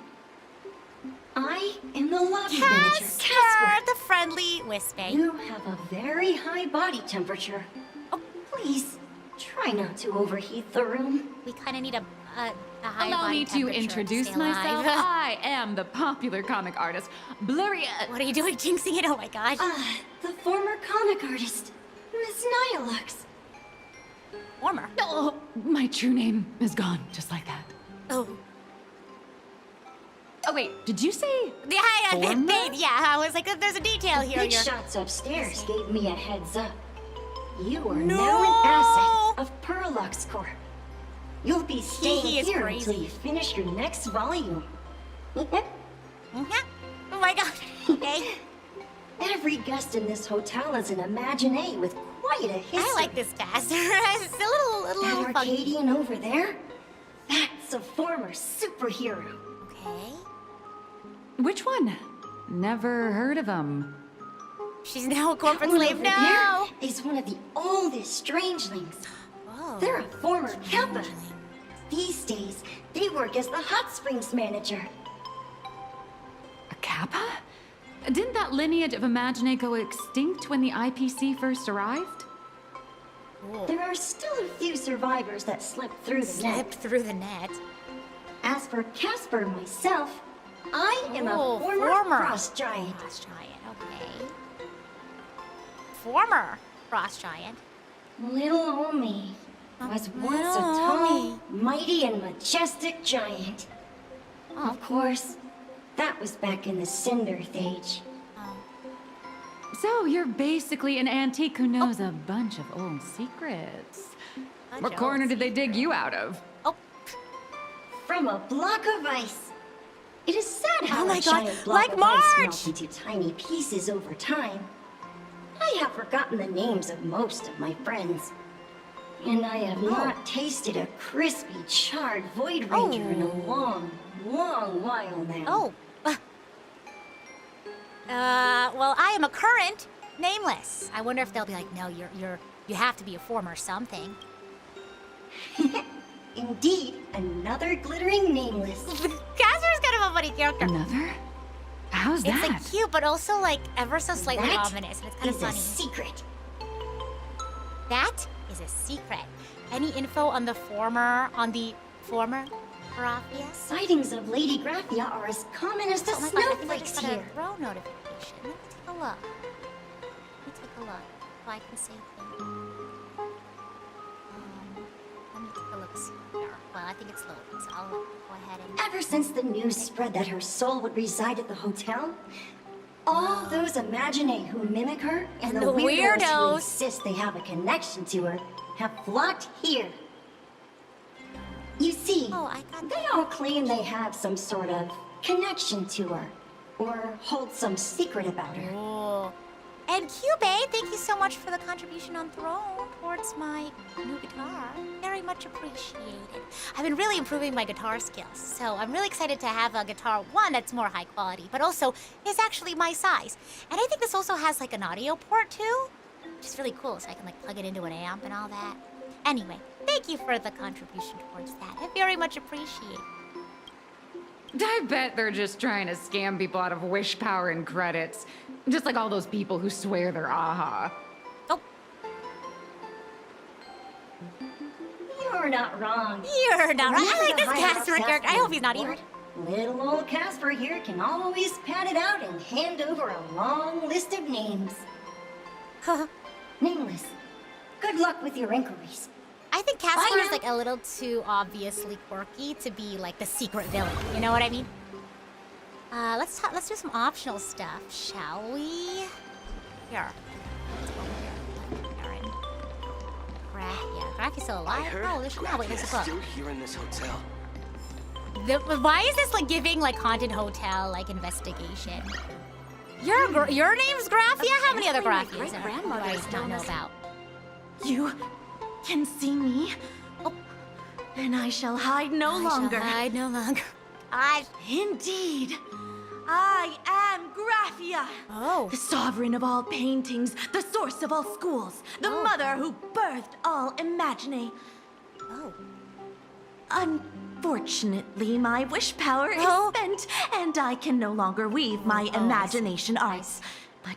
I am the lobby manager, Casper, Casper. the friendly wispy. You have a very high body temperature. Oh, please, try not to overheat the room. We kind of need a high Allow body me to temperature introduce stay alive. myself. I am the popular comic artist, Blurry. What are you doing, jinxing it? Oh my gosh. The former comic artist, Miss Nihilux. Former? Oh, my true name is gone, just like that. Oh. Oh wait, did you say? Yeah, I was like, there's a detail here. Big You're... shots upstairs gave me a heads up. You are now an asset of Perlux Corp. You'll be staying He is here crazy. until you finish your next volume. Oh my god. Okay. Every guest in this hotel is an Imaginae with quite a history. I like this cast. It's a little That funky. Arcadian over there? That's a former superhero. Okay. Which one? Never heard of him. She's now a corporate That one slave. over No! there is one of the oldest strangelings. Whoa. They're a former Kappa. These days, they work as the hot springs manager. A Kappa? Didn't that lineage of Imagine go extinct when the IPC first arrived? Cool. There are still a few survivors that slip through the net. Slip through the net. As for Casper myself, I am Oh, a former frost giant. Frost giant, okay. Former frost giant. Little old me was once a little tall, mighty, and majestic giant. Oh. Of course, that was back in the Cinder Age. So you're basically an antique who knows a bunch of old secrets. What corner did they dig you out of? From a block of ice. It is sad how Oh my a God, giant block like of ice Marge! melts into tiny pieces over time. I have forgotten the names of most of my friends. And I have not tasted a crispy, charred Void Ranger in a long, long while now. Oh. Well, I am a current nameless. I wonder if they'll be like, no, you have to be a former something. Indeed, another glittering nameless. Casper's kind of a funny character. Another? How's It's that? like cute, but also like ever so slightly That ominous, and it's kind of is funny. a secret. That is a secret. Any info on the former Graphia? Sightings of Lady Graphia are as common as the Oh my God, I think I snowflakes just got here. a throw notification. Let me take a look. Let me take a look so I can say things. Let me take a look here. Well, I think it's loading, so I'll go ahead and... Ever since the news spread that her soul would reside at the hotel, all those Imagine who mimic her and the weirdos who insist they have a connection to her have flocked here. You see, they all claim they have some sort of connection to her, or hold some secret about her. Oh. And Cube, thank you so much for the contribution on Throne towards my new guitar. Very much appreciated. I've been really improving my guitar skills, so I'm really excited to have a guitar, one, that's more high quality, but also is actually my size. And I think this also has like an audio port too, which is really cool, so I can like plug it into an amp and all that. Anyway, thank you for the contribution towards that. I very much appreciate it. I bet they're just trying to scam people out of wish power and credits. Just like all those people who swear they're AHA. Oh. You're not wrong. You're not wrong. I Whenever like this the higher-ups Casper ask character. I for hope he's not reward, evil. Little old Casper here can always pad it out and hand over a long list of names. Nameless. Good luck with your inquiries. I think Casper is like a little too obviously quirky to be like the secret villain. You know what I mean? Let's do some optional stuff, shall we? Here. Let's go here. Karen. Graphia. Graphia's still alive? Oh, there's no. Wait, there's a book. Still here in this hotel. Why is this like giving like haunted hotel like investigation? Your name's Graphia? How many other Graphias do I not know about? You can see me, and I shall hide no longer. Hide no longer. Indeed. I am Graphia. Oh. The sovereign of all paintings, the source of all schools, the mother who birthed all Imagine. Oh. Unfortunately, my wish power is spent, and I can no longer weave my imagination arts. But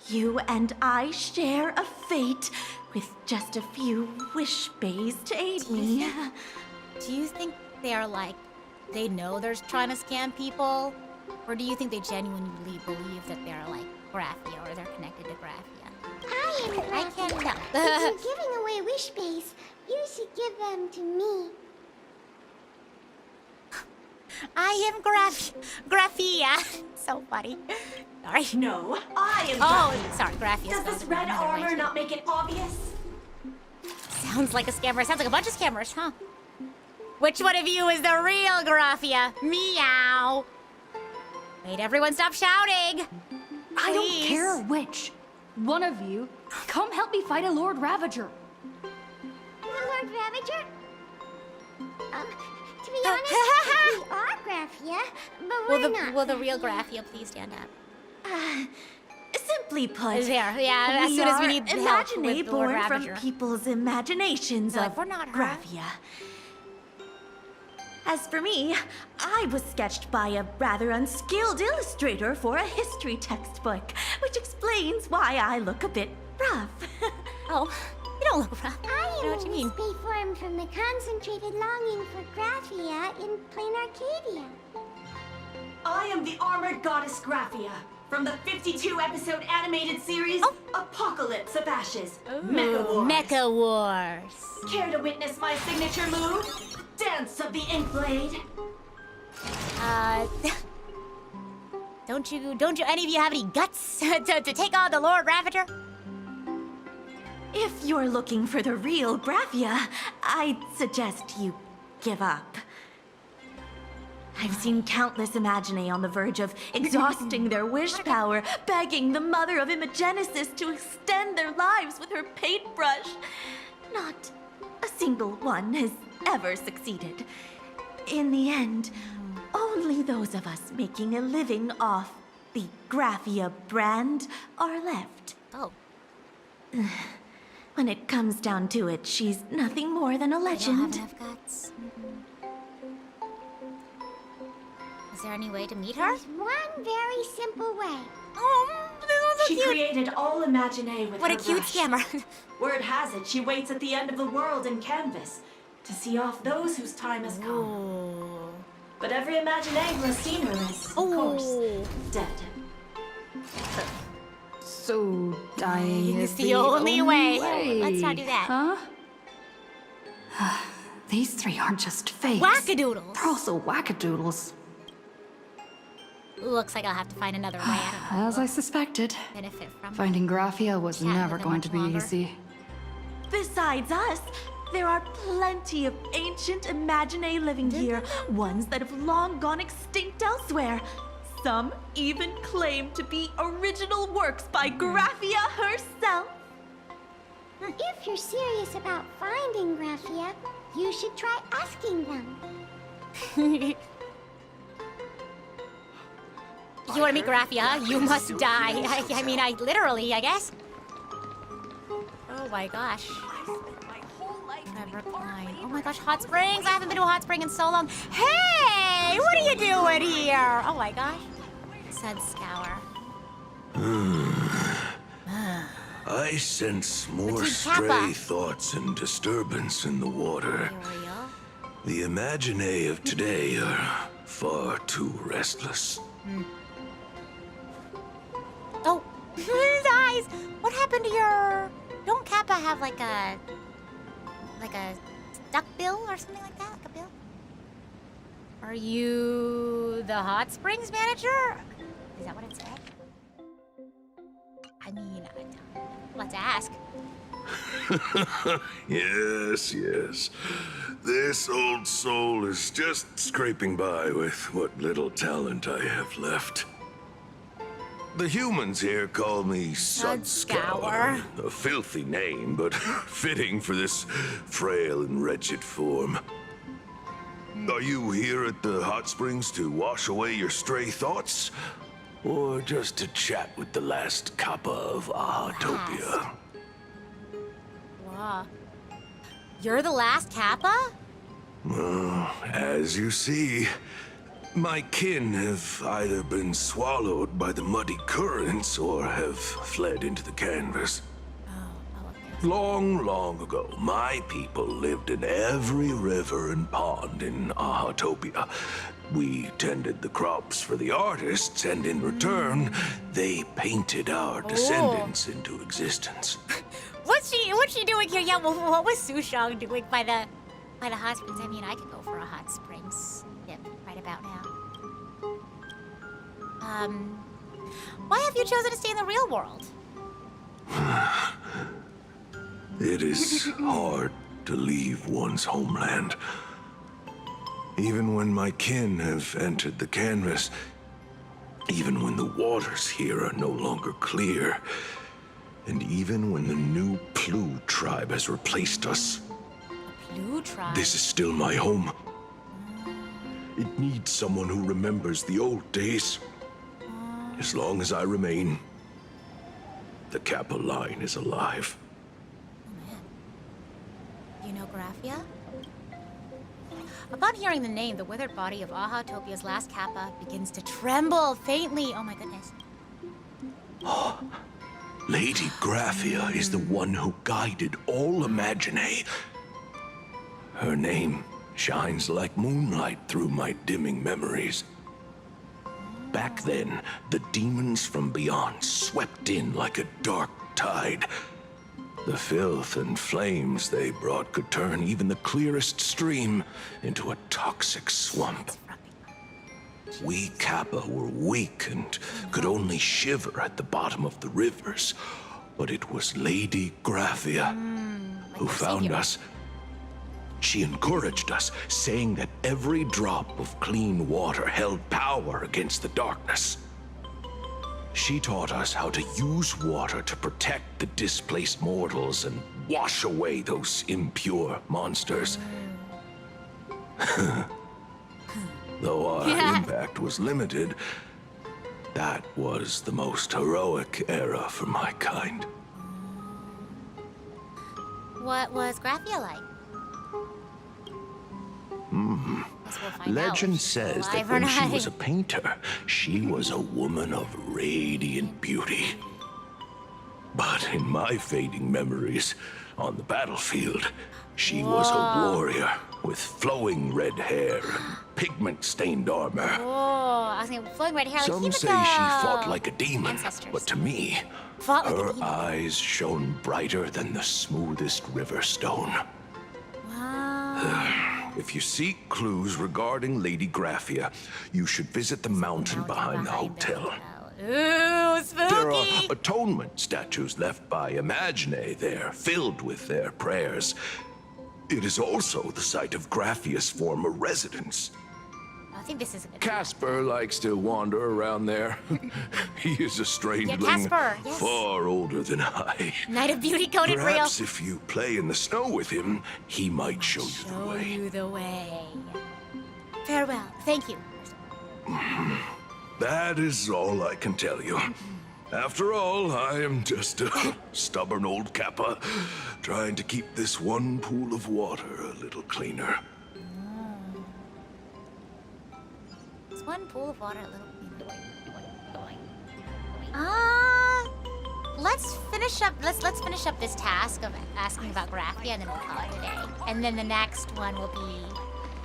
you and I share a fate with just a few wish bays to aid me. Do you think they are like, they know they're trying to scam people? Or do you think they genuinely believe that they're like Graphia or they're connected to Graphia? I am Graphia. I can't tell. If you're giving away wish base, you should give them to me. I am Graphia. So funny. Sorry. No, I am Graphia. Sorry, Graphia. Does this red armor not make it obvious? Sounds like a scammer. Sounds like a bunch of scammers, huh? Which one of you is the real Graphia? Meow. Wait, everyone stop shouting. I don't care which. One of you, come help me fight a Lord Ravager. Lord Ravager? To be honest, we are Graphia, but we're not. Will the real Graphia please stand up? Simply put, yeah, as we soon as we are need help with Imagine the born Lord from Ravager. people's imaginations They're of like, "We're not her." Graphia. As for me, I was sketched by a rather unskilled illustrator for a history textbook, which explains why I look a bit rough. Oh, you don't look rough. I know am what you mean. Miss formed from the concentrated longing for Graphia in plain Arcadia. I am the armored goddess Graphia from the 52-episode animated series Apocalypse of Ashes, Mecha Wars. Mecha Wars. Care to witness my signature move? Dance of the Inkblade. Don't you any of you have any guts to take on the Lord Ravager? If you're looking for the real Graphia, I'd suggest you give up. I've seen countless Imaginae on the verge of exhausting their wish power, begging the mother of Imogenesis to extend their lives with her paintbrush. Not a single one has ever succeeded. In the end, only those of us making a living off the Graphia brand are left. Oh. When it comes down to it, she's nothing more than a legend. I don't have enough guts. Is there any way to meet her? There's one very simple way. Oh, this She is so cute. created all Imaginae with What her a cute brush. scammer. Word has it, she waits at the end of the world in canvas to see off those whose time has come. Ooh. But every Imaginae who has seen her is, of course, dead. So dying It's is the only way. Let's not do that. Huh? These three aren't just fakes. Wackadoodles. They're also wackadoodles. Looks like I'll have to find another way out of As I suspected. benefit from Finding Graphia was chatting never with them going much to be longer. easy. Besides us, there are plenty of ancient Imaginae living here, ones that have long gone extinct elsewhere. Some even claim to be original works by Graphia herself. If you're serious about finding Graphia, you should try asking them. If you want to meet Graphia, you must die. I mean, literally, I guess. Oh my gosh. Oh my gosh, hot springs! I haven't been to a hot spring in so long. Hey! What are you doing here? Oh my gosh. Sun scour. I sense more Kappa. stray thoughts and disturbance in the water. The Imaginae of today are far too restless. Oh, his eyes! What happened to your... Don't Kappa have like a duck bill or something like that? Like a bill? Are you the hot springs manager? Is that what it said? I mean, let's ask. Yes, yes. This old soul is just scraping by with what little talent I have left. The humans here call me Sudscour, a filthy name, but fitting for this frail and wretched form. Are you here at the hot springs to wash away your stray thoughts? Or just to chat with the last Kappa of Ahatopia? Wow. You're the last Kappa? Well, as you see, my kin have either been swallowed by the muddy currents or have fled into the canvas. Long, long ago, my people lived in every river and pond in Ahatopia. We tended the crops for the artists, and in return, they painted our descendants into existence. What's she doing here? Yeah, well, what was Sushang doing by the hot springs? I mean, I could go for a hot springs dip right about now. Why have you chosen to stay in the real world? It is hard to leave one's homeland. Even when my kin have entered the canvas, even when the waters here are no longer clear, and even when the new Plu tribe has replaced us, Blue tribe. this is still my home. It needs someone who remembers the old days. As long as I remain, the Kappa line is alive. Oh man. You know Graphia? Upon hearing the name, the withered body of Aha-topia's last Kappa begins to tremble faintly. Oh my goodness. Lady Graphia is the one who guided all Imagine. Her name shines like moonlight through my dimming memories. Back then, the demons from beyond swept in like a dark tide. The filth and flames they brought could turn even the clearest stream into a toxic swamp. We Kappa were weak and could only shiver at the bottom of the rivers. But it was Lady Graphia who found us. She encouraged us, saying that every drop of clean water held power against the darkness. She taught us how to use water to protect the displaced mortals and wash away those impure monsters. Though our impact was limited, that was the most heroic era for my kind. What was Graphia like? Legend says that when she was a painter, she was a woman of radiant beauty. But in my fading memories, on the battlefield, she was a warrior with flowing red hair and pigment-stained armor. Oh, I was thinking flowing red hair like Some say she fought like a demon, but to me, her eyes shone brighter than the smoothest river stone. If you seek clues regarding Lady Graphia, you should visit the mountain behind the hotel. Ooh, spooky! There are atonement statues left by Imagine there, filled with their prayers. It is also the site of Graphia's former residence. I think this is a good Casper likes to wander around there. He is a strangeling, Casper, yes. far older than I. Night of Beauty coded real. Perhaps if you play in the snow with him, he might show you the way. Farewell. Thank you. That is all I can tell you. After all, I am just a stubborn old Kappa, trying to keep this one pool of water a little cleaner. It's one pool of water a little cleaner. Let's finish up. Let's finish up this task of asking about Graphia, and then we'll call it a day. And then the next one will be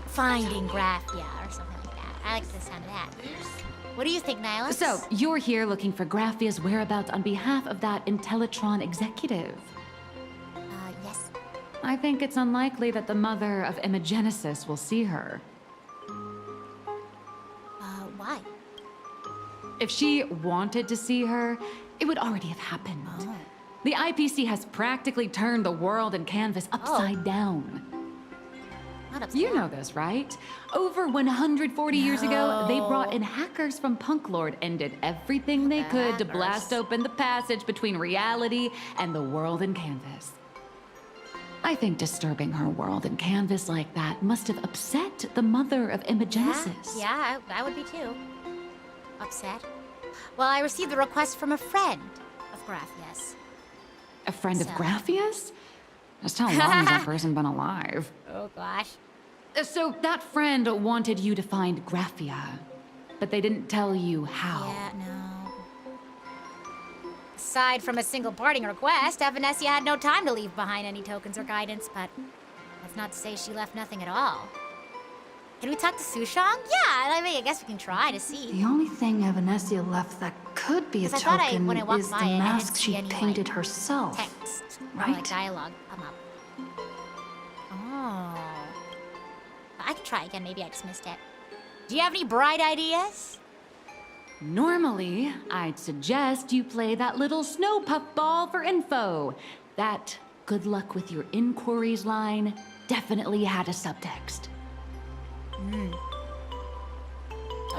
finding Graphia or something like that. I like the sound of that. What do you think, Nihilus? So, you're here looking for Graphia's whereabouts on behalf of that Intellitron executive? Yes. I think it's unlikely that the mother of Imagenesis will see her. Why? If she wanted to see her, it would already have happened. Oh. The IPC has practically turned the world and canvas upside down. You know this, right? Over 140 years ago, they brought in hackers from Punk Lord and did everything they could to blast open the passage between reality and the world and canvas. I think disturbing her world and canvas like that must have upset the mother of Imagenesis. Yeah, I would be too. Upset. Well, I received a request from a friend of Graphia's. A friend of Graphia's? Just how long has that person been alive? Oh, gosh. So that friend wanted you to find Graphia, but they didn't tell you how. Yeah, no. Aside from a single parting request, Evanesia had no time to leave behind any tokens or guidance, but that's not to say she left nothing at all. Can we talk to Sushang? Yeah, I mean, I guess we can try to see. The only thing Evanesia left that could be a token is the mask she painted herself. Text, right? Like dialogue come up. Oh. I can try again, maybe I just missed it. Do you have any bright ideas? Normally, I'd suggest you play that little snow puff ball for info. That good luck with your inquiries line definitely had a subtext.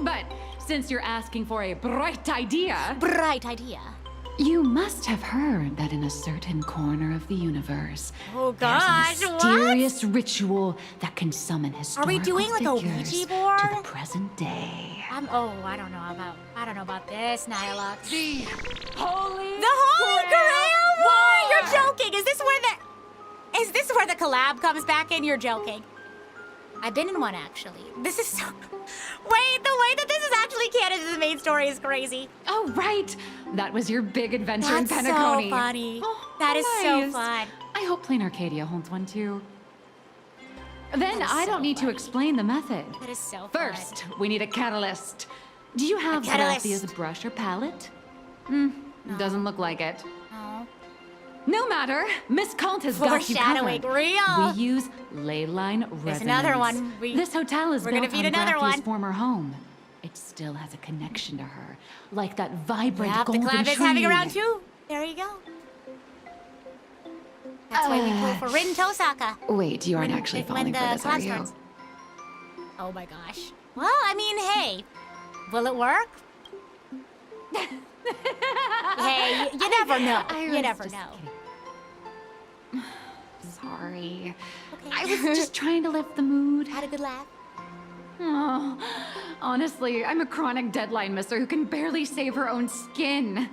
But since you're asking for a bright idea... Bright idea. You must have heard that in a certain corner of the universe, oh gosh, there's a mysterious ritual that can summon historical Are we doing like a figures Ouija board? to the present day. I don't know about this, Nihilux. The Holy Grail? Whoa, you're joking. Is this where the collab comes back in? You're joking. I've been in one actually. This is so Wait, the way that this is actually canon to the main story is crazy. Oh, right. That was your big adventure in That's Penacony. so funny. Oh, that is so nice. fun. I hope Plain Arcadia holds one too. Then I don't need to explain the method. That is so fun. First, we need a catalyst. Do you have Graphia's brush or palette? Doesn't look like it. No. No matter. Miss Kant has got you Foreshadowing, covered. real. We use ley line resonance. There's another one. This hotel is we're built gonna feed on another Graphia's one. former home. It still has a connection to her, like that vibrant Yep, the golden collab tree. is having around too. There you go. That's why we pull for Rin Tosaka. Wait, you aren't actually falling for this, are collab you? starts. Oh my gosh. Well, I mean, hey, will it work? Hey, you never know. You never know. Sorry. Okay. I was just trying to lift the mood. Had a good laugh. Oh, honestly, I'm a chronic deadline misser who can barely save her own skin.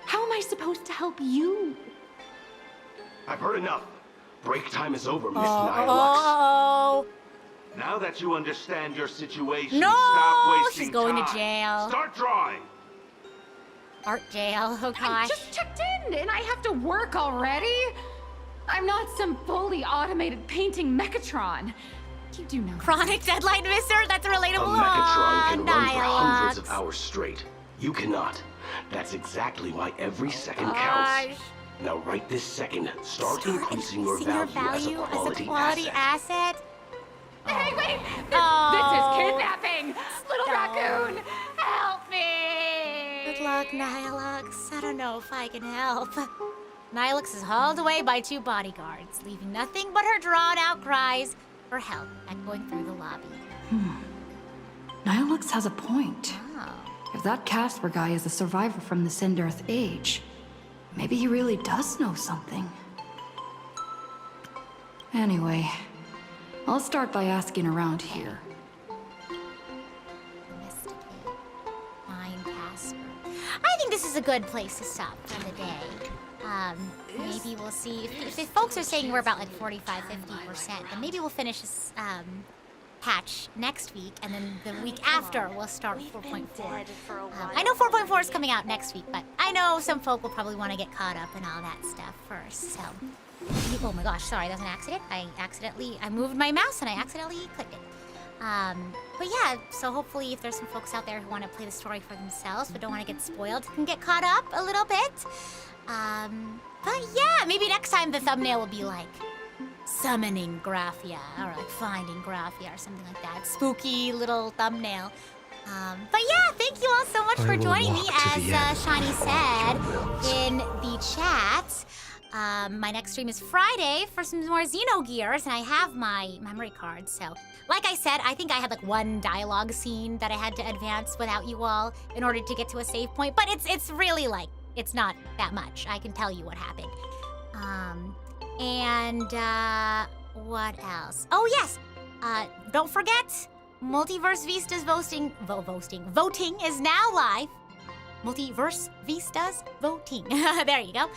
How am I supposed to help you? I've heard enough. Break time is over, Miss Nihilux. Oh. Now that you understand your situation, No, stop wasting she's going time. to jail. Start drawing. Art jail. Oh I gosh. just checked in and I have to work already? I'm not some fully automated painting Mechatron. You do know. Chronic deadline misser? That's relatable. A Mechatron can run for hundreds of Nihilux. hours straight. You cannot. That's exactly why every second Gosh. counts. Now, right this second, start increasing your value as a quality asset. Hey, wait! Oh. This is kidnapping! Little raccoon, help me! Good luck, Nihilux. I don't know if I can help. Nihilux is hauled away by 2 bodyguards, leaving nothing but her drawn-out cries for help echoing through the lobby. Nihilux has a point. Oh. If that Casper guy is a survivor from the Send-Earth age, maybe he really does know something. Anyway, I'll start by asking around here. Investigate. Find Casper. I think this is a good place to stop for the day. Maybe we'll see if folks are saying we're about like 45-50%, then maybe we'll finish this patch next week, and then the week after we'll start 4.4. I know 4.4 is coming out next week, but I know some folk will probably want to get caught up and all that stuff first. So, oh my gosh, sorry, that was an accident. I moved my mouse and I accidentally clicked it. But yeah, so hopefully if there's some folks out there who want to play the story for themselves but don't want to get spoiled, can get caught up a little bit. But yeah, maybe next time the thumbnail will be like summoning Graphia or like finding Graphia or something like that. Spooky little thumbnail. But yeah, thank you all so much for joining me, as Shiny said in the chat. My next stream is Friday for some more Xenogears, and I have my memory card. So, like I said, I think I had like one dialogue scene that I had to advance without you all in order to get to a save point. But it's really like, it's not that much. I can tell you what happened. What else? Oh yes, don't forget, Multiverse Vista's voting is now live. Multiverse Vista's voting. There you go.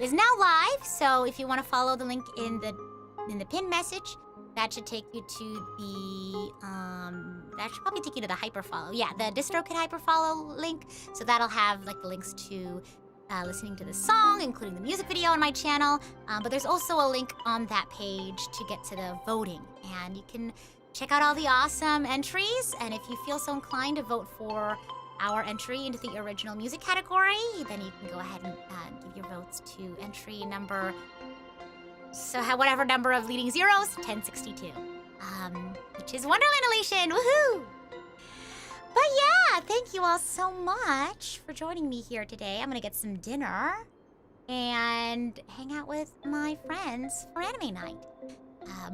Is now live. So if you want to follow the link in the pin message, that should take you to the that should probably take you to the hyperfollow. Yeah, the DistroKid hyperfollow link. So that'll have like the links to listening to the song, including the music video on my channel. But there's also a link on that page to get to the voting, and you can check out all the awesome entries. And if you feel so inclined to vote for our entry into the original music category, then you can go ahead and give your votes to entry number, so whatever number of leading zeros, 1062, which is Wonderland Elation, woohoo! But yeah, thank you all so much for joining me here today. I'm gonna get some dinner and hang out with my friends for anime night.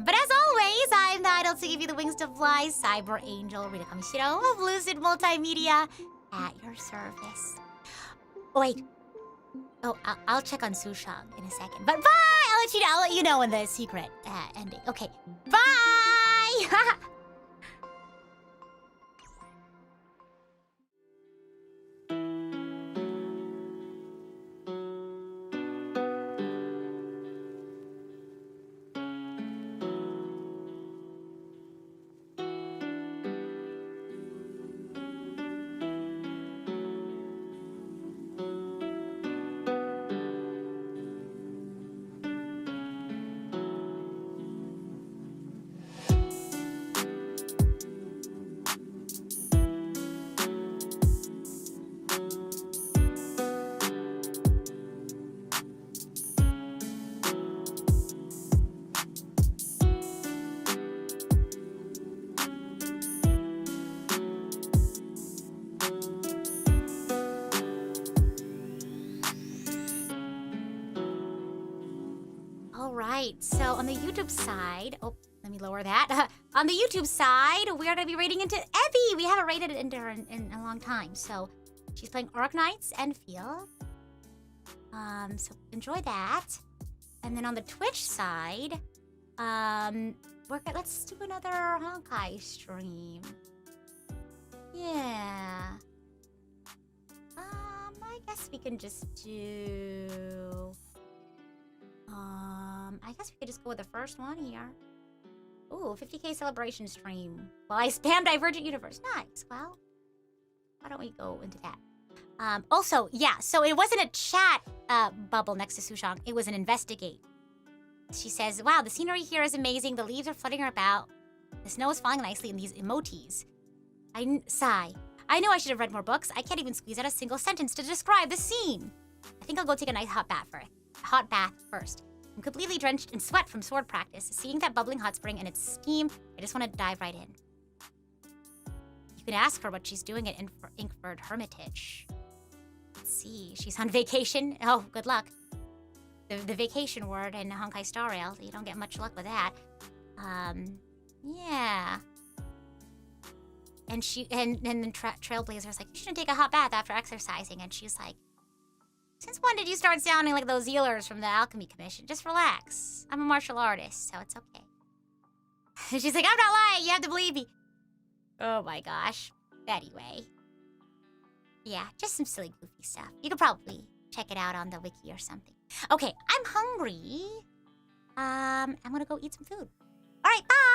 But as always, I'm the idol to give you the wings to fly, Cyber Angel Rita Kamishiro of Lucid Multimedia, at your service. Oh wait, Oh, I'll check on Sushang in a second. But bye! I'll let you know in the secret ending. Okay, bye! So on the YouTube side, oh, let me lower that. On the YouTube side, we are going to be raiding into Evie. We haven't raided into her in a long time. So she's playing Orc Knights and Field. So enjoy that. And then on the Twitch side, let's do another Honkai stream. Yeah. I guess we can just do... I guess we could just go with the first one here. Ooh, 50k celebration stream. Well, I spam Divergent Universe. Nice. Well, why don't we go into that? Also, yeah, so it wasn't a chat bubble next to Sushang. It was an investigate. She says, wow, the scenery here is amazing. The leaves are fluttering about. The snow is falling nicely in these emojis. Sigh. I know I should have read more books. I can't even squeeze out a single sentence to describe the scene. I think I'll go take a nice hot bath first. I'm completely drenched in sweat from sword practice. Seeing that bubbling hot spring and its steam, I just want to dive right in. You can ask her what she's doing at Inkford Hermitage. Let's see, she's on vacation. Oh, good luck. The vacation word in Honkai Star Rail, you don't get much luck with that. Yeah. And then Trailblazer's like, you shouldn't take a hot bath after exercising. And she's like, since when did you start sounding like those Zealers from the Alchemy Commission? Just relax. I'm a martial artist, so it's okay. She's like, I'm not lying. You have to believe me. Oh my gosh. Anyway. Yeah, just some silly, goofy stuff. You could probably check it out on the wiki or something. Okay, I'm hungry. I'm gonna go eat some food. All right, bye.